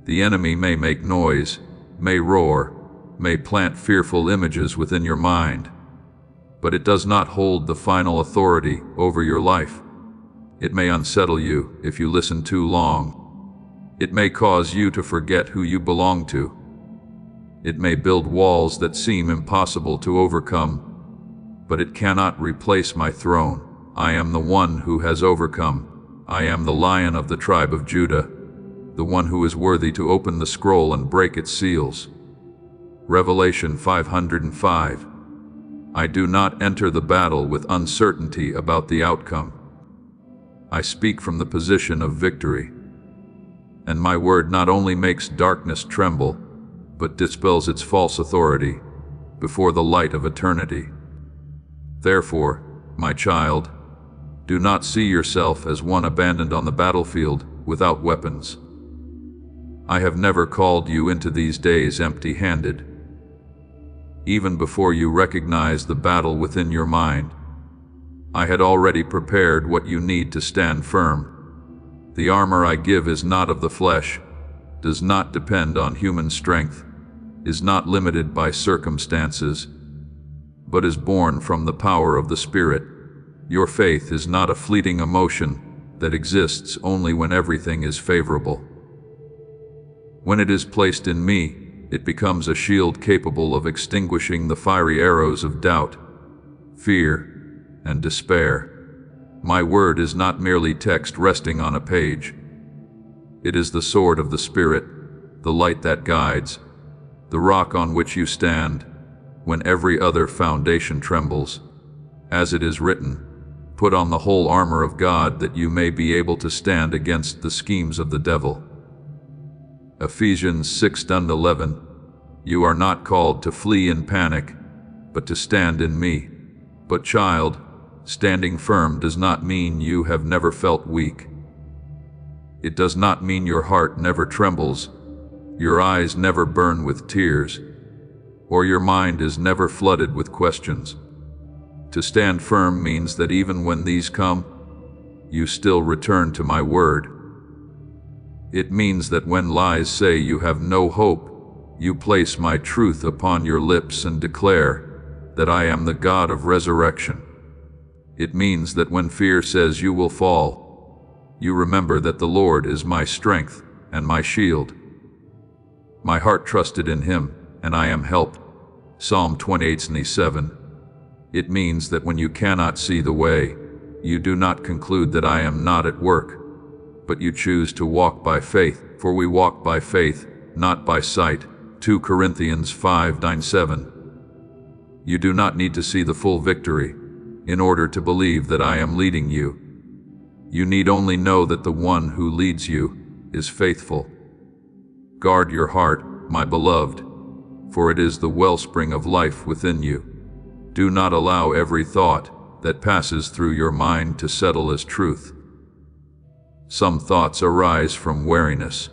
The enemy may make noise, may roar, may plant fearful images within your mind, but it does not hold the final authority over your life. It may unsettle you if you listen too long. It may cause you to forget who you belong to. It may build walls that seem impossible to overcome, but it cannot replace my throne. I am the one who has overcome. I am the Lion of the tribe of Judah, the one who is worthy to open the scroll and break its seals. Revelation 505. I do not enter the battle with uncertainty about the outcome. I speak from the position of victory. And my word not only makes darkness tremble, but dispels its false authority before the light of eternity. Therefore, my child, do not see yourself as one abandoned on the battlefield without weapons. I have never called you into these days empty-handed. Even before you recognize the battle within your mind, I had already prepared what you need to stand firm. The armor I give is not of the flesh, does not depend on human strength, is not limited by circumstances, but is born from the power of the Spirit. Your faith is not a fleeting emotion that exists only when everything is favorable. When it is placed in me, it becomes a shield capable of extinguishing the fiery arrows of doubt, fear, and despair. My word is not merely text resting on a page. It is the sword of the Spirit, the light that guides, the rock on which you stand when every other foundation trembles. As it is written, put on the whole armor of God that you may be able to stand against the schemes of the devil. Ephesians 6:11. You are not called to flee in panic, but to stand in me. But child, standing firm does not mean you have never felt weak. It does not mean your heart never trembles, your eyes never burn with tears, or your mind is never flooded with questions. To stand firm means that even when these come, you still return to my word. It means that when lies say you have no hope, you place my truth upon your lips and declare that I am the God of resurrection. It means that when fear says you will fall, you remember that the Lord is my strength and my shield. My heart trusted in him, and I am helped. Psalm 28:7. It means that when you cannot see the way, you do not conclude that I am not at work, but you choose to walk by faith, for we walk by faith, not by sight. 2 Corinthians 5:9-7. You do not need to see the full victory in order to believe that I am leading you. You need only know that the one who leads you is faithful. Guard your heart, my beloved, for it is the wellspring of life within you. Do not allow every thought that passes through your mind to settle as truth. Some thoughts arise from weariness,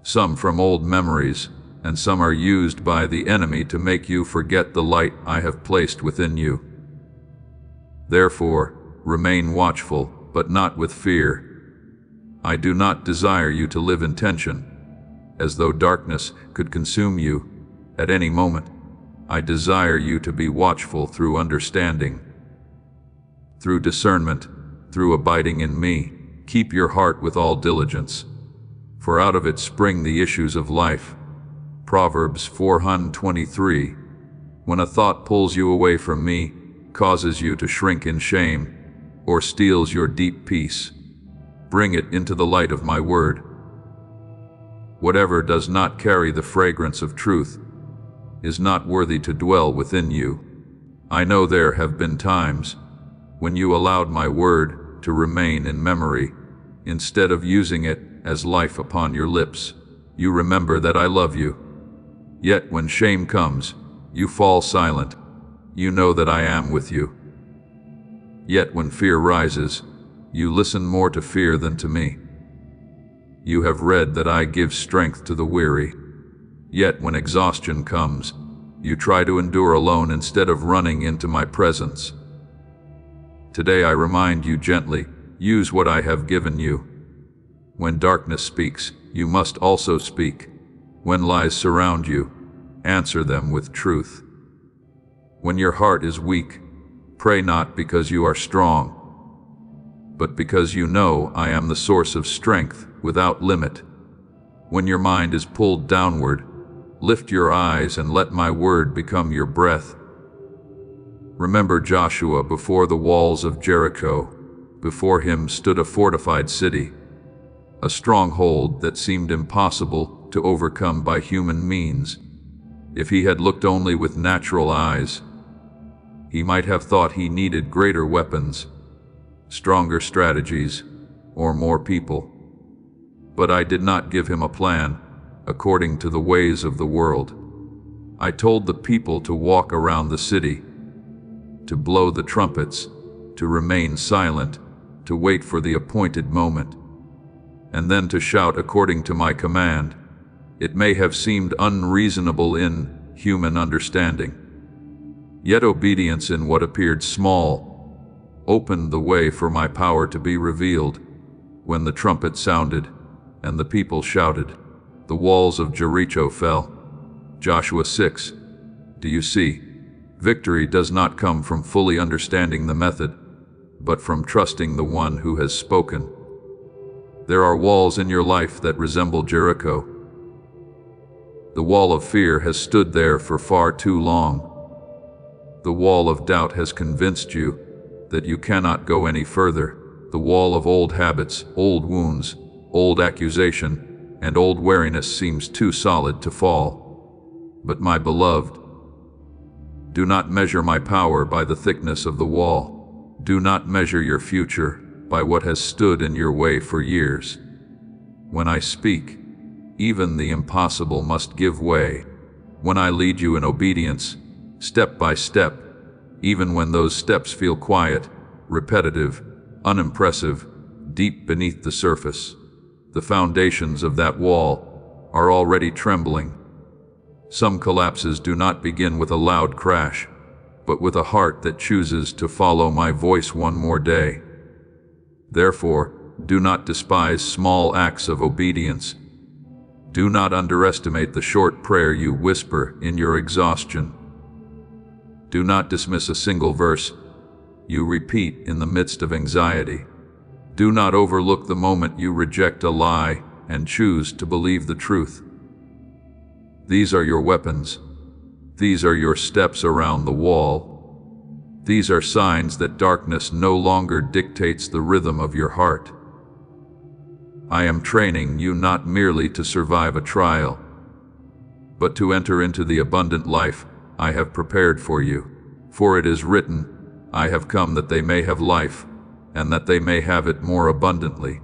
some from old memories, and some are used by the enemy to make you forget the light I have placed within you. Therefore, remain watchful, but not with fear. I do not desire you to live in tension, as though darkness could consume you at any moment. I desire you to be watchful through understanding, through discernment, through abiding in me. Keep your heart with all diligence, for out of it spring the issues of life. Proverbs 4:23. When a thought pulls you away from me, causes you to shrink in shame, or steals your deep peace. Bring it into the light of my word. Whatever does not carry the fragrance of truth is not worthy to dwell within you. I know there have been times when you allowed my word to remain in memory instead of using it as life upon your lips. You remember that I love you. Yet when shame comes, you fall silent. You know that I am with you. Yet when fear rises, you listen more to fear than to me. You have read that I give strength to the weary. Yet when exhaustion comes, you try to endure alone instead of running into my presence. Today I remind you gently, use what I have given you. When darkness speaks, you must also speak. When lies surround you, answer them with truth. When your heart is weak, pray not because you are strong, but because you know I am the source of strength without limit. When your mind is pulled downward, lift your eyes and let my word become your breath. Remember Joshua before the walls of Jericho. Before him stood a fortified city, a stronghold that seemed impossible to overcome by human means. If he had looked only with natural eyes, he might have thought he needed greater weapons, stronger strategies, or more people. But I did not give him a plan according to the ways of the world. I told the people to walk around the city, to blow the trumpets, to remain silent, to wait for the appointed moment, and then to shout according to my command. It may have seemed unreasonable in human understanding. Yet obedience in what appeared small opened the way for my power to be revealed. When the trumpet sounded and the people shouted, the walls of Jericho fell. Joshua 6. Do you see? Victory does not come from fully understanding the method, but from trusting the one who has spoken. There are walls in your life that resemble Jericho. The wall of fear has stood there for far too long. The wall of doubt has convinced you that you cannot go any further. The wall of old habits, old wounds, old accusation, and old weariness seems too solid to fall. But my beloved, do not measure my power by the thickness of the wall. Do not measure your future by what has stood in your way for years. When I speak, even the impossible must give way. When I lead you in obedience, step by step, even when those steps feel quiet, repetitive, unimpressive, deep beneath the surface, the foundations of that wall are already trembling. Some collapses do not begin with a loud crash, but with a heart that chooses to follow my voice one more day. Therefore, do not despise small acts of obedience. Do not underestimate the short prayer you whisper in your exhaustion. Do not dismiss a single verse you repeat in the midst of anxiety. Do not overlook the moment you reject a lie and choose to believe the truth. These are your weapons. These are your steps around the wall. These are signs that darkness no longer dictates the rhythm of your heart. I am training you not merely to survive a trial, but to enter into the abundant life I have prepared for you. For it is written, I have come that they may have life, and that they may have it more abundantly.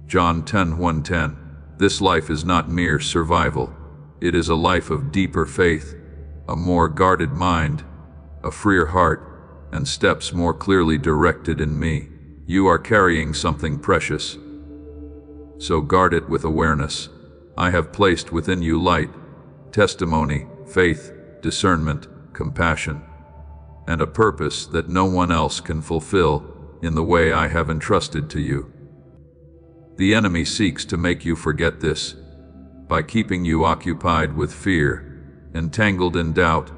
John 10:1-10. This life is not mere survival. It is a life of deeper faith, a more guarded mind, a freer heart, and steps more clearly directed in me. You are carrying something precious, so guard it with awareness. I have placed within you light, testimony, faith, discernment, compassion, and a purpose that no one else can fulfill in the way I have entrusted to you. The enemy seeks to make you forget this by keeping you occupied with fear, entangled in doubt,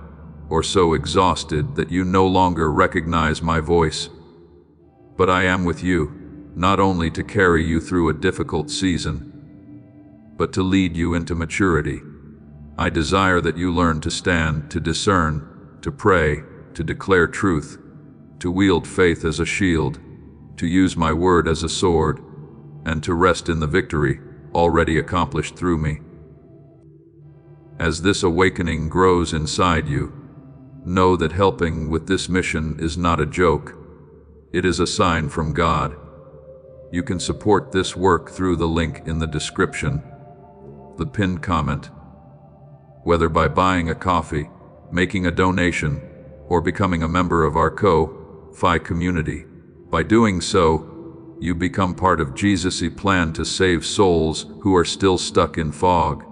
or so exhausted that you no longer recognize my voice. But I am with you, not only to carry you through a difficult season, but to lead you into maturity. I desire that you learn to stand, to discern, to pray, to declare truth, to wield faith as a shield, to use my word as a sword, and to rest in the victory already accomplished through me. As this awakening grows inside you, know that helping with this mission is not a joke. It is a sign from God. You can support this work through the link in the description, the pinned comment. Whether by buying a coffee, making a donation, or becoming a member of our Ko-Fi community. By doing so, you become part of Jesus' plan to save souls who are still stuck in fog.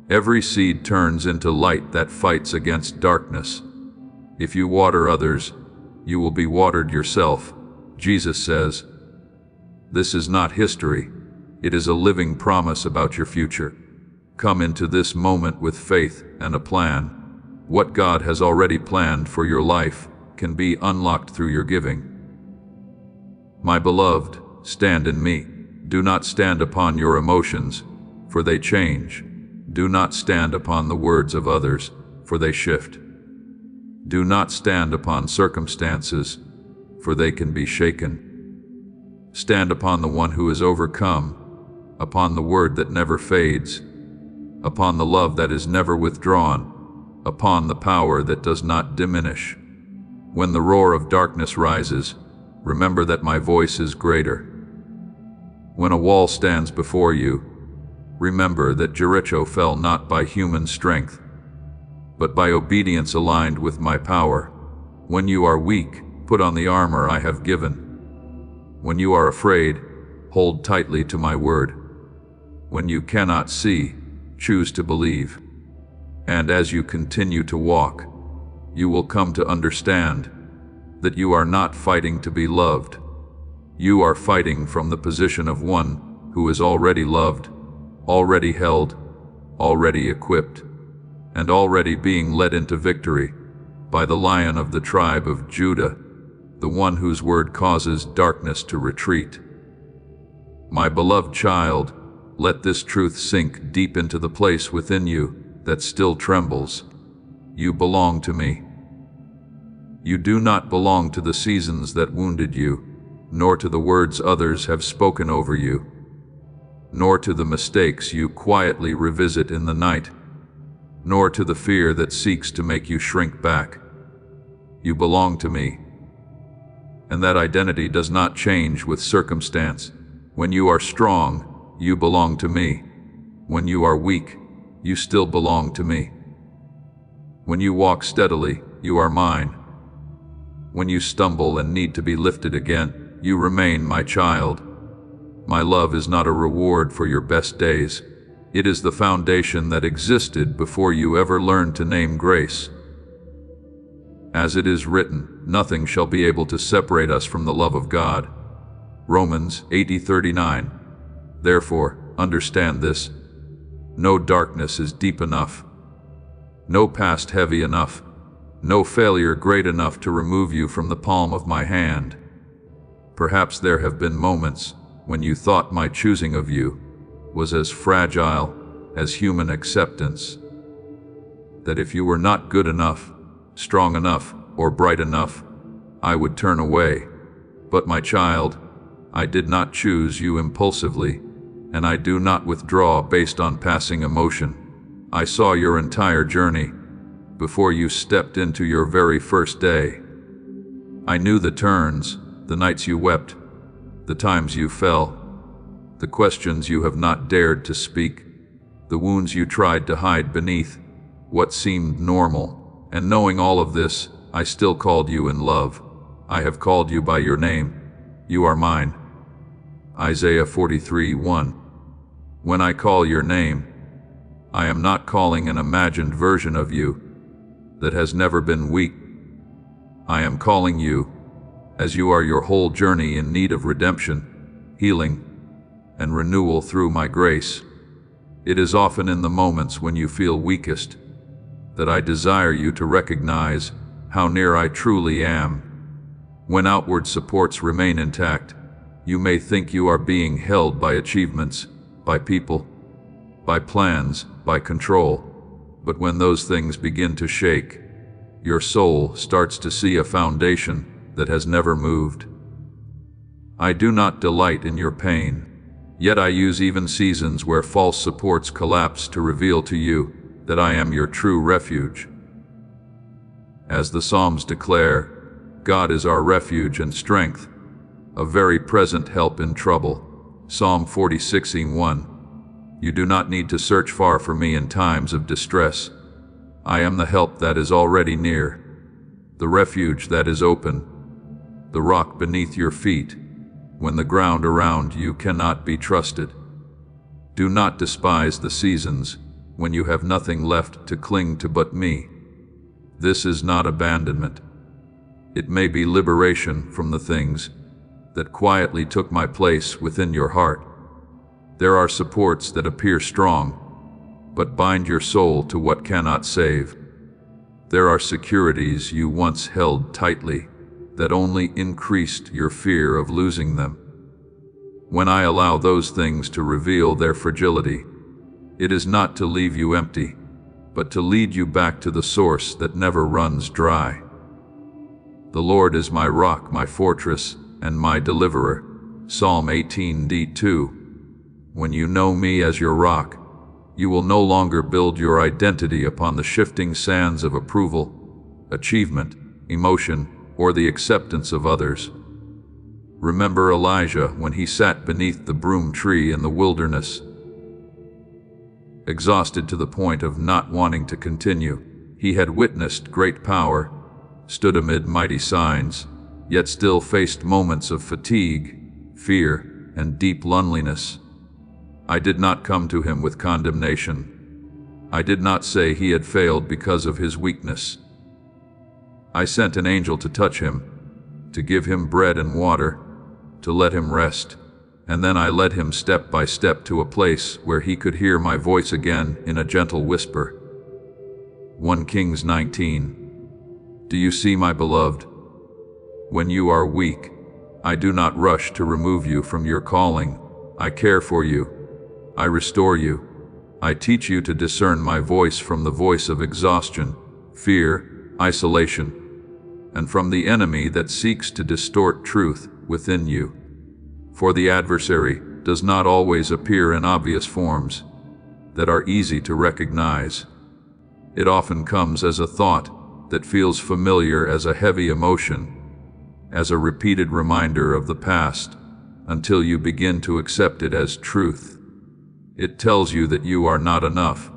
Every seed turns into light that fights against darkness. If you water others, you will be watered yourself, Jesus says. This is not history. It is a living promise about your future. Come into this moment with faith and a plan. What God has already planned for your life can be unlocked through your giving. My beloved, stand in me. Do not stand upon your emotions, for they change. Do not stand upon the words of others, for they shift. Do not stand upon circumstances, for they can be shaken. Stand upon the one who is overcome, upon the word that never fades, upon the love that is never withdrawn, upon the power that does not diminish. When the roar of darkness rises, remember that my voice is greater. When a wall stands before you, remember that Jericho fell not by human strength, but by obedience aligned with my power. When you are weak, put on the armor I have given. When you are afraid, hold tightly to my word. When you cannot see, choose to believe. And as you continue to walk, you will come to understand that you are not fighting to be loved. You are fighting from the position of one who is already loved, already held, already equipped, and already being led into victory by the Lion of the tribe of Judah, the one whose word causes darkness to retreat. My beloved child, let this truth sink deep into the place within you that still trembles. You belong to me. You do not belong to the seasons that wounded you, nor to the words others have spoken over you, nor to the mistakes you quietly revisit in the night, nor to the fear that seeks to make you shrink back. You belong to me, and that identity does not change with circumstance. When you are strong, you belong to me. When you are weak, you still belong to me. When you walk steadily, you are mine. When you stumble and need to be lifted again, you remain my child. My love is not a reward for your best days. It is the foundation that existed before you ever learned to name grace. As it is written, nothing shall be able to separate us from the love of God. Romans 8:39. Therefore, understand this. No darkness is deep enough. No past heavy enough. No failure great enough to remove you from the palm of my hand. Perhaps there have been moments when you thought my choosing of you was as fragile as human acceptance. That if you were not good enough, strong enough, or bright enough, I would turn away. But my child, I did not choose you impulsively, and I do not withdraw based on passing emotion. I saw your entire journey before you stepped into your very first day. I knew the turns, the nights you wept, the times you fell, the questions you have not dared to speak, the wounds you tried to hide beneath what seemed normal. And knowing all of this, I still called you in love. I have called you by your name. You are mine. Isaiah 43:1. When I call your name, I am not calling an imagined version of you that has never been weak. I am calling you as you are your whole journey in need of redemption, healing, and renewal through my grace. It is often in the moments when you feel weakest that I desire you to recognize how near I truly am. When outward supports remain intact, you may think you are being held by achievements, by people, by plans, by control. But when those things begin to shake, your soul starts to see a foundation that has never moved. I do not delight in your pain, yet I use even seasons where false supports collapse to reveal to you that I am your true refuge. As the Psalms declare, God is our refuge and strength, a very present help in trouble. Psalm 46:1. You do not need to search far for me in times of distress. I am the help that is already near, the refuge that is open, the rock beneath your feet, when the ground around you cannot be trusted. Do not despise the seasons when you have nothing left to cling to but me. This is not abandonment. It may be liberation from the things that quietly took my place within your heart. There are supports that appear strong, but bind your soul to what cannot save. There are securities you once held tightly that only increased your fear of losing them. When I allow those things to reveal their fragility, it is not to leave you empty, but to lead you back to the source that never runs dry. The Lord is my rock, my fortress, and my deliverer. Psalm 18:2. When you know me as your rock, you will no longer build your identity upon the shifting sands of approval, achievement, emotion, or the acceptance of others. Remember Elijah when he sat beneath the broom tree in the wilderness. Exhausted to the point of not wanting to continue, he had witnessed great power, stood amid mighty signs, yet still faced moments of fatigue, fear, and deep loneliness. I did not come to him with condemnation. I did not say he had failed because of his weakness. I sent an angel to touch him, to give him bread and water, to let him rest, and then I led him step by step to a place where he could hear my voice again in a gentle whisper. 1 Kings 19. Do you see, my beloved? When you are weak, I do not rush to remove you from your calling. I care for you. I restore you. I teach you to discern my voice from the voice of exhaustion, fear, isolation, and from the enemy that seeks to distort truth within you. For the adversary does not always appear in obvious forms that are easy to recognize. It often comes as a thought that feels familiar, as a heavy emotion, as a repeated reminder of the past, until you begin to accept it as truth. It tells you that you are not enough,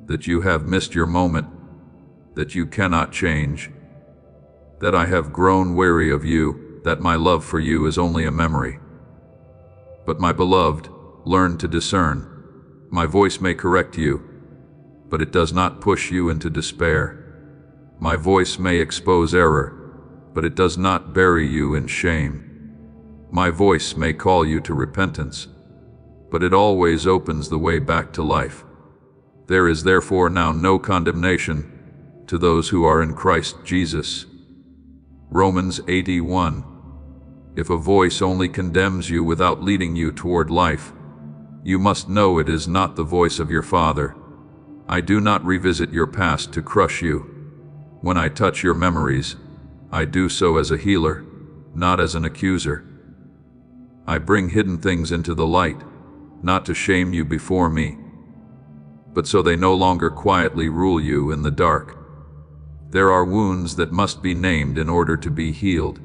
that you have missed your moment, that you cannot change, that I have grown weary of you, that my love for you is only a memory. But my beloved, learn to discern. My voice may correct you, but it does not push you into despair. My voice may expose error, but it does not bury you in shame. My voice may call you to repentance, but it always opens the way back to life. There is therefore now no condemnation to those who are in Christ Jesus. Romans 8:1. If a voice only condemns you without leading you toward life, you must know it is not the voice of your Father. I do not revisit your past to crush you. When I touch your memories, I do so as a healer, not as an accuser. I bring hidden things into the light, not to shame you before me, but so they no longer quietly rule you in the dark. There are wounds that must be named in order to be healed.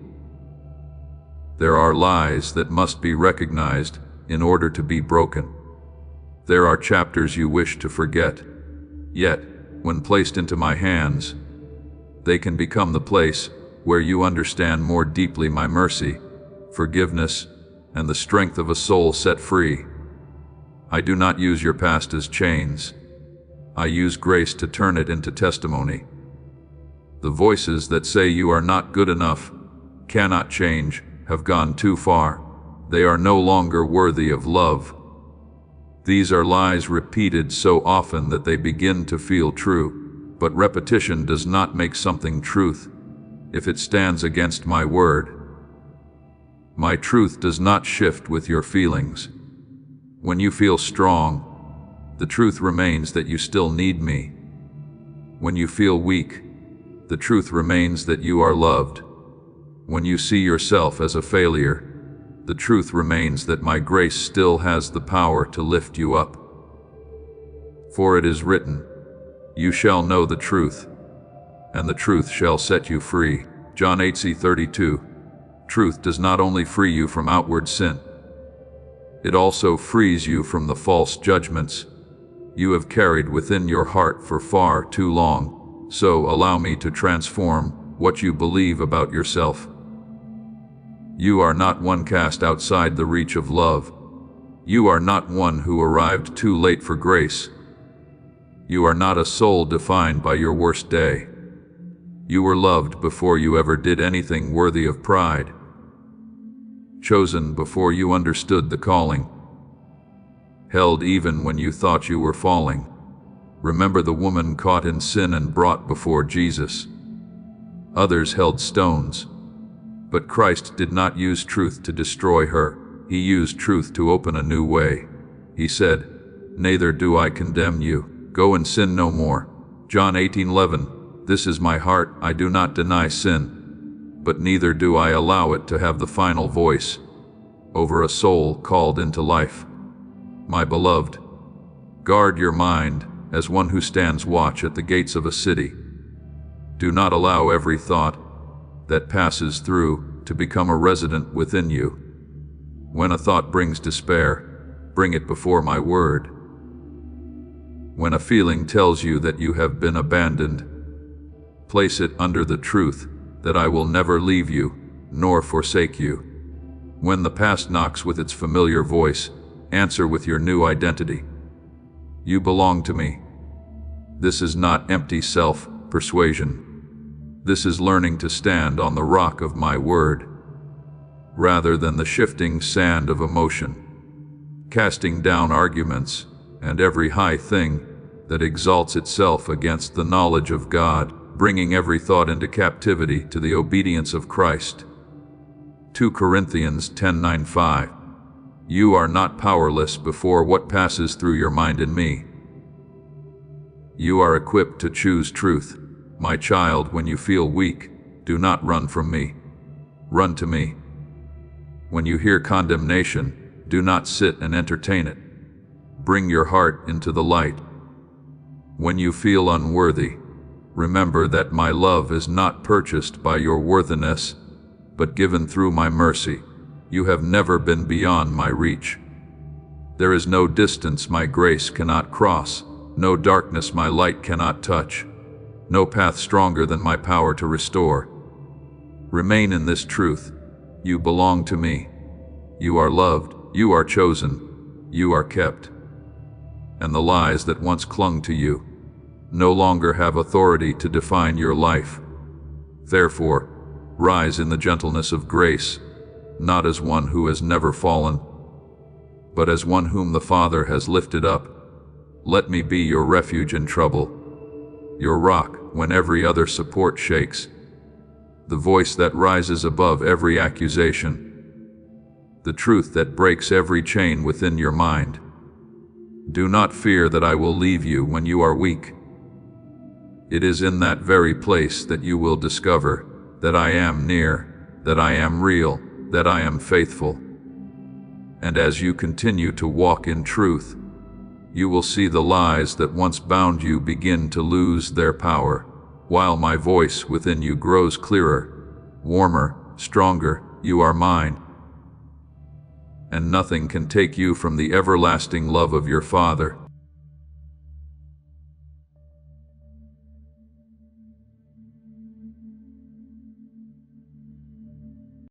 There are lies that must be recognized in order to be broken. There are chapters you wish to forget, yet, when placed into my hands, they can become the place where you understand more deeply my mercy, forgiveness, and the strength of a soul set free. I do not use your past as chains. I use grace to turn it into testimony. The voices that say you are not good enough, cannot change, have gone too far. They are no longer worthy of love. These are lies repeated so often that they begin to feel true, but repetition does not make something truth if it stands against my word. My truth does not shift with your feelings. When you feel strong, the truth remains that you still need me. When you feel weak, the truth remains that you are loved. When you see yourself as a failure, the truth remains that my grace still has the power to lift you up. For it is written, "You shall know the truth, and the truth shall set you free." John 8:32. Truth does not only free you from outward sin, it also frees you from the false judgments you have carried within your heart for far too long. So allow me to transform what you believe about yourself. You are not one cast outside the reach of love. You are not one who arrived too late for grace. You are not a soul defined by your worst day. You were loved before you ever did anything worthy of pride. Chosen before you understood the calling. Held even when you thought you were falling. Remember the woman caught in sin and brought before Jesus. Others held stones, but Christ did not use truth to destroy her. He used truth to open a new way. He said, "Neither do I condemn you. Go and sin no more." John 18:11. This is my heart, I do not deny sin, but neither do I allow it to have the final voice over a soul called into life. My beloved, guard your mind as one who stands watch at the gates of a city. Do not allow every thought that passes through to become a resident within you. When a thought brings despair, bring it before my word. When a feeling tells you that you have been abandoned, place it under the truth that I will never leave you, nor forsake you. When the past knocks with its familiar voice, answer with your new identity. You belong to me. This is not empty self-persuasion. This is learning to stand on the rock of my word, rather than the shifting sand of emotion, casting down arguments and every high thing that exalts itself against the knowledge of God, bringing every thought into captivity to the obedience of Christ. 2 Corinthians 10:9-5. You are not powerless before what passes through your mind and me. You are equipped to choose truth. My child, when you feel weak, do not run from me. Run to me. When you hear condemnation, do not sit and entertain it. Bring your heart into the light. When you feel unworthy, remember that my love is not purchased by your worthiness, but given through my mercy. You have never been beyond my reach. There is no distance my grace cannot cross, no darkness my light cannot touch, no path stronger than my power to restore. Remain in this truth. You belong to me. You are loved, you are chosen, you are kept. And the lies that once clung to you no longer have authority to define your life. Therefore, rise in the gentleness of grace, not as one who has never fallen, but as one whom the Father has lifted up. Let me be your refuge in trouble, your rock when every other support shakes, the voice that rises above every accusation, the truth that breaks every chain within your mind. Do not fear that I will leave you when you are weak. It is in that very place that you will discover that I am near, that I am real, that I am faithful. And as you continue to walk in truth, you will see the lies that once bound you begin to lose their power, while my voice within you grows clearer, warmer, stronger. You are mine, and nothing can take you from the everlasting love of your Father.